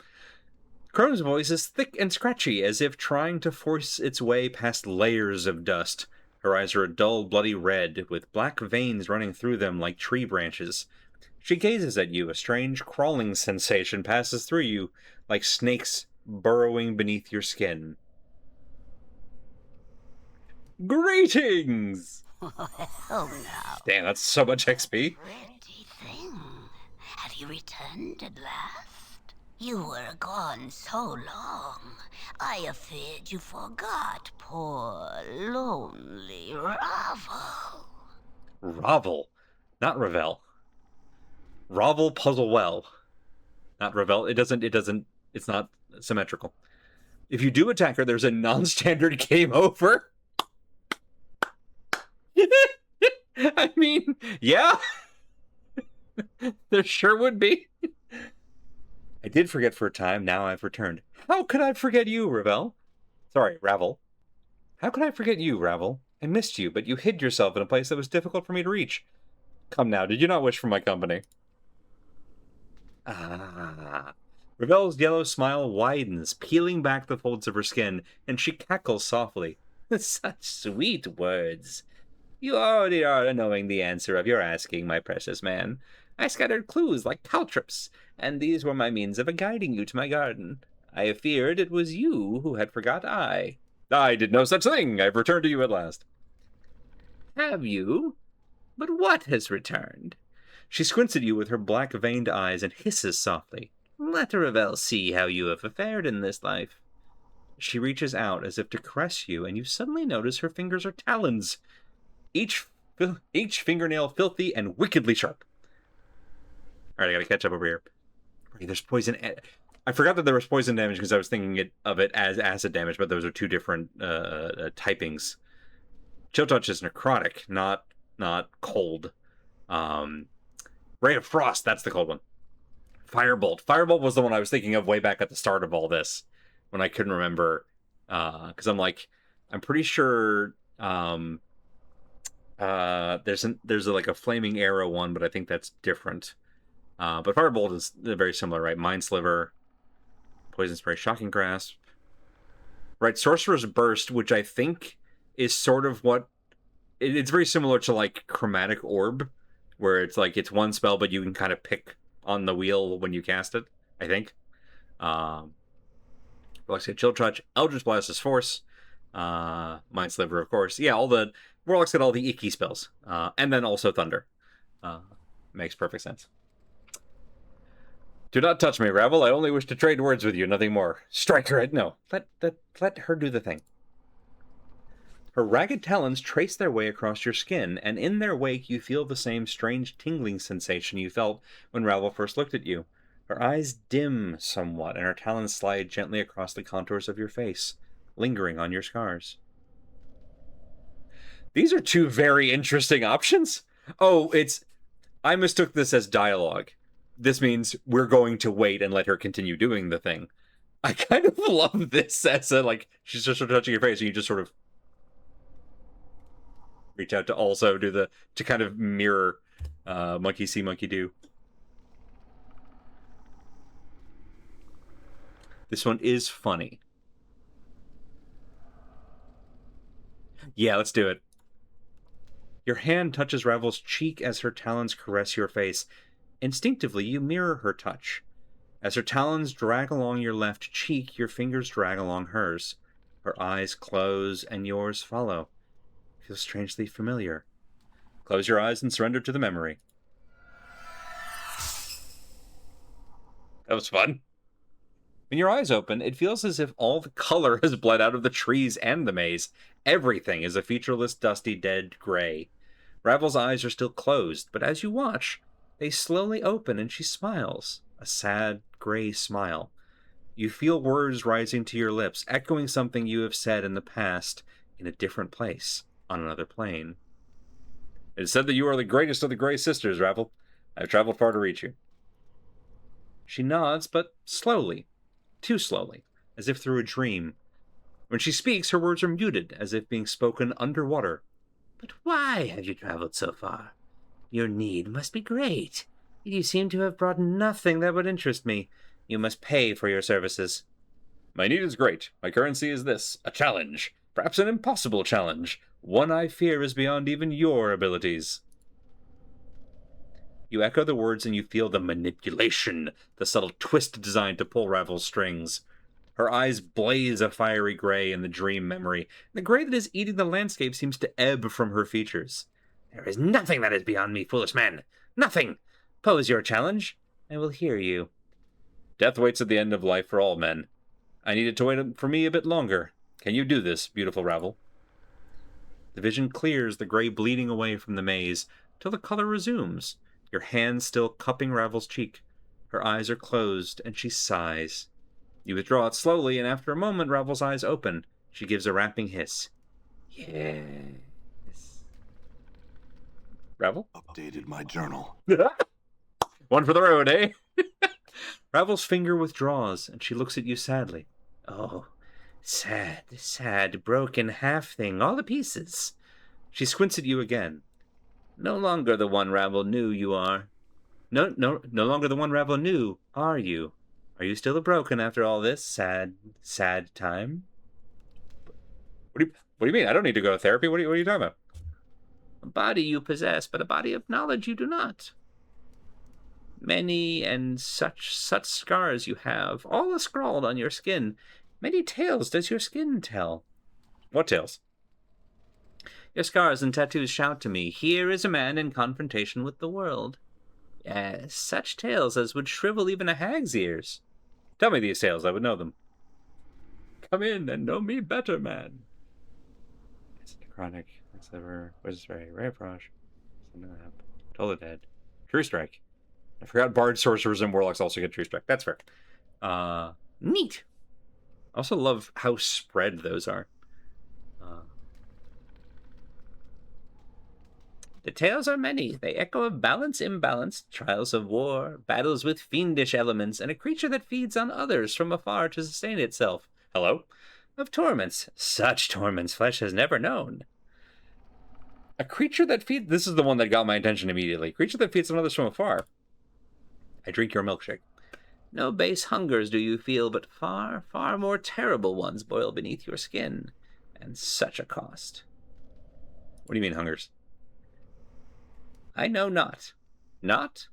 Chrome's voice is thick and scratchy, as if trying to force its way past layers of dust. Her eyes are a dull, bloody red, with black veins running through them like tree branches. She gazes at you. A strange crawling sensation passes through you, like snakes burrowing beneath your skin. Greetings! Oh, now. Damn, that's so much XP. Pretty thing. Have you returned at last? You were gone so long. I feared you forgot poor, lonely Ravel. Ravel, not Ravel. Ravel puzzle well. Not Ravel. It's not symmetrical. If you do attack her, there's a non-standard game over. I mean, yeah. There sure would be. I did forget for a time, now I've returned. How could I forget you, Ravel? Sorry, Ravel. How could I forget you, Ravel? I missed you, but you hid yourself in a place that was difficult for me to reach. Come now, did you not wish for my company? Ah. Ravel's yellow smile widens, peeling back the folds of her skin, and she cackles softly. Such sweet words. You already are knowing the answer of your asking, my precious man. I scattered clues like caltrops, and these were my means of guiding you to my garden. I feared it was you who had forgot I. I did no such thing. I've returned to you at last. Have you? But what has returned? She squints at you with her black-veined eyes and hisses softly. Let Ravel see how you have fared in this life. She reaches out as if to caress you, and you suddenly notice her fingers are talons. Each fingernail filthy and wickedly sharp. Alright, I gotta catch up over here. There's poison. I forgot that there was poison damage because I was thinking of it as acid damage, but those are 2 different typings. Chill Touch is necrotic, not cold. Ray of Frost, that's the cold one. Firebolt. Firebolt was the one I was thinking of way back at the start of all this, when I couldn't remember. Because I'm pretty sure there's like a flaming arrow one, but I think that's different. But Firebolt is very similar, right? Mind Sliver, Poison Spray, Shocking Grasp. Right, Sorcerer's Burst, which I think is sort of what... It's very similar to, like, Chromatic Orb, where it's like, it's one spell, but you can kind of pick on the wheel when you cast it, I think. Like I said, Chill Touch, Eldritch Blast is Force, Mind Sliver, of course. Yeah, all the... Warlock's got all the icky spells. And then also Thunder. Makes perfect sense. Do not touch me, Ravel. I only wish to trade words with you, nothing more. Strike her. No, let her do the thing. Her ragged talons trace their way across your skin, and in their wake you feel the same strange tingling sensation you felt when Ravel first looked at you. Her eyes dim somewhat, and her talons slide gently across the contours of your face, lingering on your scars. These are 2 very interesting options. Oh, I mistook this as dialogue. This means we're going to wait and let her continue doing the thing. I kind of love this as a, like, she's just sort of touching your face and you just sort of reach out to also do to kind of mirror monkey see, monkey do. This one is funny. Yeah, let's do it. Your hand touches Ravel's cheek as her talons caress your face. Instinctively, you mirror her touch. As her talons drag along your left cheek, your fingers drag along hers. Her eyes close, and yours follow. Feels strangely familiar. Close your eyes and surrender to the memory. That was fun. When your eyes open, it feels as if all the color has bled out of the trees and the maze. Everything is a featureless, dusty, dead gray. Ravel's eyes are still closed, but as you watch, they slowly open and she smiles. A sad, gray smile. You feel words rising to your lips, echoing something you have said in the past in a different place, on another plane. It is said that you are the greatest of the Grey Sisters, Ravel. I have traveled far to reach you. She nods, but slowly. Too slowly, as if through a dream. When she speaks, her words are muted, as if being spoken underwater. But why have you traveled so far? Your need must be great. You seem to have brought nothing that would interest me. You must pay for your services. My need is great. My currency is this, a challenge. Perhaps an impossible challenge. One I fear is beyond even your abilities. You echo the words and you feel the manipulation, the subtle twist designed to pull Ravel's strings. Her eyes blaze a fiery gray in the dream memory. The gray that is eating the landscape seems to ebb from her features. There is nothing that is beyond me, foolish man. Nothing. Pose your challenge. I will hear you. Death waits at the end of life for all men. I need it to wait for me a bit longer. Can you do this, beautiful Ravel? The vision clears, the gray bleeding away from the maze, till the color resumes, your hand still cupping Ravel's cheek. Her eyes are closed, and she sighs. You withdraw it slowly, and after a moment, Ravel's eyes open. She gives a rapping hiss. Yes. Ravel? Updated my journal. One for the road, eh? Ravel's finger withdraws, and she looks at you sadly. Oh, sad, sad, broken half thing, all the pieces. She squints at you again. No longer the one Ravel knew you are. No longer the one Ravel knew, are you? Are you still a broken after all this sad, sad time? What do you mean? I don't need to go to therapy. What are you talking about? A body you possess, but a body of knowledge you do not. Many and such scars you have, all scrawled on your skin. Many tales does your skin tell. What tales? Your scars and tattoos shout to me, here is a man in confrontation with the world. Yes, such tales as would shrivel even a hag's ears. Tell me these tales, I would know them. Come in and know me better, man. It's Chronic, Wizard, Rayfrosh, Total Dead, True Strike. I forgot Bard, Sorcerers, and Warlocks also get True Strike. That's fair. Neat. I also love how spread those are. The tales are many. They echo of balance, imbalance, trials of war, battles with fiendish elements, and a creature that feeds on others from afar to sustain itself. Hello? Of torments. Such torments flesh has never known. A creature that feeds... This is the one that got my attention immediately. Creature that feeds on others from afar. I drink your milkshake. No base hungers do you feel, but far, far more terrible ones boil beneath your skin. And such a cost. What do you mean, hungers? I know not. Not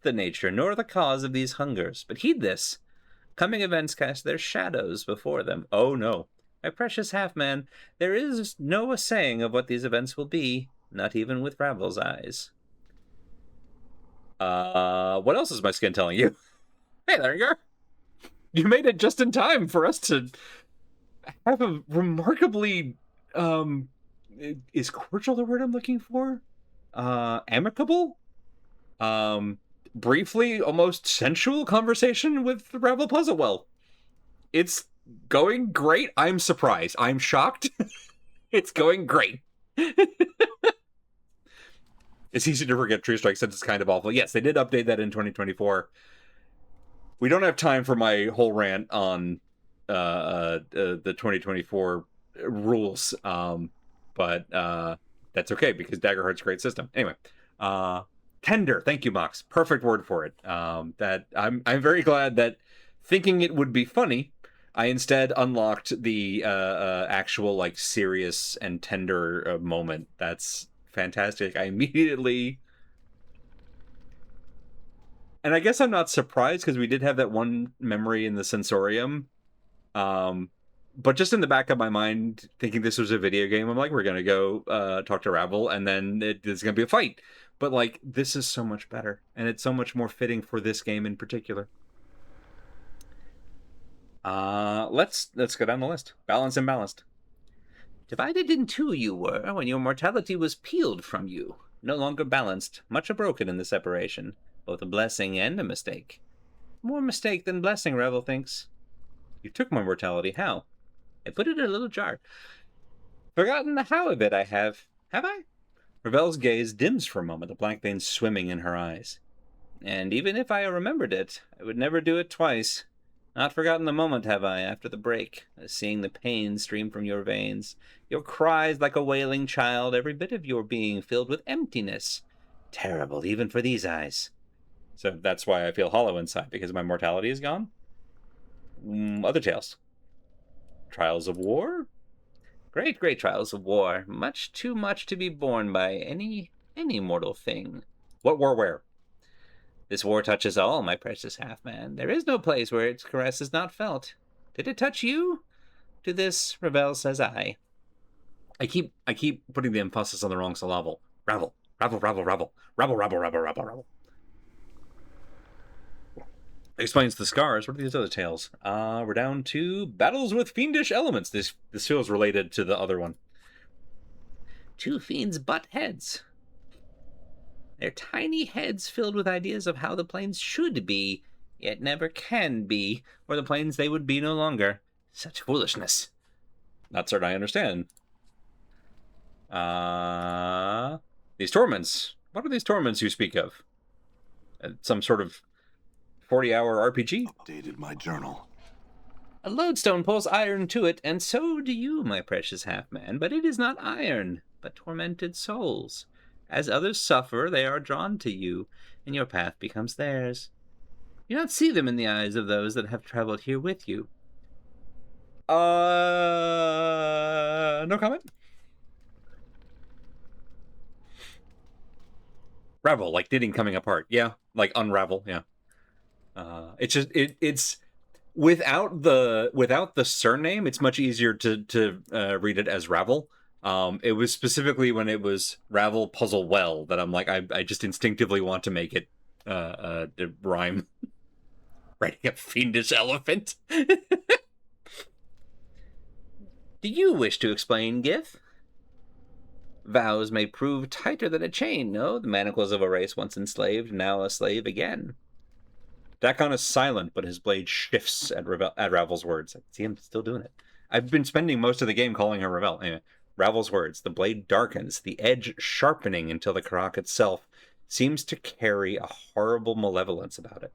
the nature, nor the cause of these hungers. But heed this. Coming events cast their shadows before them. Oh no. My precious half-man, there is no saying of what these events will be, not even with Ravel's eyes. What else is my skin telling you? Hey, there you are. You made it just in time for us to have a remarkably, is cordial the word I'm looking for? Amicable? Briefly, almost sensual conversation with Ravel Puzzlewell. It's going great. I'm surprised. I'm shocked. It's going great. It's easy to forget True Strike since it's kind of awful. Yes, they did update that in 2024. We don't have time for my whole rant on the 2024 rules, but that's okay because Daggerheart's a great system. Anyway, tender. Thank you, Mox. Perfect word for it. That I'm very glad that thinking it would be funny, I instead unlocked the actual like serious and tender moment. That's fantastic. I immediately, and I guess I'm not surprised because we did have that one memory in the sensorium. But just in the back of my mind, thinking this was a video game, I'm like, we're going to go talk to Ravel, and then there's going to be a fight. But, like, this is so much better, and it's so much more fitting for this game in particular. Let's go down the list. Balanced and balanced. Divided in two you were when your mortality was peeled from you. No longer balanced, much a broken in the separation. Both a blessing and a mistake. More mistake than blessing, Ravel thinks. You took my mortality. How? I put it in a little jar. Forgotten the how of it, I have. Have I? Ravel's gaze dims for a moment, the black veins swimming in her eyes. And even if I remembered it, I would never do it twice. Not forgotten the moment, have I, after the break, seeing the pain stream from your veins, your cries like a wailing child, every bit of your being filled with emptiness. Terrible, even for these eyes. So that's why I feel hollow inside, because my mortality is gone? Other tales. Trials of war? Great, great trials of war. Much too much to be borne by any mortal thing. What war where? This war touches all, my precious half-man. There is no place where its caress is not felt. Did it touch you? To this, Ravel says I. I keep putting the emphasis on the wrong syllable. Ravel. Ravel, ravel, ravel. Ravel, ravel, ravel, ravel, ravel. Explains the scars. What are these other tales? We're down to battles with fiendish elements. This feels related to the other one. Two fiends butt heads. Their tiny heads filled with ideas of how the planes should be, yet never can be, or the planes they would be no longer. Such foolishness. Not certain I understand. These torments. What are these torments you speak of? Some sort of 40-hour RPG? Updated my journal. A lodestone pulls iron to it, and so do you, my precious half-man. But it is not iron, but tormented souls. As others suffer, they are drawn to you, and your path becomes theirs. You not see them in the eyes of those that have traveled here with you. No comment? Ravel, like knitting coming apart. Yeah, like unravel, yeah. It's just it's without the surname, it's much easier to read it as Ravel. It was specifically when it was Ravel Puzzle Well that I'm like, I just instinctively want to make it rhyme. Writing a fiendish elephant. Do you wish to explain, Gith? Vows may prove tighter than a chain, no? The manacles of a race once enslaved, now a slave again. Dakon is silent, but his blade shifts at Ravel's words. I see him still doing it. I've been spending most of the game calling her Ravel. Anyway, Ravel's words. The blade darkens, the edge sharpening until the Karak itself seems to carry a horrible malevolence about it.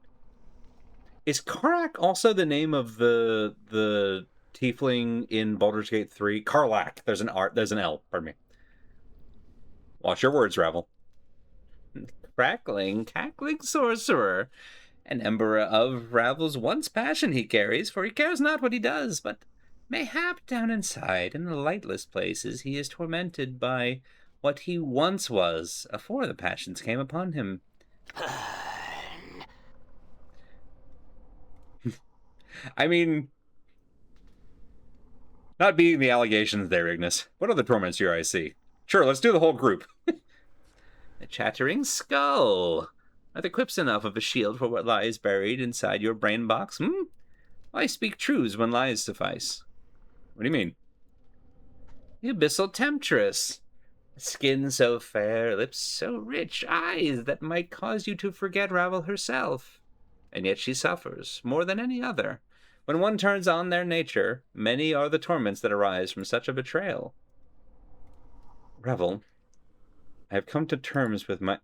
Is Karak also the name of the tiefling in Baldur's Gate 3? Karlak. There's an L, pardon me. Watch your words, Ravel. Cackling sorcerer. An ember of Ravel's once passion he carries, for he cares not what he does, but mayhap down inside, in the lightless places, he is tormented by what he once was, afore the passions came upon him. I mean, not beating the allegations there, Ignis. What other torments do I see? Sure, let's do the whole group. The chattering skull. Are the quips enough of a shield for what lies buried inside your brain box? Why speak truths when lies suffice? What do you mean? The abyssal temptress. Skin so fair, lips so rich, eyes that might cause you to forget Ravel herself. And yet she suffers, more than any other. When one turns on their nature, many are the torments that arise from such a betrayal. Ravel, I have come to terms with my...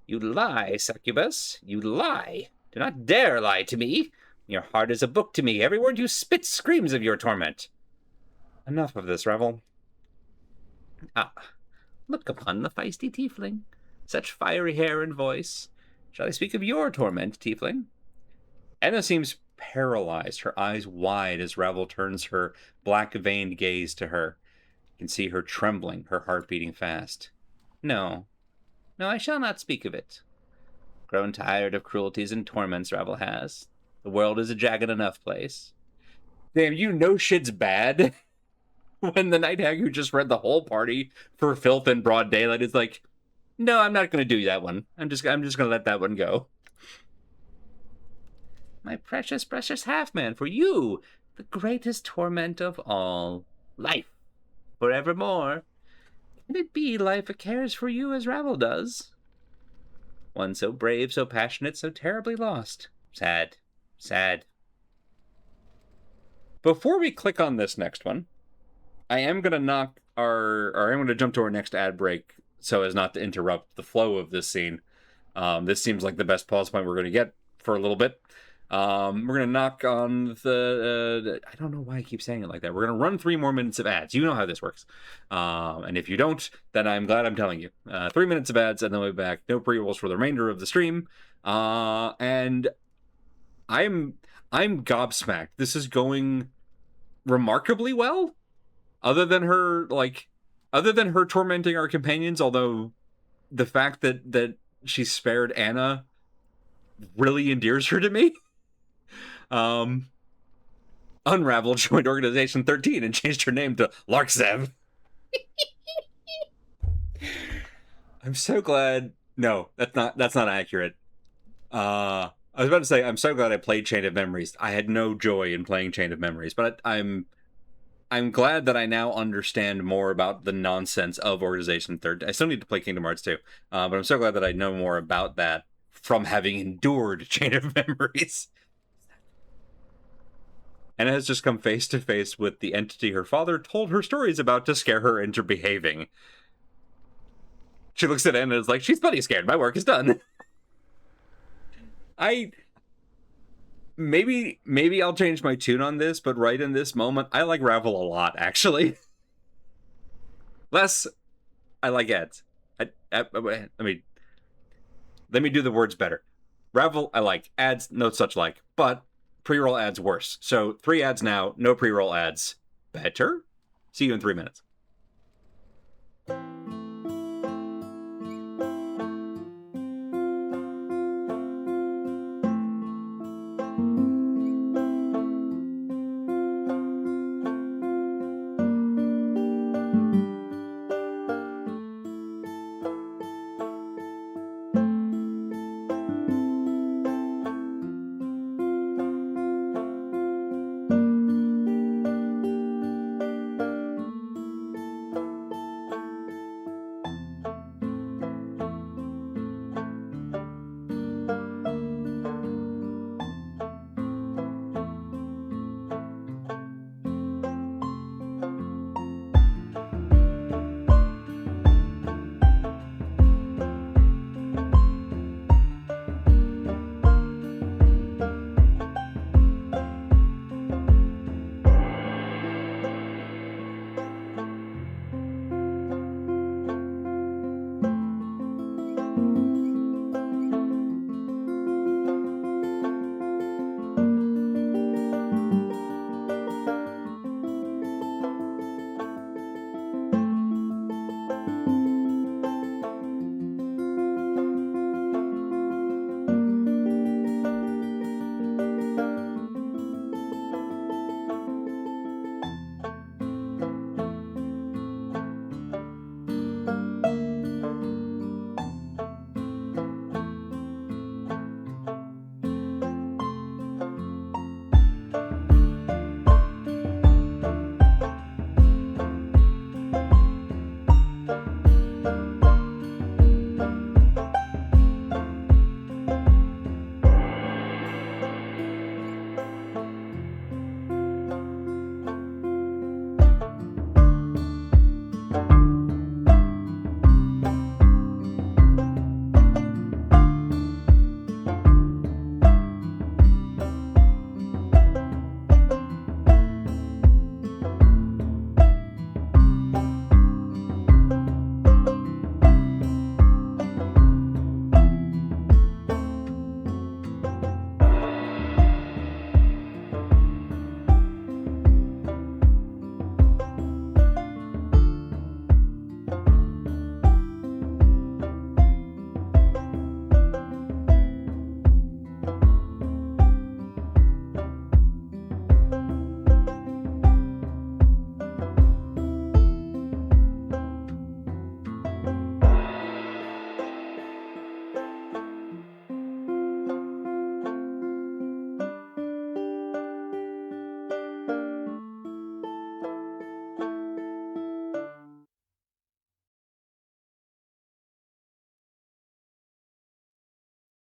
You lie, succubus. You lie. Do not dare lie to me. Your heart is a book to me. Every word you spit screams of your torment. Enough of this, Ravel. Look upon the feisty tiefling. Such fiery hair and voice. Shall I speak of your torment, tiefling? Anna seems paralyzed, her eyes wide as Ravel turns her black-veined gaze to her. You can see her trembling, her heart beating fast. No, I shall not speak of it. Grown tired of cruelties and torments, Ravel has. The world is a jagged enough place. Damn, you know shit's bad. When the night hag who just read the whole party for filth in broad daylight is like, no, I'm not going to do that one. I'm just going to let that one go. My precious, precious half-man, for you, the greatest torment of all. Life, forevermore. Can it be life cares for you as Ravel does? One so brave, so passionate, so terribly lost. Sad, sad. before we click on this next one, I am going to I'm going to jump to our next ad break so as not to interrupt the flow of this scene. This seems like the best pause point we're going to get for a little bit. We're going to knock on the... I don't know why I keep saying it like that. We're going to run 3 more minutes of ads. You know how this works. And if you don't, then I'm glad I'm telling you. 3 minutes of ads, and then we'll be back. No pre-rolls for the remainder of the stream. And I'm gobsmacked. This is going remarkably well. Other than her tormenting our companions, although the fact that she spared Anna really endears her to me. Unravel joined Organization 13 and changed her name to Larkzev. I'm so glad. No, that's not accurate. I was about to say I'm so glad I played Chain of Memories. I had no joy in playing Chain of Memories, but I'm glad that I now understand more about the nonsense of Organization 13. I still need to play Kingdom Hearts 2, but I'm so glad that I know more about that from having endured Chain of Memories. Anna has just come face to face with the entity her father told her stories about to scare her into behaving. She looks at Anna and is like, she's plenty scared. My work is done. Maybe I'll change my tune on this, but right in this moment, I like Ravel a lot, actually. Less, I like ads. I mean, let me do the words better. Ravel, I like. Ads, no such like. But pre-roll ads worse. So 3 ads now, no pre-roll ads. Better? See you in 3 minutes.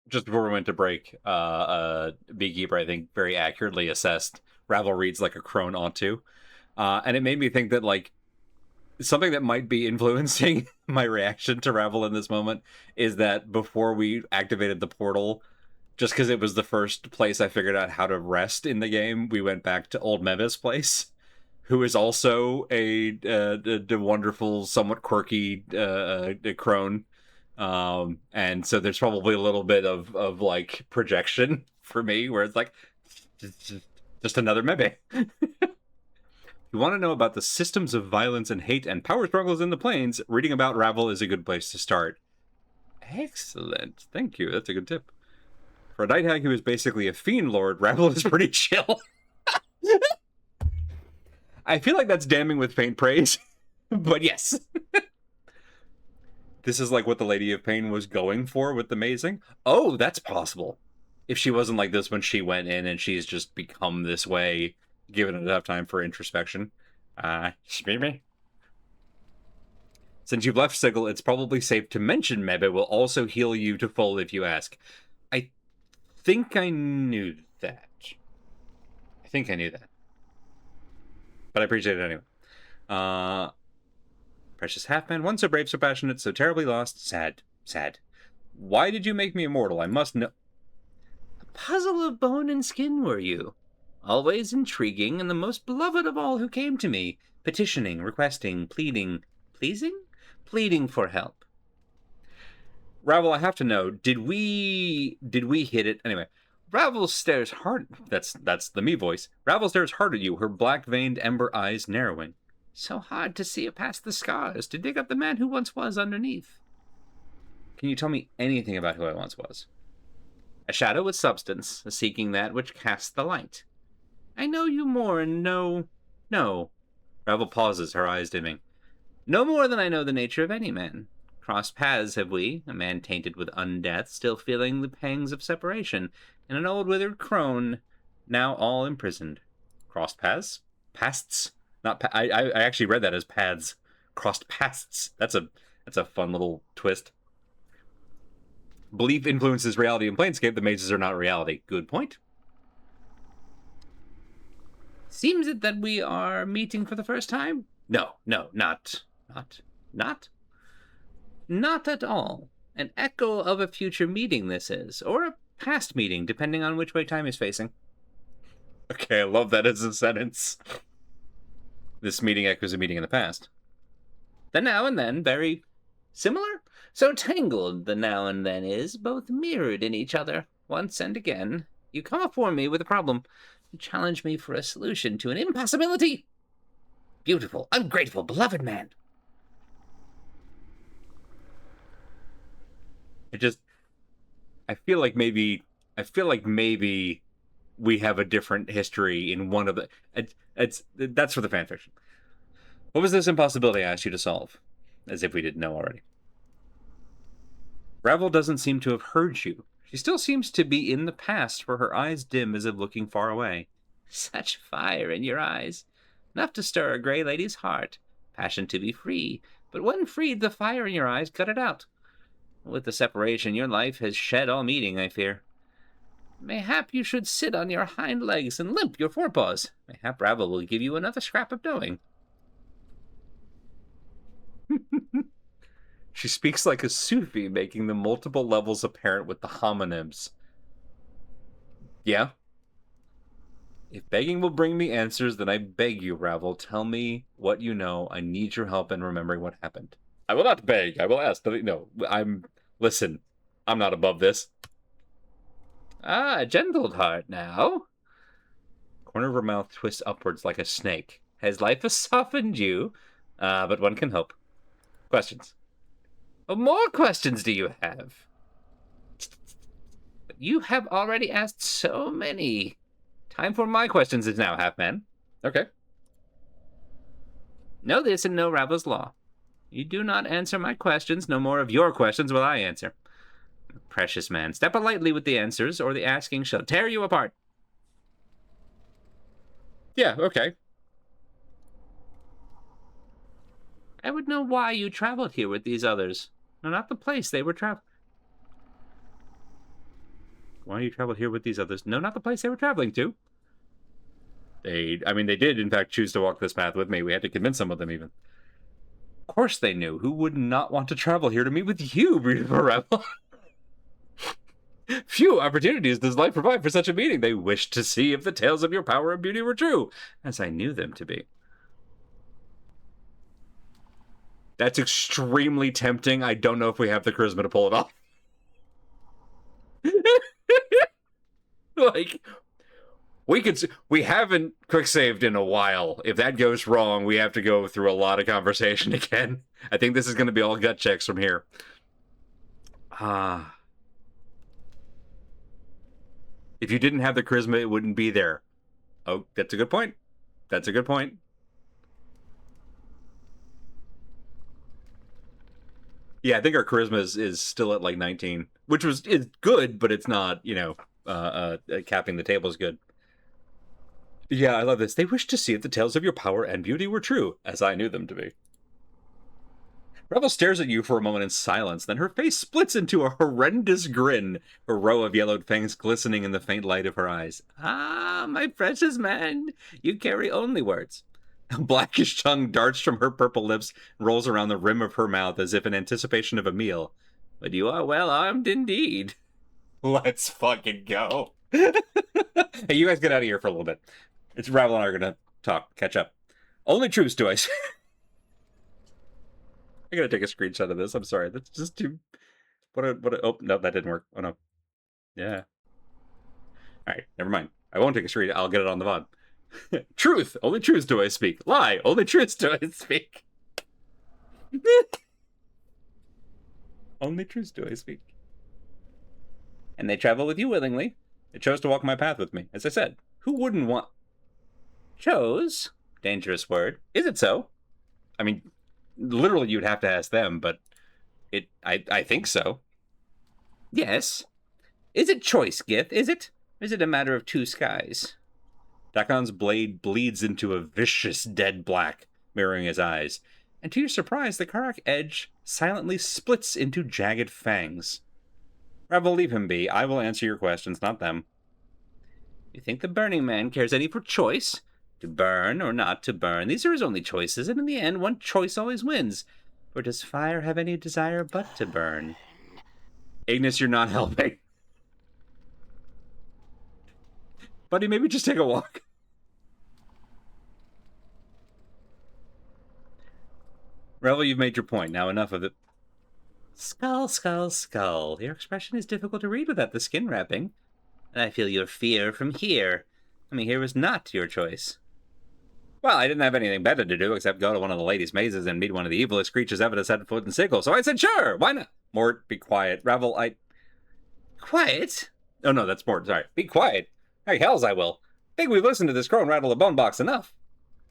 just before we went to break, Beekeeper, I think, very accurately assessed Ravel reads like a crone ought to. And it made me think that, like, something that might be influencing my reaction to Ravel in this moment is that before we activated the portal, just because it was the first place I figured out how to rest in the game, we went back to old Mebbeh's place, who is also a wonderful, somewhat quirky crone. And so there's probably a little bit of like projection for me, where it's like just another Mebbeh. You want to know about the systems of violence and hate and power struggles in the planes? Reading about Ravel is a good place to start. Excellent. Thank you. That's a good tip. For a night hag who is basically a fiend lord, Ravel is pretty chill. I feel like that's damning with faint praise, but yes. This is like what the Lady of Pain was going for with the mazing. Oh, that's possible. If she wasn't like this when she went in and she's just become this way, given enough time for introspection. Maybe. Since you've left Sigil, it's probably safe to mention Mebbeh will also heal you to full if you ask. I think I knew that. But I appreciate it anyway. Precious Halfman, once so brave, so passionate, so terribly lost. Sad. Why did you make me immortal? I must know. A puzzle of bone and skin were you. Always intriguing, and the most beloved of all who came to me, petitioning, requesting, pleading, pleasing? Pleading for help. Ravel, I have to know, did we hit it? Anyway, Ravel stares hard. That's the me voice. Ravel stares hard at you, her black-veined ember eyes narrowing. So hard to see it past the scars, to dig up the man who once was underneath. Can you tell me anything about who I once was? A shadow with substance, a seeking that which casts the light. I know you more and no. Ravel pauses, her eyes dimming. No more than I know the nature of any man. Crossed paths have we, a man tainted with undeath, still feeling the pangs of separation, and an old withered crone, now all imprisoned. Crossed paths? Pasts? Not I actually read that as paths. Crossed pasts. That's a fun little twist. Belief influences reality in Planescape. The mazes are not reality. Good point. Seems it that we are meeting for the first time? No, not at all. An echo of a future meeting this is, or a past meeting, depending on which way time is facing. Okay, I love that as a sentence. This meeting echoes a meeting in the past. The now and then, very similar? So tangled the now and then is, both mirrored in each other, once and again. You come before me with a problem. You challenge me for a solution to an impossibility. Beautiful, ungrateful, beloved man. I feel like maybe we have a different history in one of the. That's for the fanfiction. What was this impossibility I asked you to solve? As if we didn't know already. Ravel doesn't seem to have heard you. She still seems to be in the past, for her eyes dim as if looking far away. Such fire in your eyes. Enough to stir a grey lady's heart. Passion to be free. But when freed, the fire in your eyes cut it out. With the separation, your life has shed all meaning, I fear. Mayhap you should sit on your hind legs and limp your forepaws. Mayhap Ravel will give you another scrap of knowing. She speaks like a Sufi, making the multiple levels apparent with the homonyms. Yeah? If begging will bring me answers, then I beg you, Ravel, tell me what you know. I need your help in remembering what happened. I will not beg. I will ask. No, listen, I'm not above this. Ah, gentled heart now. Corner of her mouth twists upwards like a snake. Has life softened you? But one can hope. Questions. What more questions do you have? You have already asked so many. Time for my questions is now, Halfman. Okay. Know this and know Ravel's law. You do not answer my questions, no more of your questions will I answer. Precious man, step lightly with the answers, or the asking shall tear you apart. Yeah, okay. I would know why you traveled here with these others. No, not the place they were traveling. Why do you travel here with these others? No, not the place they were traveling to. They did, in fact, choose to walk this path with me. We had to convince some of them, even. Of course they knew. Who would not want to travel here to meet with you, beautiful rebel? Few opportunities does life provide for such a meeting. They wished to see if the tales of your power and beauty were true, as I knew them to be. That's extremely tempting. I don't know if we have the charisma to pull it off. Like, we haven't quick saved in a while. If that goes wrong, we have to go through a lot of conversation again. I think this is going to be all gut checks from here. If you didn't have the charisma, it wouldn't be there. Oh, that's a good point. That's a good point. Yeah, I think our charisma is still at like 19, which is good, but it's not, capping the table is good. Yeah, I love this. They wish to see if the tales of your power and beauty were true, as I knew them to be. Revel stares at you for a moment in silence, then her face splits into a horrendous grin, a row of yellowed fangs glistening in the faint light of her eyes. Ah, my precious man, you carry only words. A blackish tongue darts from her purple lips and rolls around the rim of her mouth as if in anticipation of a meal. But you are well armed indeed. Let's fucking go. Hey, you guys get out of here for a little bit. It's Ravel and I are gonna talk, catch up. Only truths do I say. I gotta take a screenshot of this. I'm sorry. That's just too. Oh, no, that didn't work. Oh, no. Yeah. All right, never mind. I won't take a screen. I'll get it on the VOD. Truth. Only truths do I speak. Lie. Only truths do I speak. Only truths do I speak. And they travel with you willingly. They chose to walk my path with me. As I said, who wouldn't want... Chose? Dangerous word. Is it so? I mean, literally you'd have to ask them, but I think so. Yes. Is it choice, Gith? Is it? Or is it a matter of two skies? Dakon's blade bleeds into a vicious dead black, mirroring his eyes. And to your surprise, the Karak edge silently splits into jagged fangs. Revel, leave him be. I will answer your questions, not them. You think the Burning Man cares any for choice? To burn or not to burn? These are his only choices, and in the end, one choice always wins. For does fire have any desire but to burn? Ignis, you're not helping. Buddy, maybe just take a walk. Revel, you've made your point. Now enough of it. Skull, skull, skull. Your expression is difficult to read without the skin wrapping. And I feel your fear from here. I mean, here was not your choice. Well, I didn't have anything better to do except go to one of the ladies' mazes and meet one of the evilest creatures ever to set foot in sickle. So I said, sure, why not? Mort, be quiet. Revel, Quiet? Oh, no, that's Mort. Sorry. Be quiet. Hey, hells I will. Think we've listened to this crone rattle the bone box enough.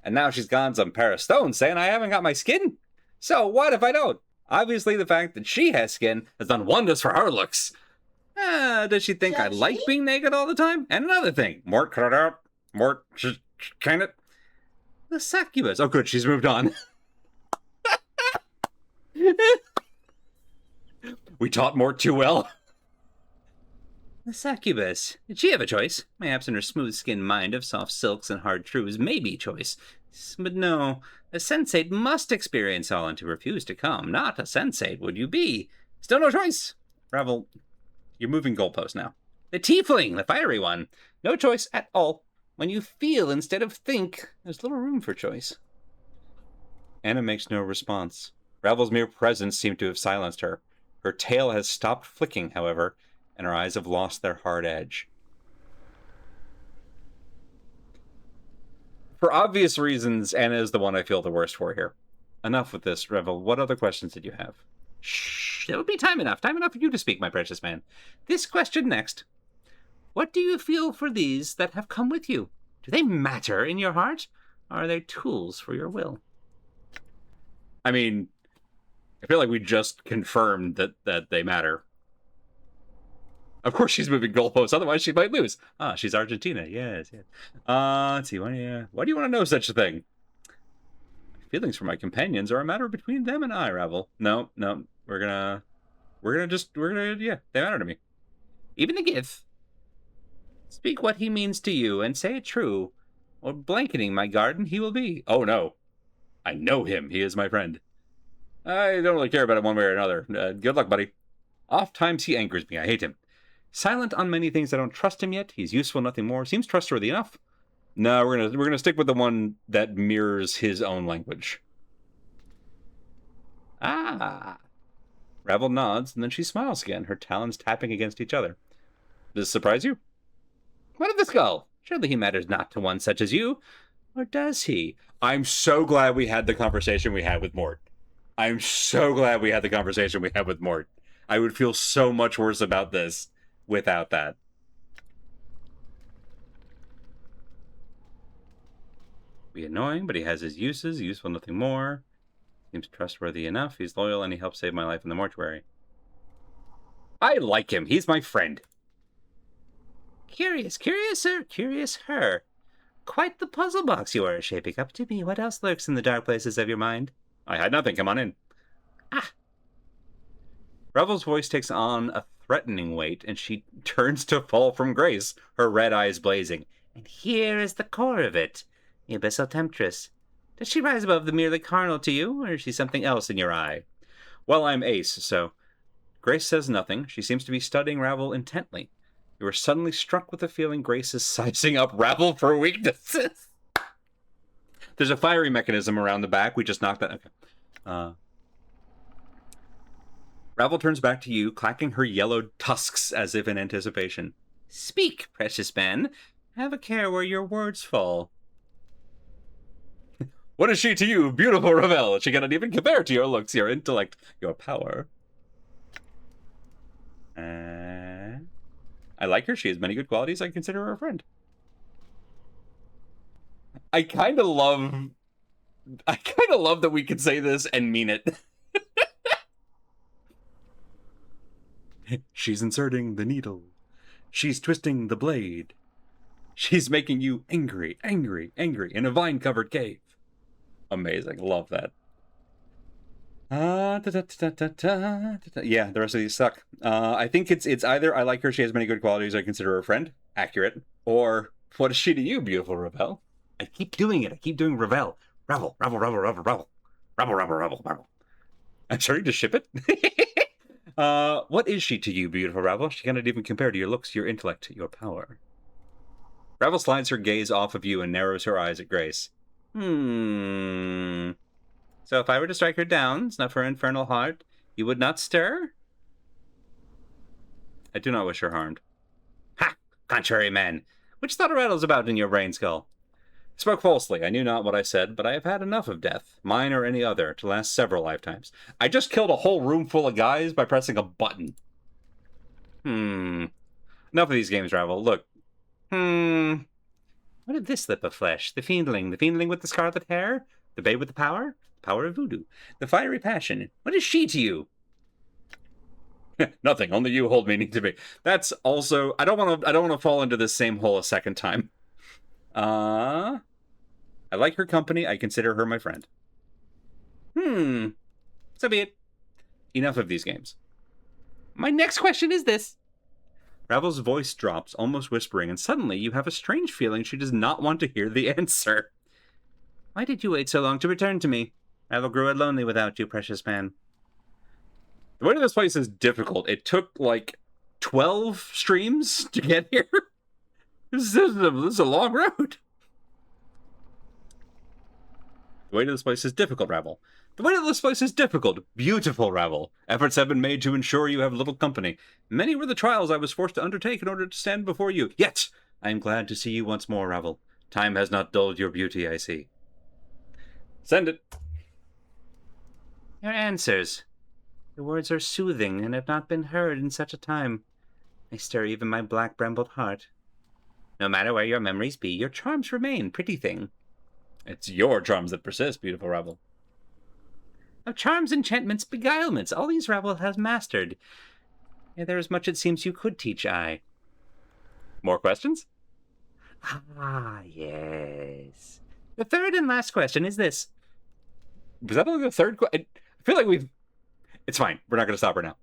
And now she's gone some pair of stones saying I haven't got my skin. So what if I don't? Obviously, the fact that she has skin has done wonders for her looks. Does she think I like being naked all the time? And another thing. Mort, cut it out. Mort, kind of. The succubus. Oh, good. She's moved on. We taught Mort too well. The succubus. Did she have a choice? Mayhaps in her smooth-skinned mind of soft silks and hard truths may be choice. But no, a sensate must experience all, and to refuse to come, not a sensate would you be. Still no choice. Revel, you're moving goalposts now. The tiefling, the fiery one. No choice at all. When you feel instead of think, there's little room for choice. Anna makes no response. Revel's mere presence seemed to have silenced her. Her tail has stopped flicking, however, and her eyes have lost their hard edge. For obvious reasons, Anna is the one I feel the worst for here. Enough with this, Revel. What other questions did you have? Shh, there will be time enough. Time enough for you to speak, my precious man. This question next. What do you feel for these that have come with you? Do they matter in your heart? Or are they tools for your will? I mean, I feel like we just confirmed that they matter. Of course she's moving goalposts, otherwise she might lose. Ah, she's Argentina. Yes. Let's see. What do you want to know such a thing? Feelings for my companions are a matter between them and I, Ravel. No. We're gonna, they matter to me. Even the Gith. Speak what he means to you, and say it true, or blanketing my garden he will be. Oh no. I know him. He is my friend. I don't really care about him one way or another. Good luck, buddy. Oft times he angers me. I hate him. Silent on many things I don't trust him yet. He's useful, nothing more. Seems trustworthy enough. No, we're gonna stick with the one that mirrors his own language. Ah. Ravel nods, and then she smiles again, her talons tapping against each other. Does this surprise you? What of the skull? Surely he matters not to one such as you. Or does he? I'm so glad we had the conversation we had with Mort. I'm so glad we had the conversation we had with Mort. I would feel so much worse about this without that. Be annoying, but he has his uses, useful nothing more. Seems trustworthy enough. He's loyal and he helped save my life in the mortuary. I like him. He's my friend. Curious, curiouser, curious her. Quite the puzzle box you are shaping up to be. What else lurks in the dark places of your mind? I had nothing. Come on in. Ah. Revel's voice takes on a threatening weight, and she turns to fall from grace, her red eyes blazing. And here is the core of it. The abyssal temptress. Does she rise above the merely carnal to you, or is she something else in your eye? Well, I'm Ace, so... Grace says nothing. She seems to be studying Ravel intently. You are suddenly struck with the feeling Grace is sizing up Ravel for weaknesses. There's a fiery mechanism around the back. We just knocked that. Okay. Ravel turns back to you, clacking her yellowed tusks as if in anticipation. Speak, precious man. Have a care where your words fall. What is she to you, beautiful Ravel? She cannot even compare to your looks, your intellect, your power. I like her. She has many good qualities. I consider her a friend. I kind of love that we could say this and mean it. She's inserting the needle. She's twisting the blade. She's making you angry, angry, angry in a vine-covered cave. Amazing. Love that. Yeah, the rest of these suck. I think it's either I like her, she has many good qualities, I consider her a friend. Accurate. Or, what is she to you, beautiful Ravel? I keep doing it. I keep doing Ravel. Ravel, Ravel, Ravel, Ravel, Ravel. Ravel, Ravel, Ravel, Ravel. I'm starting to ship it. What is she to you, beautiful Ravel? She cannot even compare to your looks, your intellect, your power. Ravel slides her gaze off of you and narrows her eyes at Grace. So if I were to strike her down, snuff her infernal heart, you would not stir? I do not wish her harmed. Ha! Contrary man! Which thought rattles about in your brain skull? I spoke falsely. I knew not what I said, but I have had enough of death, mine or any other, to last several lifetimes. I just killed a whole room full of guys by pressing a button. Enough of these games, Ravel. Look. What of this slip of flesh? The fiendling with the scarlet hair? The babe with the power? Power of voodoo. The fiery passion. What is she to you? Nothing. Only you hold meaning to me. That's also... I don't want to fall into this same hole a second time. I like her company. I consider her my friend. So be it. Enough of these games. My next question is this. Ravel's voice drops, almost whispering, and suddenly you have a strange feeling she does not want to hear the answer. Why did you wait so long to return to me? Ravel grew lonely without you, precious man. The way to this place is difficult. It took, 12 streams to get here. This is a long road. The way to this place is difficult, Ravel. The way to this place is difficult. Beautiful, Ravel. Efforts have been made to ensure you have little company. Many were the trials I was forced to undertake in order to stand before you. Yet, I am glad to see you once more, Ravel. Time has not dulled your beauty, I see. Send it. Your answers. Your words are soothing and have not been heard in such a time. They stir even my black brambled heart. No matter where your memories be, your charms remain, pretty thing. It's your charms that persist, beautiful Ravel. Of charms, enchantments, beguilements, all these Ravel has mastered. Yeah, there is much it seems you could teach I. More questions? Ah, yes. The third and last question is this. Was that only the third question? I feel like we've... It's fine. We're not going to stop her now.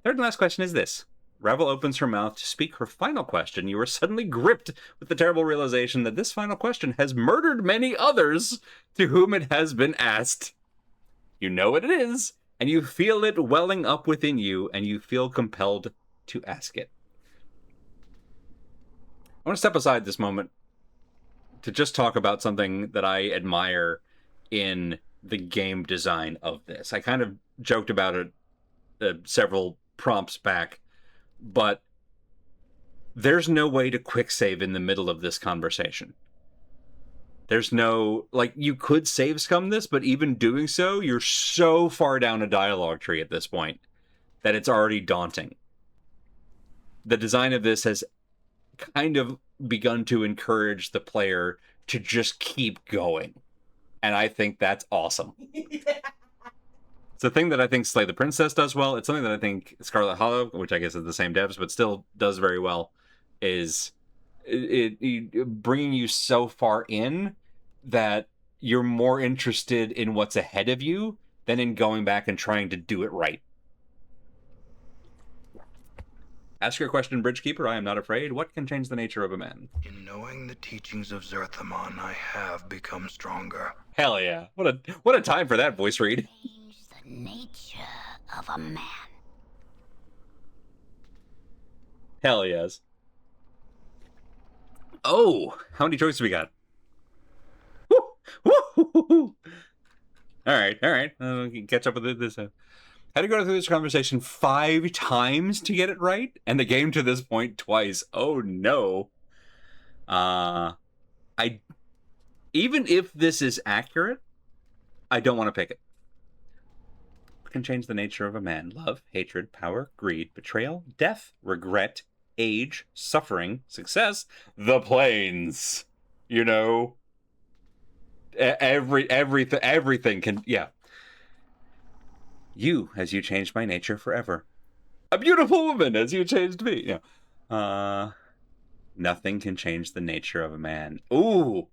Third and last question is this. Ravel opens her mouth to speak her final question. You are suddenly gripped with the terrible realization that this final question has murdered many others to whom it has been asked. You know what it is, and you feel it welling up within you, and you feel compelled to ask it. I want to step aside this moment to just talk about something that I admire in the game design of this. I kind of joked about it several prompts back, but there's no way to quick save in the middle of this conversation. There's no, like, you could save scum this, but even doing so, you're so far down a dialogue tree at this point that it's already daunting. The design of this has kind of begun to encourage the player to just keep going. And I think that's awesome. It's a thing that I think Slay the Princess does well. It's something that I think Scarlet Hollow, which I guess is the same devs, but still does very well, is it bringing you so far in that you're more interested in what's ahead of you than in going back and trying to do it right. Ask your question, Bridgekeeper. I am not afraid. What can change the nature of a man? In knowing the teachings of Zerthamon, I have become stronger. Hell yeah. What a time for that voice read. Change the nature of a man. Hell yes. Oh, how many choices we got? Woo! Woo! All right. Catch up with this. Had to go through this conversation 5 times to get it right, and the game to this point twice. Oh no. Even if this is accurate, I don't want to pick it. What can change the nature of a man? Love, hatred, power, greed, betrayal, death, regret, age, suffering, success, the planes. You know, everything can, yeah. You, as you changed my nature forever. A beautiful woman, as you changed me. Yeah. Nothing can change the nature of a man. Ooh.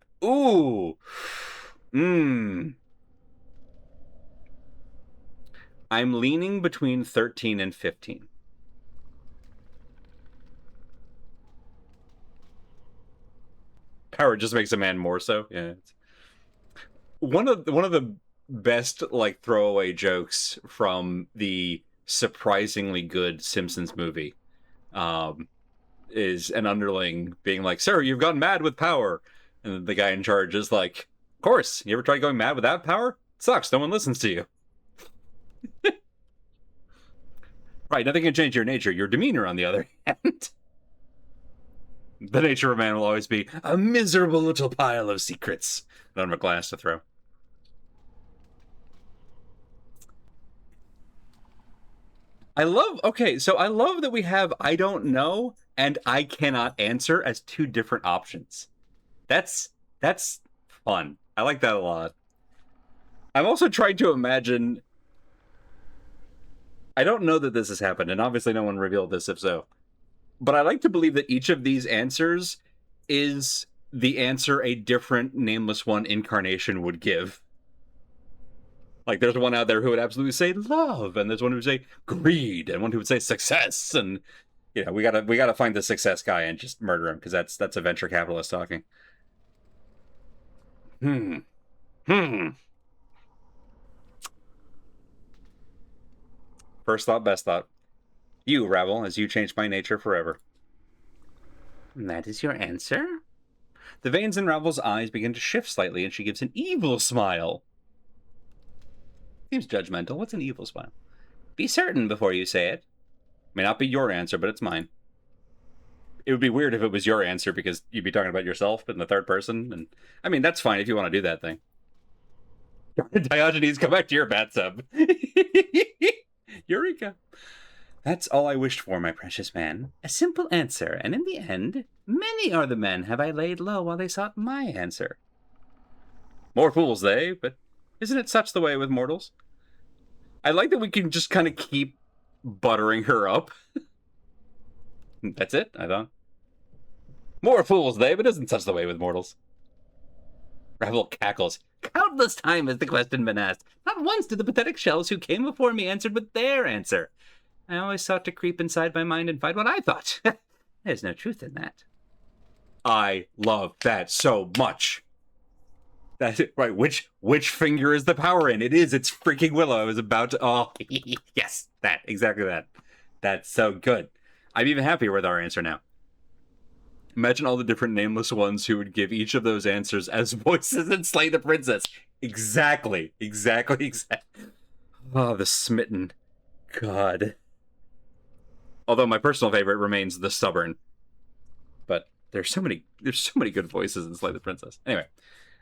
I'm leaning between 13 and 15. Power just makes a man more so. Yeah. One of the best, like, throwaway jokes from the surprisingly good Simpsons movie is an underling being like, "Sir, you've gone mad with power." And the guy in charge is like, "Of course, you ever tried going mad without power? It sucks, no one listens to you." Right, nothing can change your nature. Your demeanor, on the other hand. The nature of a man will always be a miserable little pile of secrets. None of a glass to throw. I love that we have I don't know and I cannot answer as two different options. That's fun. I like that a lot. I'm also trying to imagine, I don't know that this has happened, and obviously no one revealed this if so, but I like to believe that each of these answers is the answer a different Nameless One incarnation would give. Like, there's one out there who would absolutely say love, and there's one who would say greed, and one who would say success, and you know, we gotta find the success guy and just murder him, because that's a venture capitalist talking. First thought, best thought. You, Ravel, as you changed my nature forever. And that is your answer? The veins in Ravel's eyes begin to shift slightly, and she gives an evil smile. Seems judgmental. What's an evil smile? Be certain before you say it. May not be your answer, but it's mine. It would be weird if it was your answer, because you'd be talking about yourself in the third person. And I mean, that's fine if you want to do that thing. Diogenes, come back to your bathtub. Eureka. That's all I wished for, my precious man. A simple answer, and in the end, many are the men have I laid low while they sought my answer. More fools they, but isn't it such the way with mortals? I like that we can just kind of keep buttering her up. That's it, I thought. More fools they, but isn't such the way with mortals. Ravel cackles. Countless times has the question been asked. Not once did the pathetic shells who came before me answered with their answer. I always sought to creep inside my mind and find what I thought. There's no truth in that. I love that so much. That's it, right? Which finger is the power in? It is. It's freaking Willow. I was about to. Oh, yes, that exactly that. That's so good. I'm even happier with our answer now. Imagine all the different nameless ones who would give each of those answers as voices in Slay the Princess. Exactly. Oh, the smitten. God. Although my personal favorite remains the stubborn. But there's so many good voices in Slay the Princess. Anyway.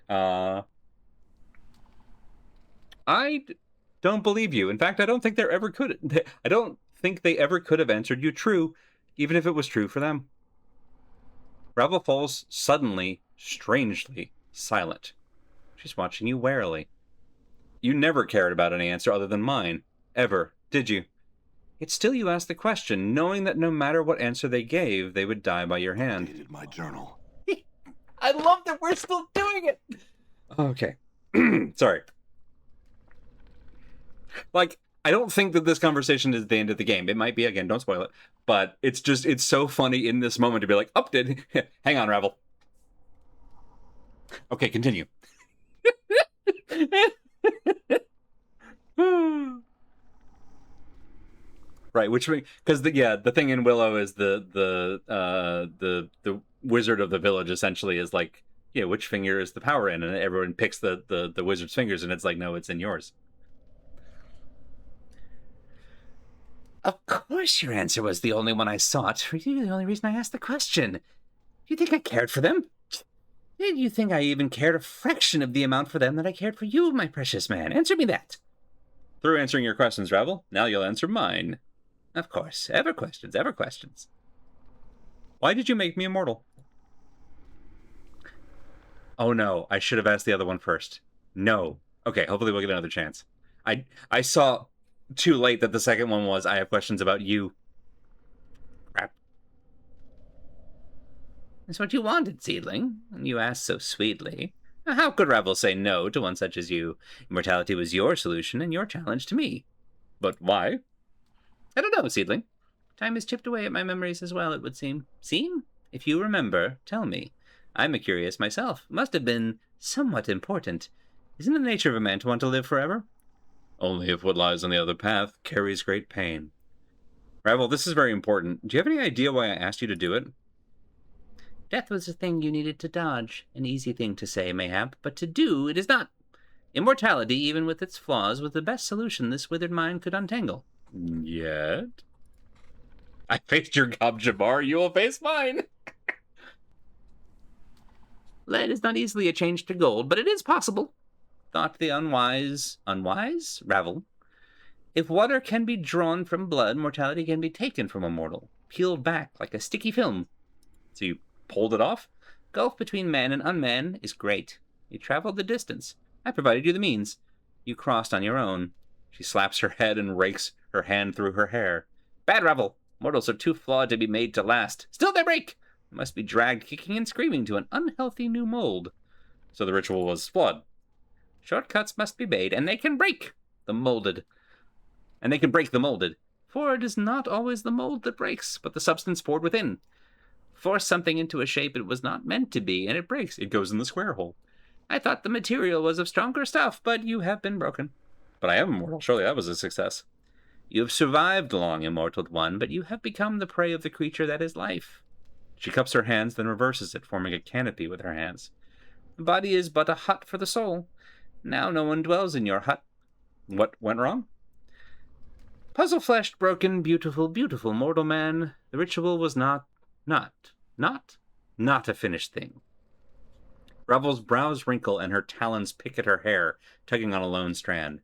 I don't believe you. In fact, I don't think I don't think they ever could have answered you true, even if it was true for them. Ravel falls suddenly, strangely silent. She's watching you warily. You never cared about any answer other than mine. Ever, did you? Yet still you asked the question, knowing that no matter what answer they gave, they would die by your hand. Dated my journal. I love that we're still doing it! Okay. Sorry. Like, I don't think that this conversation is the end of the game. It might be, again, don't spoil it. But it's so funny in this moment to be like, hang on, Ravel. Okay, continue. Right, which because the thing in Willow is the wizard of the village essentially is like, which finger is the power in, and everyone picks the wizard's fingers, and it's like, no, it's in yours. Of course your answer was the only one I sought. For you, the only reason I asked the question. Do you think I cared for them? Did you think I even cared a fraction of the amount for them that I cared for you, my precious man? Answer me that. Through answering your questions, Ravel, now you'll answer mine. Of course. Ever questions, ever questions. Why did you make me immortal? Oh no, I should have asked the other one first. No. Okay, hopefully we'll get another chance. I saw too late that the second one was, I have questions about you. Crap. That's what you wanted, seedling, and you asked so sweetly. How could Ravel say no to one such as you? Immortality was your solution and your challenge to me. But why? I don't know, seedling. Time has chipped away at my memories as well, it would seem. Seem? If you remember, tell me. I'm a curious myself. Must have been somewhat important. Isn't it the nature of a man to want to live forever? Only if what lies on the other path carries great pain. Ravel, this is very important. Do you have any idea why I asked you to do it? Death was a thing you needed to dodge. An easy thing to say, mayhap, but to do it is not. Immortality, even with its flaws, was the best solution this withered mind could untangle. Yet? I faced your Gob Jabbar, you will face mine! Lead is not easily a change to gold, but it is possible. Thought the unwise... Unwise? Ravel. If water can be drawn from blood, mortality can be taken from a mortal. Peeled back like a sticky film. So you pulled it off? Gulf between man and unman is great. You traveled the distance. I provided you the means. You crossed on your own. She slaps her head and rakes her hand through her hair. Bad Ravel. Mortals are too flawed to be made to last. Still they break. They must be dragged kicking and screaming to an unhealthy new mold. So the ritual was flawed. Shortcuts must be made, and they can break the molded. And they can break the molded. For it is not always the mold that breaks, but the substance poured within. Force something into a shape it was not meant to be, and it breaks. It goes in the square hole. I thought the material was of stronger stuff, but you have been broken. But I am immortal. Surely that was a success. You have survived long, immortal one, but you have become the prey of the creature that is life. She cups her hands, then reverses it, forming a canopy with her hands. The body is but a hut for the soul. Now no one dwells in your hut. What went wrong? Puzzle-fleshed, broken, beautiful, beautiful mortal man. The ritual was not a finished thing. Ravel's brows wrinkle and her talons pick at her hair, tugging on a lone strand.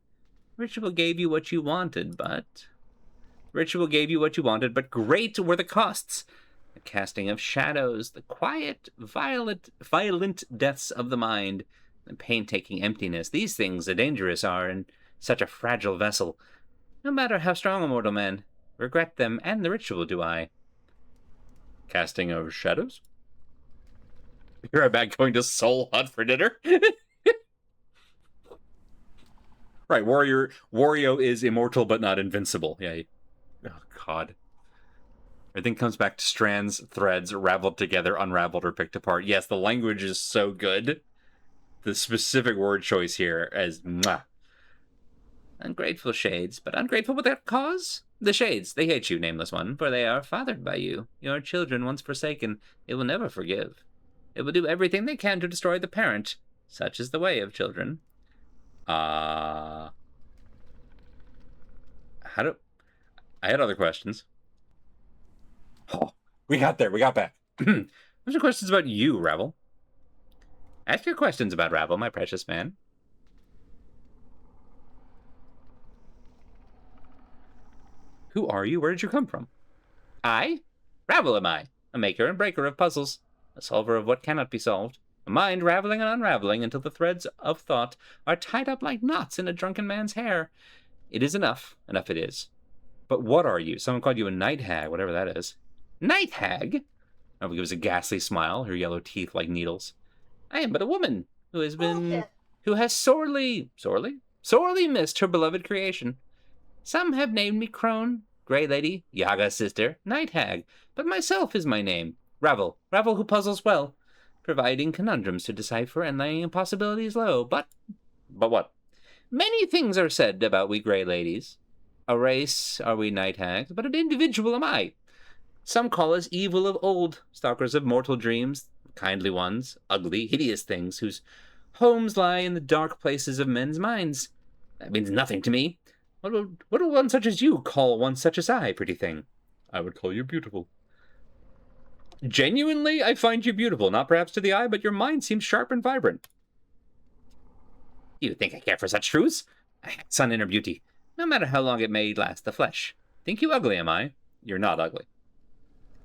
Ritual gave you what you wanted, but great were the costs. The casting of shadows, the quiet, violent deaths of the mind, the painstaking emptiness. These things are dangerous are in such a fragile vessel. No matter how strong a mortal man, regret them and the ritual do I. Casting of shadows? Be right back, going to Soul Hut for dinner. Right, Wario is immortal but not invincible. Yeah. Oh, God. Everything comes back to strands, threads, raveled together, unraveled, or picked apart. Yes, the language is so good. The specific word choice here is mwah. Ungrateful shades, but ungrateful without cause? The shades, they hate you, nameless one, for they are fathered by you. Your children once forsaken, it will never forgive. It will do everything they can to destroy the parent. Such is the way of children. How do... I had other questions. Oh, we got there. We got back. Those are questions about you, Ravel. Ask your questions about Ravel, my precious man. Who are you? Where did you come from? I? Ravel am I, a maker and breaker of puzzles, a solver of what cannot be solved, a mind raveling and unraveling until the threads of thought are tied up like knots in a drunken man's hair. It is enough. Enough it is. But what are you? Someone called you a night hag, whatever that is. Night hag? Ravel gives a ghastly smile, her yellow teeth like needles. I am but a woman who has Bullshit. sorely missed her beloved creation. Some have named me Crone, Grey Lady, Yaga's sister, Night Hag, but myself is my name. Ravel who puzzles well, providing conundrums to decipher and laying impossibilities low. But what? Many things are said about we Grey Ladies. A race are we Night Hags, but an individual am I. Some call us evil of old, stalkers of mortal dreams, kindly ones, ugly, hideous things, whose homes lie in the dark places of men's minds. That means nothing to me. What will one such as you call one such as I, pretty thing? I would call you beautiful. Genuinely, I find you beautiful, not perhaps to the eye, but your mind seems sharp and vibrant. You think I care for such truths? I have sun inner beauty, no matter how long it may last the flesh. Think you ugly, am I? You're not ugly.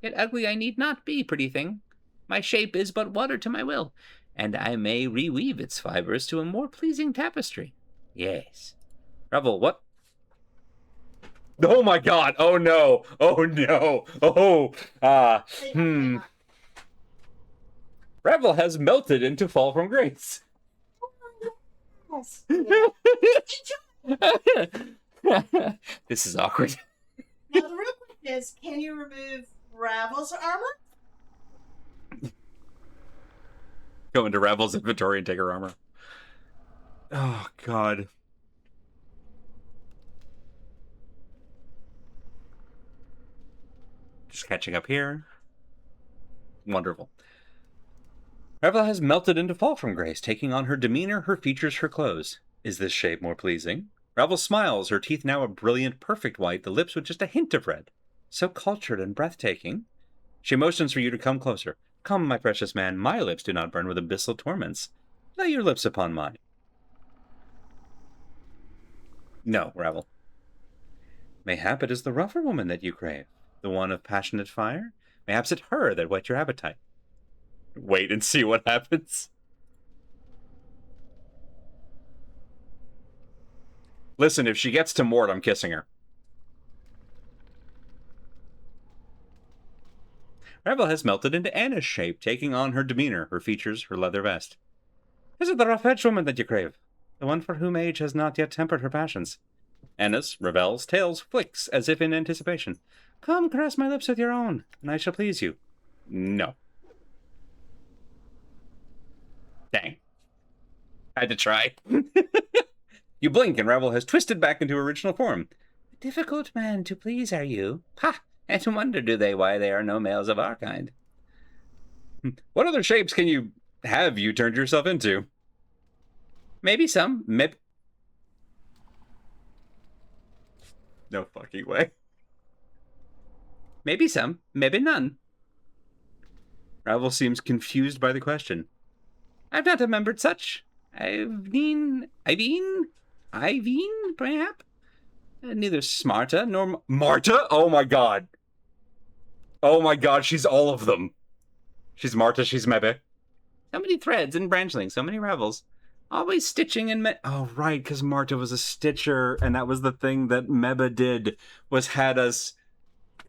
Yet ugly I need not be, pretty thing. My shape is but water to my will, and I may reweave its fibers to a more pleasing tapestry. Yes. Ravel, what? Oh my God! Oh no! Oh no! Oh! Ravel has melted into fall from grace. Yes. This is awkward. Now the real question is, can you remove Ravel's armor? Go into Ravel's inventory and take her armor. Oh God. Just catching up here. Wonderful. Ravel has melted into fall from grace, taking on her demeanor, her features, her clothes. Is this shape more pleasing? Ravel smiles, her teeth now a brilliant, perfect white, the lips with just a hint of red. So cultured and breathtaking. She motions for you to come closer. Come, my precious man, my lips do not burn with abyssal torments. Lay your lips upon mine. No, Ravel. Mayhap it is the rougher woman that you crave, the one of passionate fire. Mayhaps it's her that whet your appetite. Wait and see what happens. Listen, if she gets to Mort, I'm kissing her. Ravel has melted into Anna's shape, taking on her demeanor, her features, her leather vest. Is it the rough-edged woman that you crave? The one for whom age has not yet tempered her passions? Anna's, Ravel's, tails flicks as if in anticipation. Come, caress my lips with your own, and I shall please you. No. Dang. I had to try. You blink, and Ravel has twisted back into original form. A difficult man to please are you. Ha! And wonder do they why there are no males of our kind. What other shapes can you have you turned yourself into? Maybe some. No fucking way. Maybe some. Maybe none. Ravel seems confused by the question. I've not remembered such. Iveen, perhaps? Neither Smarta nor... Marta? Oh my god. Oh my god, she's all of them. She's Marta, she's Mebbeh. So many threads and branchlings, so many Revels. Always stitching and... Oh, right, because Marta was a stitcher, and that was the thing that Mebbeh did, was had us...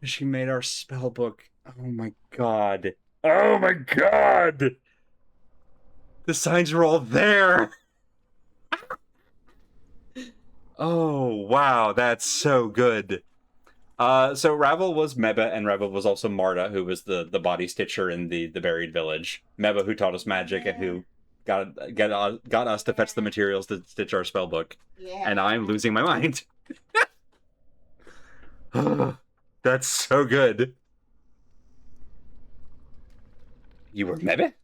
She made our spell book. Oh my god. Oh my god! The signs were all there! Oh, wow, that's so good. So Ravel was Mebbeh, and Ravel was also Marta, who was the body stitcher in the buried village. Mebbeh, who taught us magic and who got us to fetch the materials to stitch our spell book. Yeah. And I'm losing my mind. That's so good. You were Mebbeh?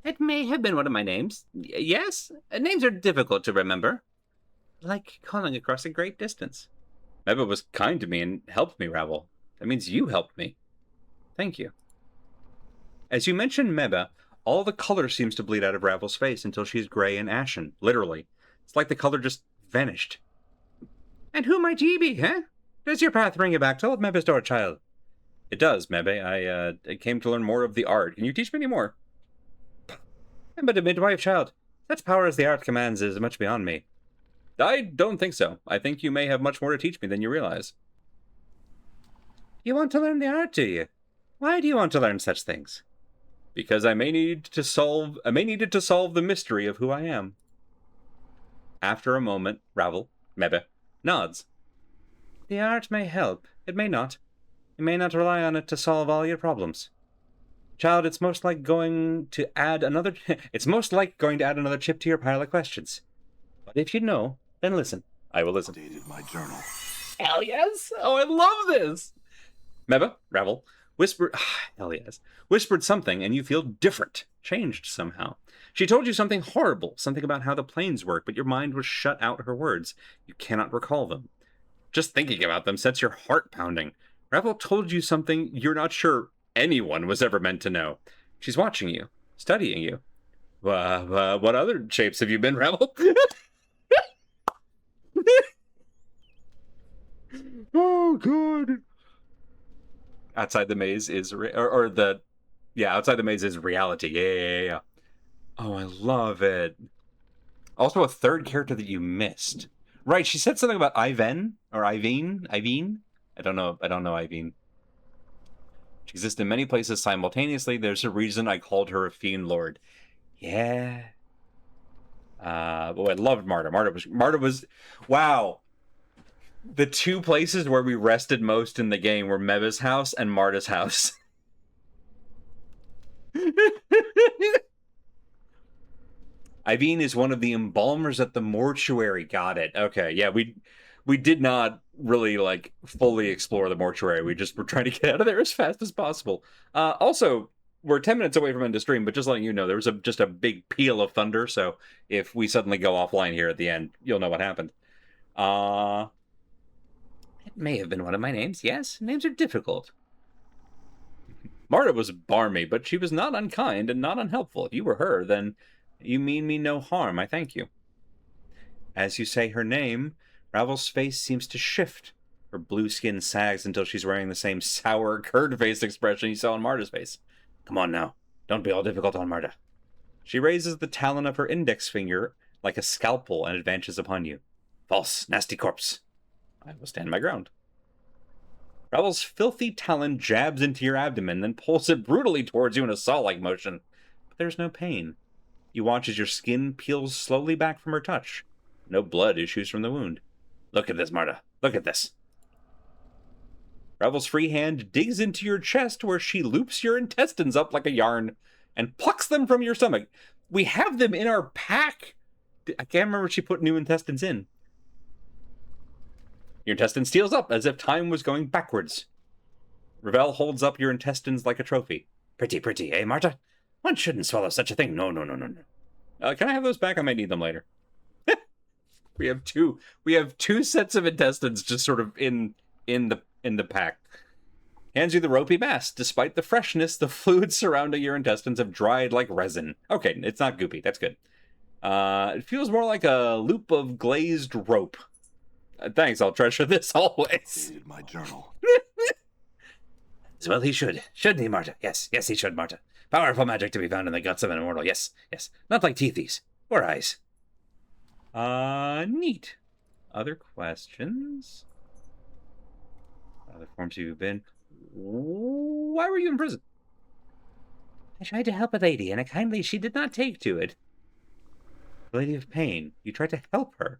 It may have been one of my names. Yes, names are difficult to remember. Like calling across a great distance. Mebbeh was kind to me and helped me, Ravel. That means you helped me. Thank you. As you mentioned Mebbeh, all the color seems to bleed out of Ravel's face until she's gray and ashen, literally. It's like the color just vanished. And who might ye be, huh? Does your path ring you back to old Mebbeh's door, child? It does, Mebbeh. I came to learn more of the art. Can you teach me any more? I'm but a midwife, child. Such power as the art commands is much beyond me. I don't think so. I think you may have much more to teach me than you realize. You want to learn the art, do you? Why do you want to learn such things? Because I may needed to solve the mystery of who I am. After a moment, Ravel, Mebbeh, nods. The art may help. It may not. You may not rely on it to solve all your problems. Child, it's most like going to add another chip to your pile of questions. But if you know, then listen. I will listen. Updated my journal. Hell yes! Oh, I love this! Mebbeh, Ravel, whispered something, and you feel different, changed somehow. She told you something horrible, something about how the planes work, but your mind was shut out her words. You cannot recall them. Just thinking about them sets your heart pounding. Ravel told you something you're not sure anyone was ever meant to know. She's watching you, studying you. What other shapes have you been, Ravel? Oh, God. Outside the maze is outside the maze is reality. Yeah. Oh, I love it. Also, a third character that you missed. Right, she said something about Iven or Iveen. I don't know Iveen. She exists in many places simultaneously. There's a reason I called her a fiend lord. Yeah. I loved Marta. Marta was wow. The two places where we rested most in the game were Mebbeh's house and Marta's house. Iveen is one of the embalmers at the mortuary. Got it. Okay, yeah, we did not really fully explore the mortuary. We just were trying to get out of there as fast as possible. Also, we're 10 minutes away from end of stream, but just letting you know, there was just a big peal of thunder, so if we suddenly go offline here at the end, you'll know what happened. It may have been one of my names, yes. Names are difficult. Marta was barmy, but she was not unkind and not unhelpful. If you were her, then you mean me no harm. I thank you. As you say her name, Ravel's face seems to shift. Her blue skin sags until she's wearing the same sour, curd-faced expression you saw on Marta's face. Come on now. Don't be all difficult on Marta. She raises the talon of her index finger like a scalpel and advances upon you. False, nasty corpse. I will stand my ground. Ravel's filthy talon jabs into your abdomen, then pulls it brutally towards you in a saw-like motion. But there's no pain. You watch as your skin peels slowly back from her touch. No blood issues from the wound. Look at this, Marta. Look at this. Ravel's free hand digs into your chest where she loops your intestines up like a yarn and plucks them from your stomach. We have them in our pack. I can't remember if she put new intestines in. Your intestine steals up as if time was going backwards. Ravel holds up your intestines like a trophy. Pretty, eh, Marta? One shouldn't swallow such a thing. No. Can I have those back? I might need them later. We have two sets of intestines just sort of in the pack. Hands you the ropey mass. Despite the freshness, the fluids surrounding your intestines have dried like resin. Okay, it's not goopy. That's good. It feels more like a loop of glazed rope. Thanks, I'll treasure this always. Updated my journal. Well, he should. Shouldn't he, Marta? Yes, he should, Marta. Powerful magic to be found in the guts of an immortal. Yes. Not like teethies. Or eyes. Neat. Other questions? Other forms you've been... Why were you in prison? I tried to help a lady, and kindly she did not take to it. The Lady of Pain. You tried to help her.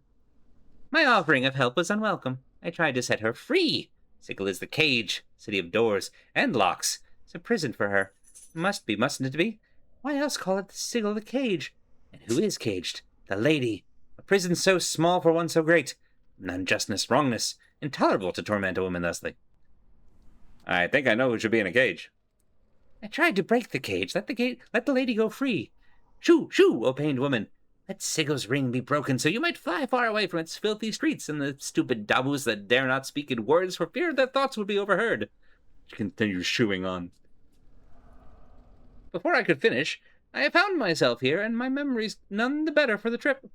My offering of help was unwelcome. I tried to set her free, Sigil is the cage, city of doors and locks. It's a prison for her. Must be, mustn't it be? Why else call it the Sigil the cage? And who is caged? The lady. A prison so small for one so great. An unjustness, wrongness, intolerable to torment a woman thusly. I think I know who should be in a cage. I tried to break the cage. Let the lady go free. Shoo, shoo, O pained woman. Let Sigil's ring be broken so you might fly far away from its filthy streets and the stupid dabus that dare not speak in words for fear their thoughts would be overheard. She continues shooing on. Before I could finish, I found myself here, and my memory's none the better for the trip.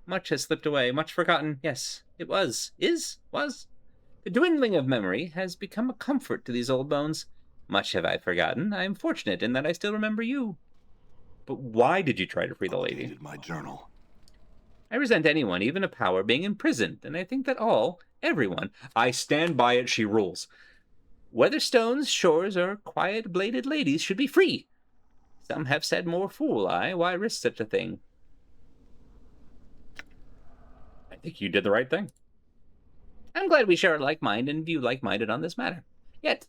Much has slipped away, much forgotten. Yes, it was. The dwindling of memory has become a comfort to these old bones. Much have I forgotten. I am fortunate in that I still remember you. But why did you try to free the lady? Updated my journal. I resent anyone, even a power, being imprisoned, and I think that everyone, I stand by it, she rules. whether stones, shores, or quiet-bladed ladies, should be free. Some have said, more fool I, why risk such a thing? I think you did the right thing. I'm glad we share a like mind and view like-minded on this matter. Yet,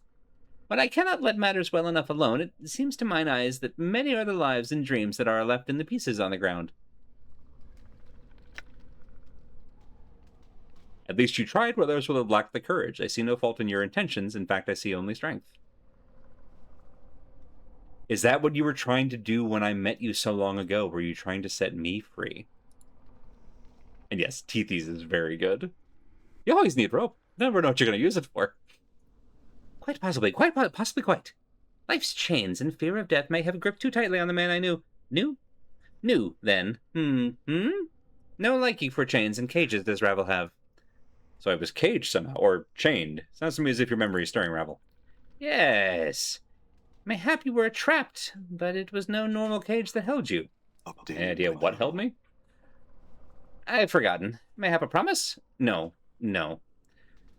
when I cannot let matters well enough alone, it seems to mine eyes that many are the lives and dreams that are left in the pieces on the ground. At least you tried where others would have lacked the courage. I see no fault in your intentions. In fact, I see only strength. Is that what you were trying to do when I met you so long ago? Were you trying to set me free? And yes, Teethies is very good. You always need rope. Never know what you're going to use it for. Quite possibly, possibly quite. Life's chains and fear of death may have gripped too tightly on the man I knew. Knew, then. No liking for chains and cages does Ravel have. So I was caged somehow, or chained. Sounds to me as if your memory is stirring, Ravel. Yes. Mayhap you were trapped, but it was no normal cage that held you. Updated Any idea my what journal. held me? I've forgotten. Mayhap a promise? No.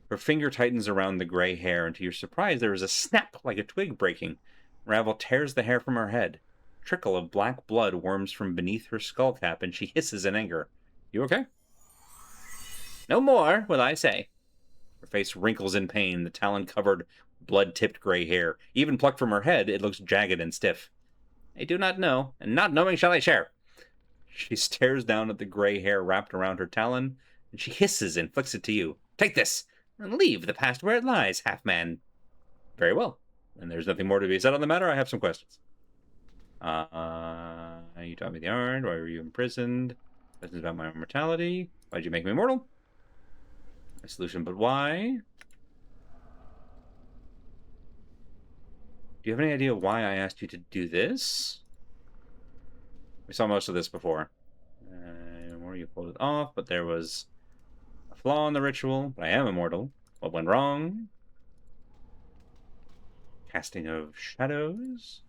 Her finger tightens around the gray hair, and to your surprise, there is a snap like a twig breaking. Ravel tears the hair from her head. A trickle of black blood worms from beneath her skull cap, and she hisses in anger. You okay? No more, will I say. Her face wrinkles in pain, the talon-covered, blood-tipped gray hair. Even plucked from her head, it looks jagged and stiff. I do not know, and not knowing shall I share. She stares down at the gray hair wrapped around her talon, and she hisses and flicks it to you. Take this, and leave the past where it lies, half-man. Very well. And there's nothing more to be said on the matter. I have some questions. You taught me the art. Why were you imprisoned? Questions about my immortality. Why'd you make me immortal? My solution, but why? Do you have any idea why I asked you to do this? We saw most of this before. Where you pulled it off, but there was a flaw in the ritual. But I am immortal. What went wrong? Casting of shadows?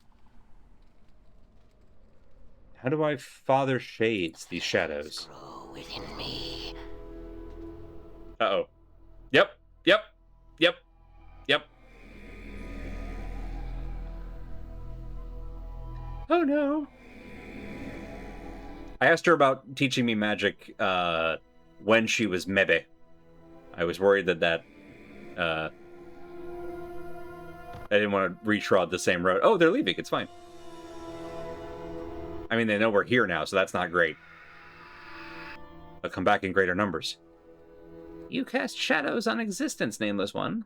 How do I father shades these shadows? Grow within me. Uh-oh. Yep. Oh no. I asked her about teaching me magic when she was Mebbeh. I was worried that I didn't want to retrod the same road. Oh, they're leaving. It's fine. I mean, they know we're here now, so that's not great. They'll come back in greater numbers. You cast shadows on existence, nameless one.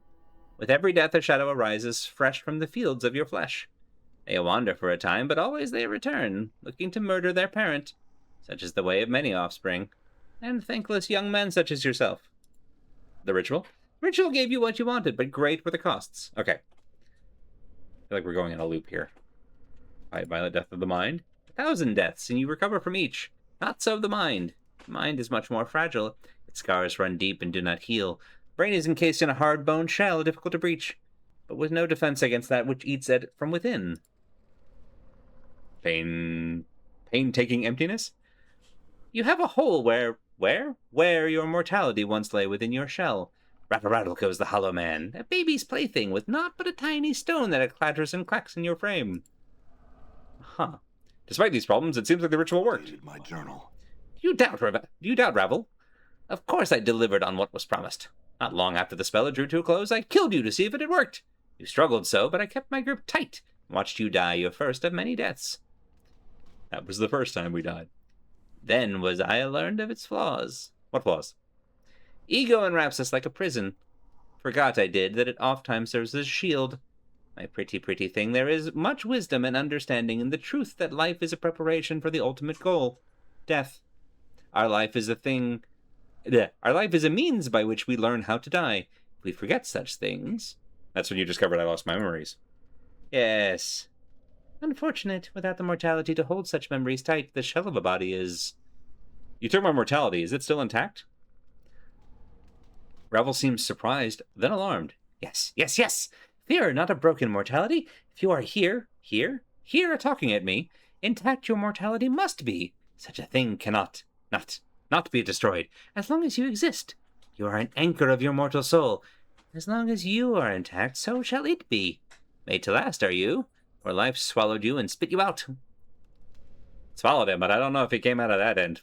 With every death a shadow arises, fresh from the fields of your flesh. They wander for a time, but always they return, looking to murder their parent. Such is the way of many offspring, and thankless young men such as yourself. The ritual? Ritual gave you what you wanted, but great were the costs. Okay. I feel like we're going in a loop here. By the death of the mind? 1,000 deaths, and you recover from each. Not so the mind. The mind is much more fragile. Its scars run deep and do not heal. Brain is encased in a hard bone shell, difficult to breach, but with no defense against that which eats at it from within. Pain-taking emptiness? You have a hole where your mortality once lay within your shell. Rattle goes the hollow man, a baby's plaything with naught but a tiny stone that clatters and clacks in your frame. Huh. Despite these problems, it seems like the ritual worked. Updated my journal. Do you doubt, Ravel? Of course I delivered on what was promised. Not long after the spell drew to a close, I killed you to see if it had worked. You struggled so, but I kept my grip tight and watched you die your first of many deaths. That was the first time we died. Then was I learned of its flaws. What flaws? Ego enwraps us like a prison. Forgot I did that it oft-times serves as a shield. My pretty, pretty thing, there is much wisdom and understanding in the truth that life is a preparation for the ultimate goal, death. Our life is a means by which we learn how to die. If we forget such things... That's when you discovered I lost my memories. Yes. Unfortunate, without the mortality to hold such memories tight, the shell of a body is... You took my mortality. Is it still intact? Ravel seems surprised, then alarmed. Yes, yes, yes! Fear not a broken mortality. If you are here, talking at me, intact your mortality must be. Such a thing cannot, not be destroyed. As long as you exist, you are an anchor of your mortal soul. As long as you are intact, so shall it be. Made to last, are you? Or life swallowed you and spit you out. Swallowed him, but I don't know if he came out of that end.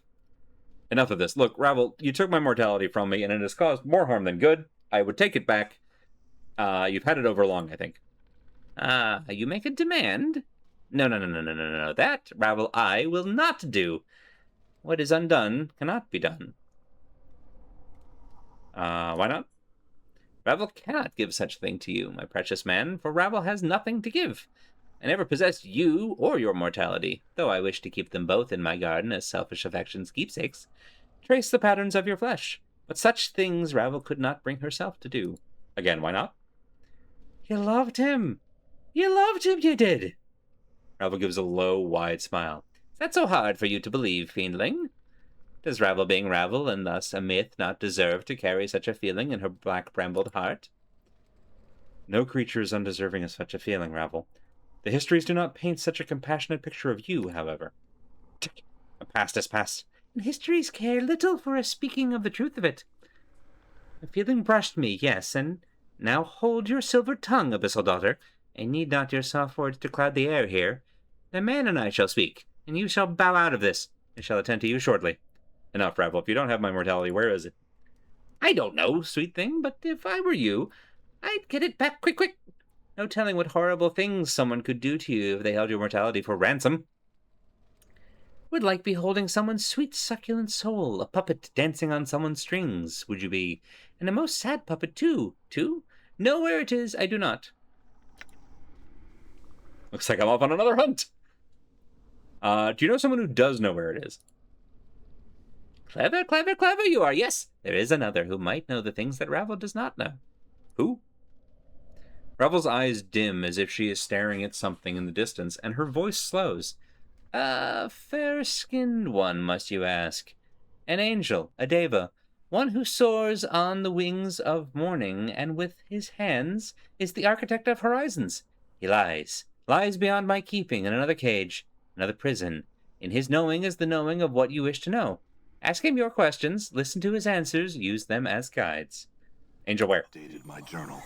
Enough of this. Look, Ravel, you took my mortality from me, and it has caused more harm than good. I would take it back. You've had it over long, I think. You make a demand? No. That, Ravel, I will not do. What is undone cannot be done. Why not? Ravel cannot give such a thing to you, my precious man, for Ravel has nothing to give. I never possessed you or your mortality, though I wish to keep them both in my garden as selfish affection's keepsakes. Trace the patterns of your flesh, but such things Ravel could not bring herself to do. Again, why not? You loved him! You loved him, you did! Ravel gives a low, wide smile. Is that so hard for you to believe, fiendling? Does Ravel being Ravel, and thus a myth, not deserve to carry such a feeling in her black-brambled heart? No creature is undeserving of such a feeling, Ravel. The histories do not paint such a compassionate picture of you, however. The past is past, and histories care little for a speaking of the truth of it. The feeling brushed me, yes, and now hold your silver tongue, abyssal daughter. I need not your soft words to cloud the air here. The man and I shall speak, and you shall bow out of this. I shall attend to you shortly. Enough, Ravel. If you don't have my mortality, where is it? I don't know, sweet thing, but if I were you, I'd get it back quick. No telling what horrible things someone could do to you if they held your mortality for ransom. Would like beholding someone's sweet succulent soul, a puppet dancing on someone's strings, would you be? And a most sad puppet, too. Know where it is, I do not. Looks like I'm off on another hunt. Do you know someone who does know where it is? Clever you are. Yes, there is another who might know the things that Ravel does not know. Who? Ravel's eyes dim as if she is staring at something in the distance, and her voice slows. A fair-skinned one, must you ask? An angel, a deva, one who soars on the wings of morning, and with his hands is the architect of horizons. He lies beyond my keeping in another cage, another prison. In his knowing is the knowing of what you wish to know. Ask him your questions, listen to his answers, use them as guides. Angel where? Dated my journal.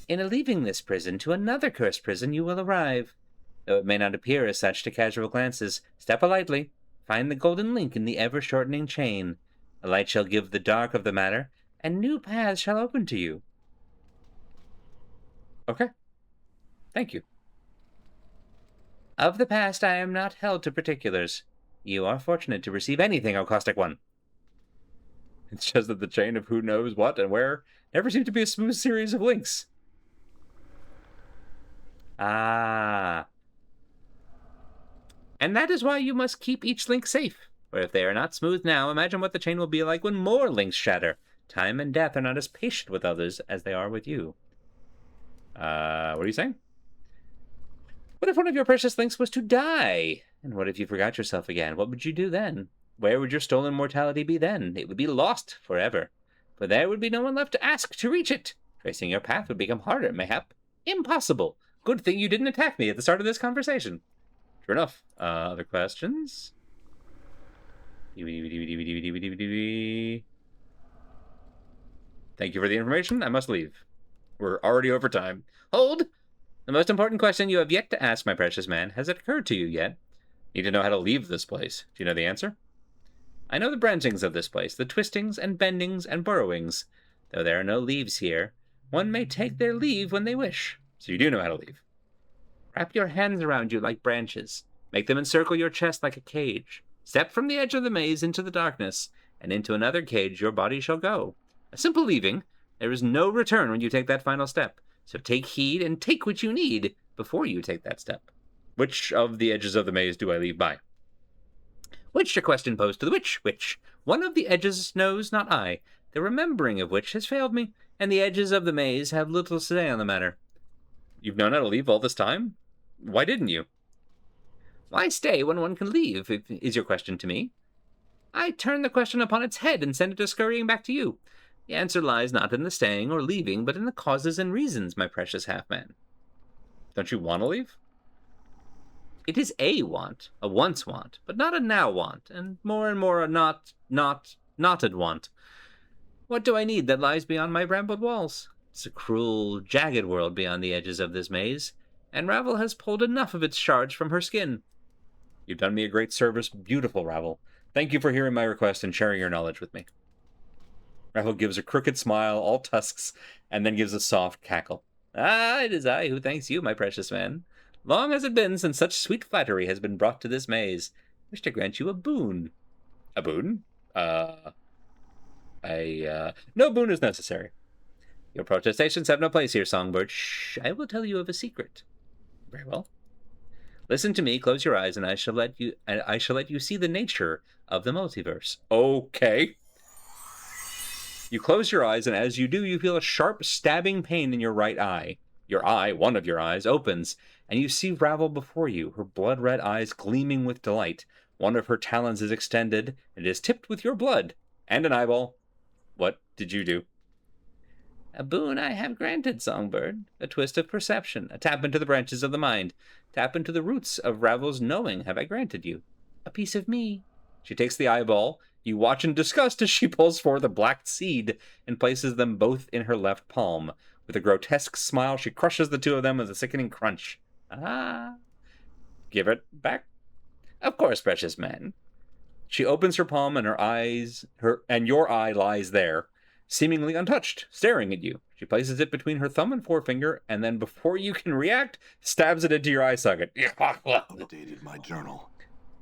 In a leaving this prison to another cursed prison you will arrive. Though it may not appear as such to casual glances, step lightly, find the golden link in the ever-shortening chain. The light shall give the dark of the matter, and new paths shall open to you. Okay. Thank you. Of the past I am not held to particulars. You are fortunate to receive anything, O caustic one. It's just that the chain of who knows what and where never seemed to be a smooth series of links. Ah. And that is why you must keep each link safe. For if they are not smooth now, imagine what the chain will be like when more links shatter. Time and death are not as patient with others as they are with you. What are you saying? What if one of your precious links was to die? And what if you forgot yourself again? What would you do then? Where would your stolen mortality be then? It would be lost forever. For there would be no one left to ask to reach it. Tracing your path would become harder, mayhap. Impossible. Good thing you didn't attack me at the start of this conversation. True enough. Other questions? Thank you for the information. I must leave. We're already over time. Hold! The most important question you have yet to ask, my precious man. Has it occurred to you yet? Need to know how to leave this place. Do you know the answer? I know the branchings of this place, the twistings and bendings and burrowings. Though there are no leaves here, one may take their leave when they wish. So you do know how to leave. Wrap your hands around you like branches. Make them encircle your chest like a cage. Step from the edge of the maze into the darkness, and into another cage your body shall go. A simple leaving. There is no return when you take that final step. So take heed and take what you need before you take that step. Which of the edges of the maze do I leave by? Which a question posed to the witch. Which? One of the edges knows, not I, the remembering of which has failed me, and the edges of the maze have little to say on the matter. You've known how to leave all this time? Why didn't you? Why stay when one can leave, is your question to me? I turn the question upon its head and send it scurrying back to you. The answer lies not in the staying or leaving, but in the causes and reasons, my precious half-man. Don't you want to leave? It is a want, a once want, but not a now want, and more a knotted want. What do I need that lies beyond my brambled walls? It's a cruel, jagged world beyond the edges of this maze, and Ravel has pulled enough of its shards from her skin. You've done me a great service, beautiful Ravel. Thank you for hearing my request and sharing your knowledge with me. Ravel gives a crooked smile, all tusks, and then gives a soft cackle. Ah, it is I who thanks you, my precious man. Long has it been since such sweet flattery has been brought to this maze. I wish to grant you a boon. A boon? No boon is necessary. Your protestations have no place here, Songbird. Shh, I will tell you of a secret. Very well. Listen to me, close your eyes, and I shall let you see the nature of the multiverse. Okay. You close your eyes, and as you do, you feel a sharp, stabbing pain in your right eye. Your eye, one of your eyes, opens, and you see Ravel before you, her blood-red eyes gleaming with delight. One of her talons is extended, and it is tipped with your blood, and an eyeball. What did you do? A boon I have granted, Songbird. A twist of perception, a tap into the branches of the mind. Tap into the roots of Ravel's knowing have I granted you. A piece of me. She takes the eyeball. You watch in disgust as she pulls forth a black seed and places them both in her left palm. With a grotesque smile, she crushes the two of them with a sickening crunch. Ah. Give it back? Of course, precious man. She opens her palm and your eye lies there, seemingly untouched, staring at you. She places it between her thumb and forefinger, and then before you can react, stabs it into your eye socket. Updated my journal.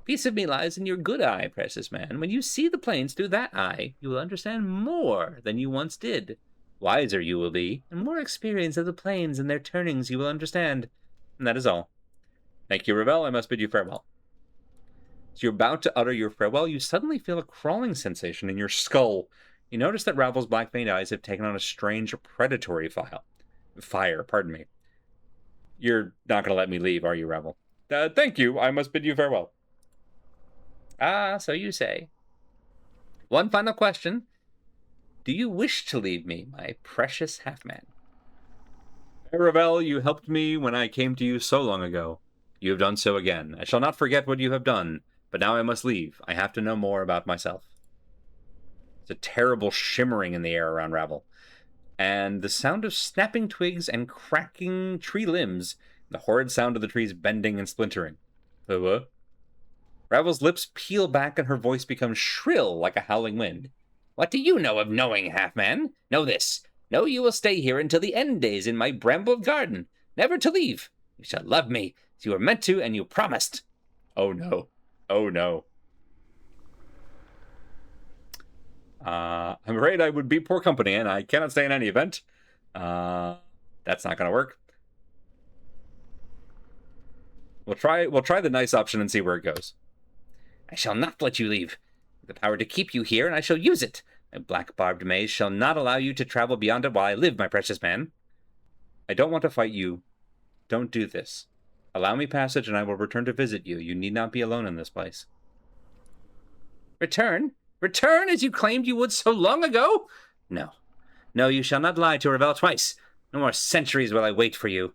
Piece of me lies in your good eye, precious man. When you see the plains through that eye, you will understand more than you once did. Wiser you will be, and more experience of the plains and their turnings you will understand. And that is all. Thank you, Ravel. I must bid you farewell. As you're about to utter your farewell, you suddenly feel a crawling sensation in your skull. You notice that Ravel's black-veined eyes have taken on a strange predatory fire. Pardon me. You're not going to let me leave, are you, Ravel? Thank you. I must bid you farewell. Ah, so you say. One final question. Do you wish to leave me, my precious half-man? Ravel, you helped me when I came to you so long ago. You have done so again. I shall not forget what you have done, but now I must leave. I have to know more about myself. There's a terrible shimmering in the air around Ravel, and the sound of snapping twigs and cracking tree limbs, the horrid sound of the trees bending and splintering. What? Ravel's lips peel back and her voice becomes shrill like a howling wind. What do you know of knowing, half-man? Know this. Know you will stay here until the end days in my brambled garden, never to leave. You shall love me, as you were meant to, and you promised. Oh no. Oh no. I'm afraid I would be poor company, and I cannot stay in any event. That's not going to work. We'll try the nice option and see where it goes. I shall not let you leave. The power to keep you here, and I shall use it. My black barbed maze shall not allow you to travel beyond it while I live, my precious man. I don't want to fight you. Don't do this. Allow me passage, and I will return to visit you. You need not be alone in this place. Return? Return as you claimed you would so long ago? No. No, you shall not lie to Ravel twice. No more centuries will I wait for you.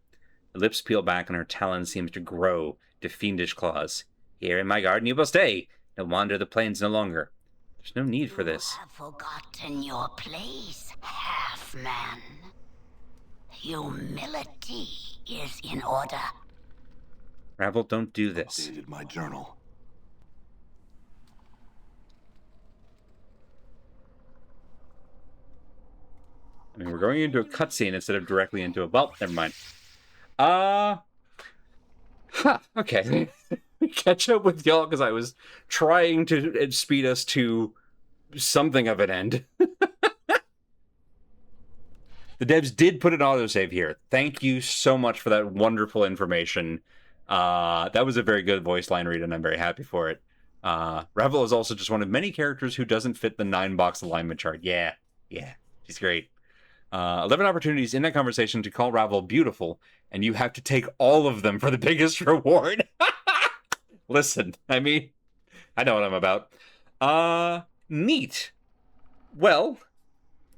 Her lips peel back, and her talons seem to grow to fiendish claws. Here in my garden you will stay. No wander the plains no longer. There's no need for this. You have forgotten your place, half-man. Humility is in order. Ravel, don't do this. Updated my journal. And we're going into a cutscene instead of directly into a... Well, never mind. Okay. Catch up with y'all because I was trying to speed us to something of an end. The devs did put an autosave here. Thank you so much for that wonderful information. That was a very good voice line read, and I'm very happy for it. Revel is also just one of many characters who doesn't fit the 9-box alignment chart. Yeah, she's great. 11 opportunities in that conversation to call Ravel beautiful, and you have to take all of them for the biggest reward. Listen, I mean, I know what I'm about. Neat. Well,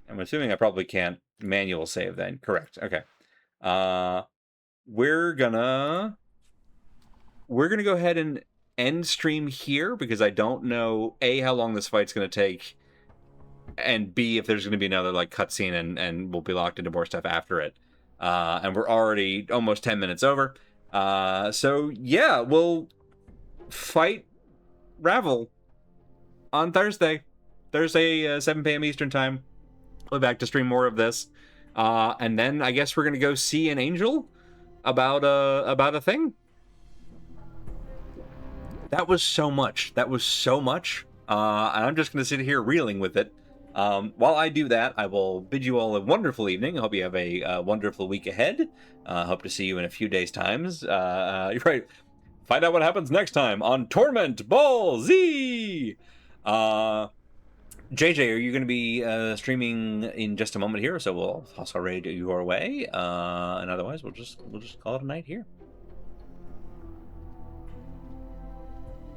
I'm assuming I probably can't manual save then. Correct. Okay. We're gonna go ahead and end stream here because I don't know A, how long this fight's gonna take, and B, if there's gonna be another like cutscene and we'll be locked into more stuff after it. And we're already almost 10 minutes over. So yeah, we'll fight Ravel on Thursday, 7 p.m. Eastern time. We'll be back to stream more of this, and then I guess we're gonna go see an angel about a thing. That was so much. And I'm just gonna sit here reeling with it. While I do that, I will bid you all a wonderful evening. I hope you have a wonderful week ahead. Hope to see you in a few days' times. You're right. Find out what happens next time on Torment Ball Z. JJ, are you going to be streaming in just a moment here? So we'll also raid your way, and otherwise we'll just call it a night here.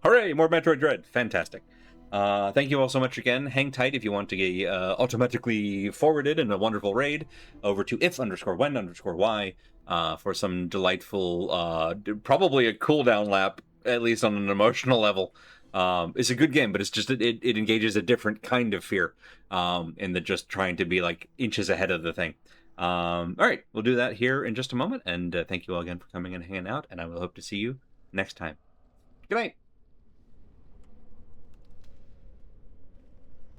Hooray! More Metroid Dread. Fantastic. Thank you all so much again. Hang tight if you want to get automatically forwarded in a wonderful raid over to if_when_y for some delightful, probably a cooldown lap, at least on an emotional level. It's a good game, but it's just it engages a different kind of fear in the just trying to be like inches ahead of the thing. All right, we'll do that here in just a moment, and thank you all again for coming and hanging out, and I will hope to see you next time. Good night.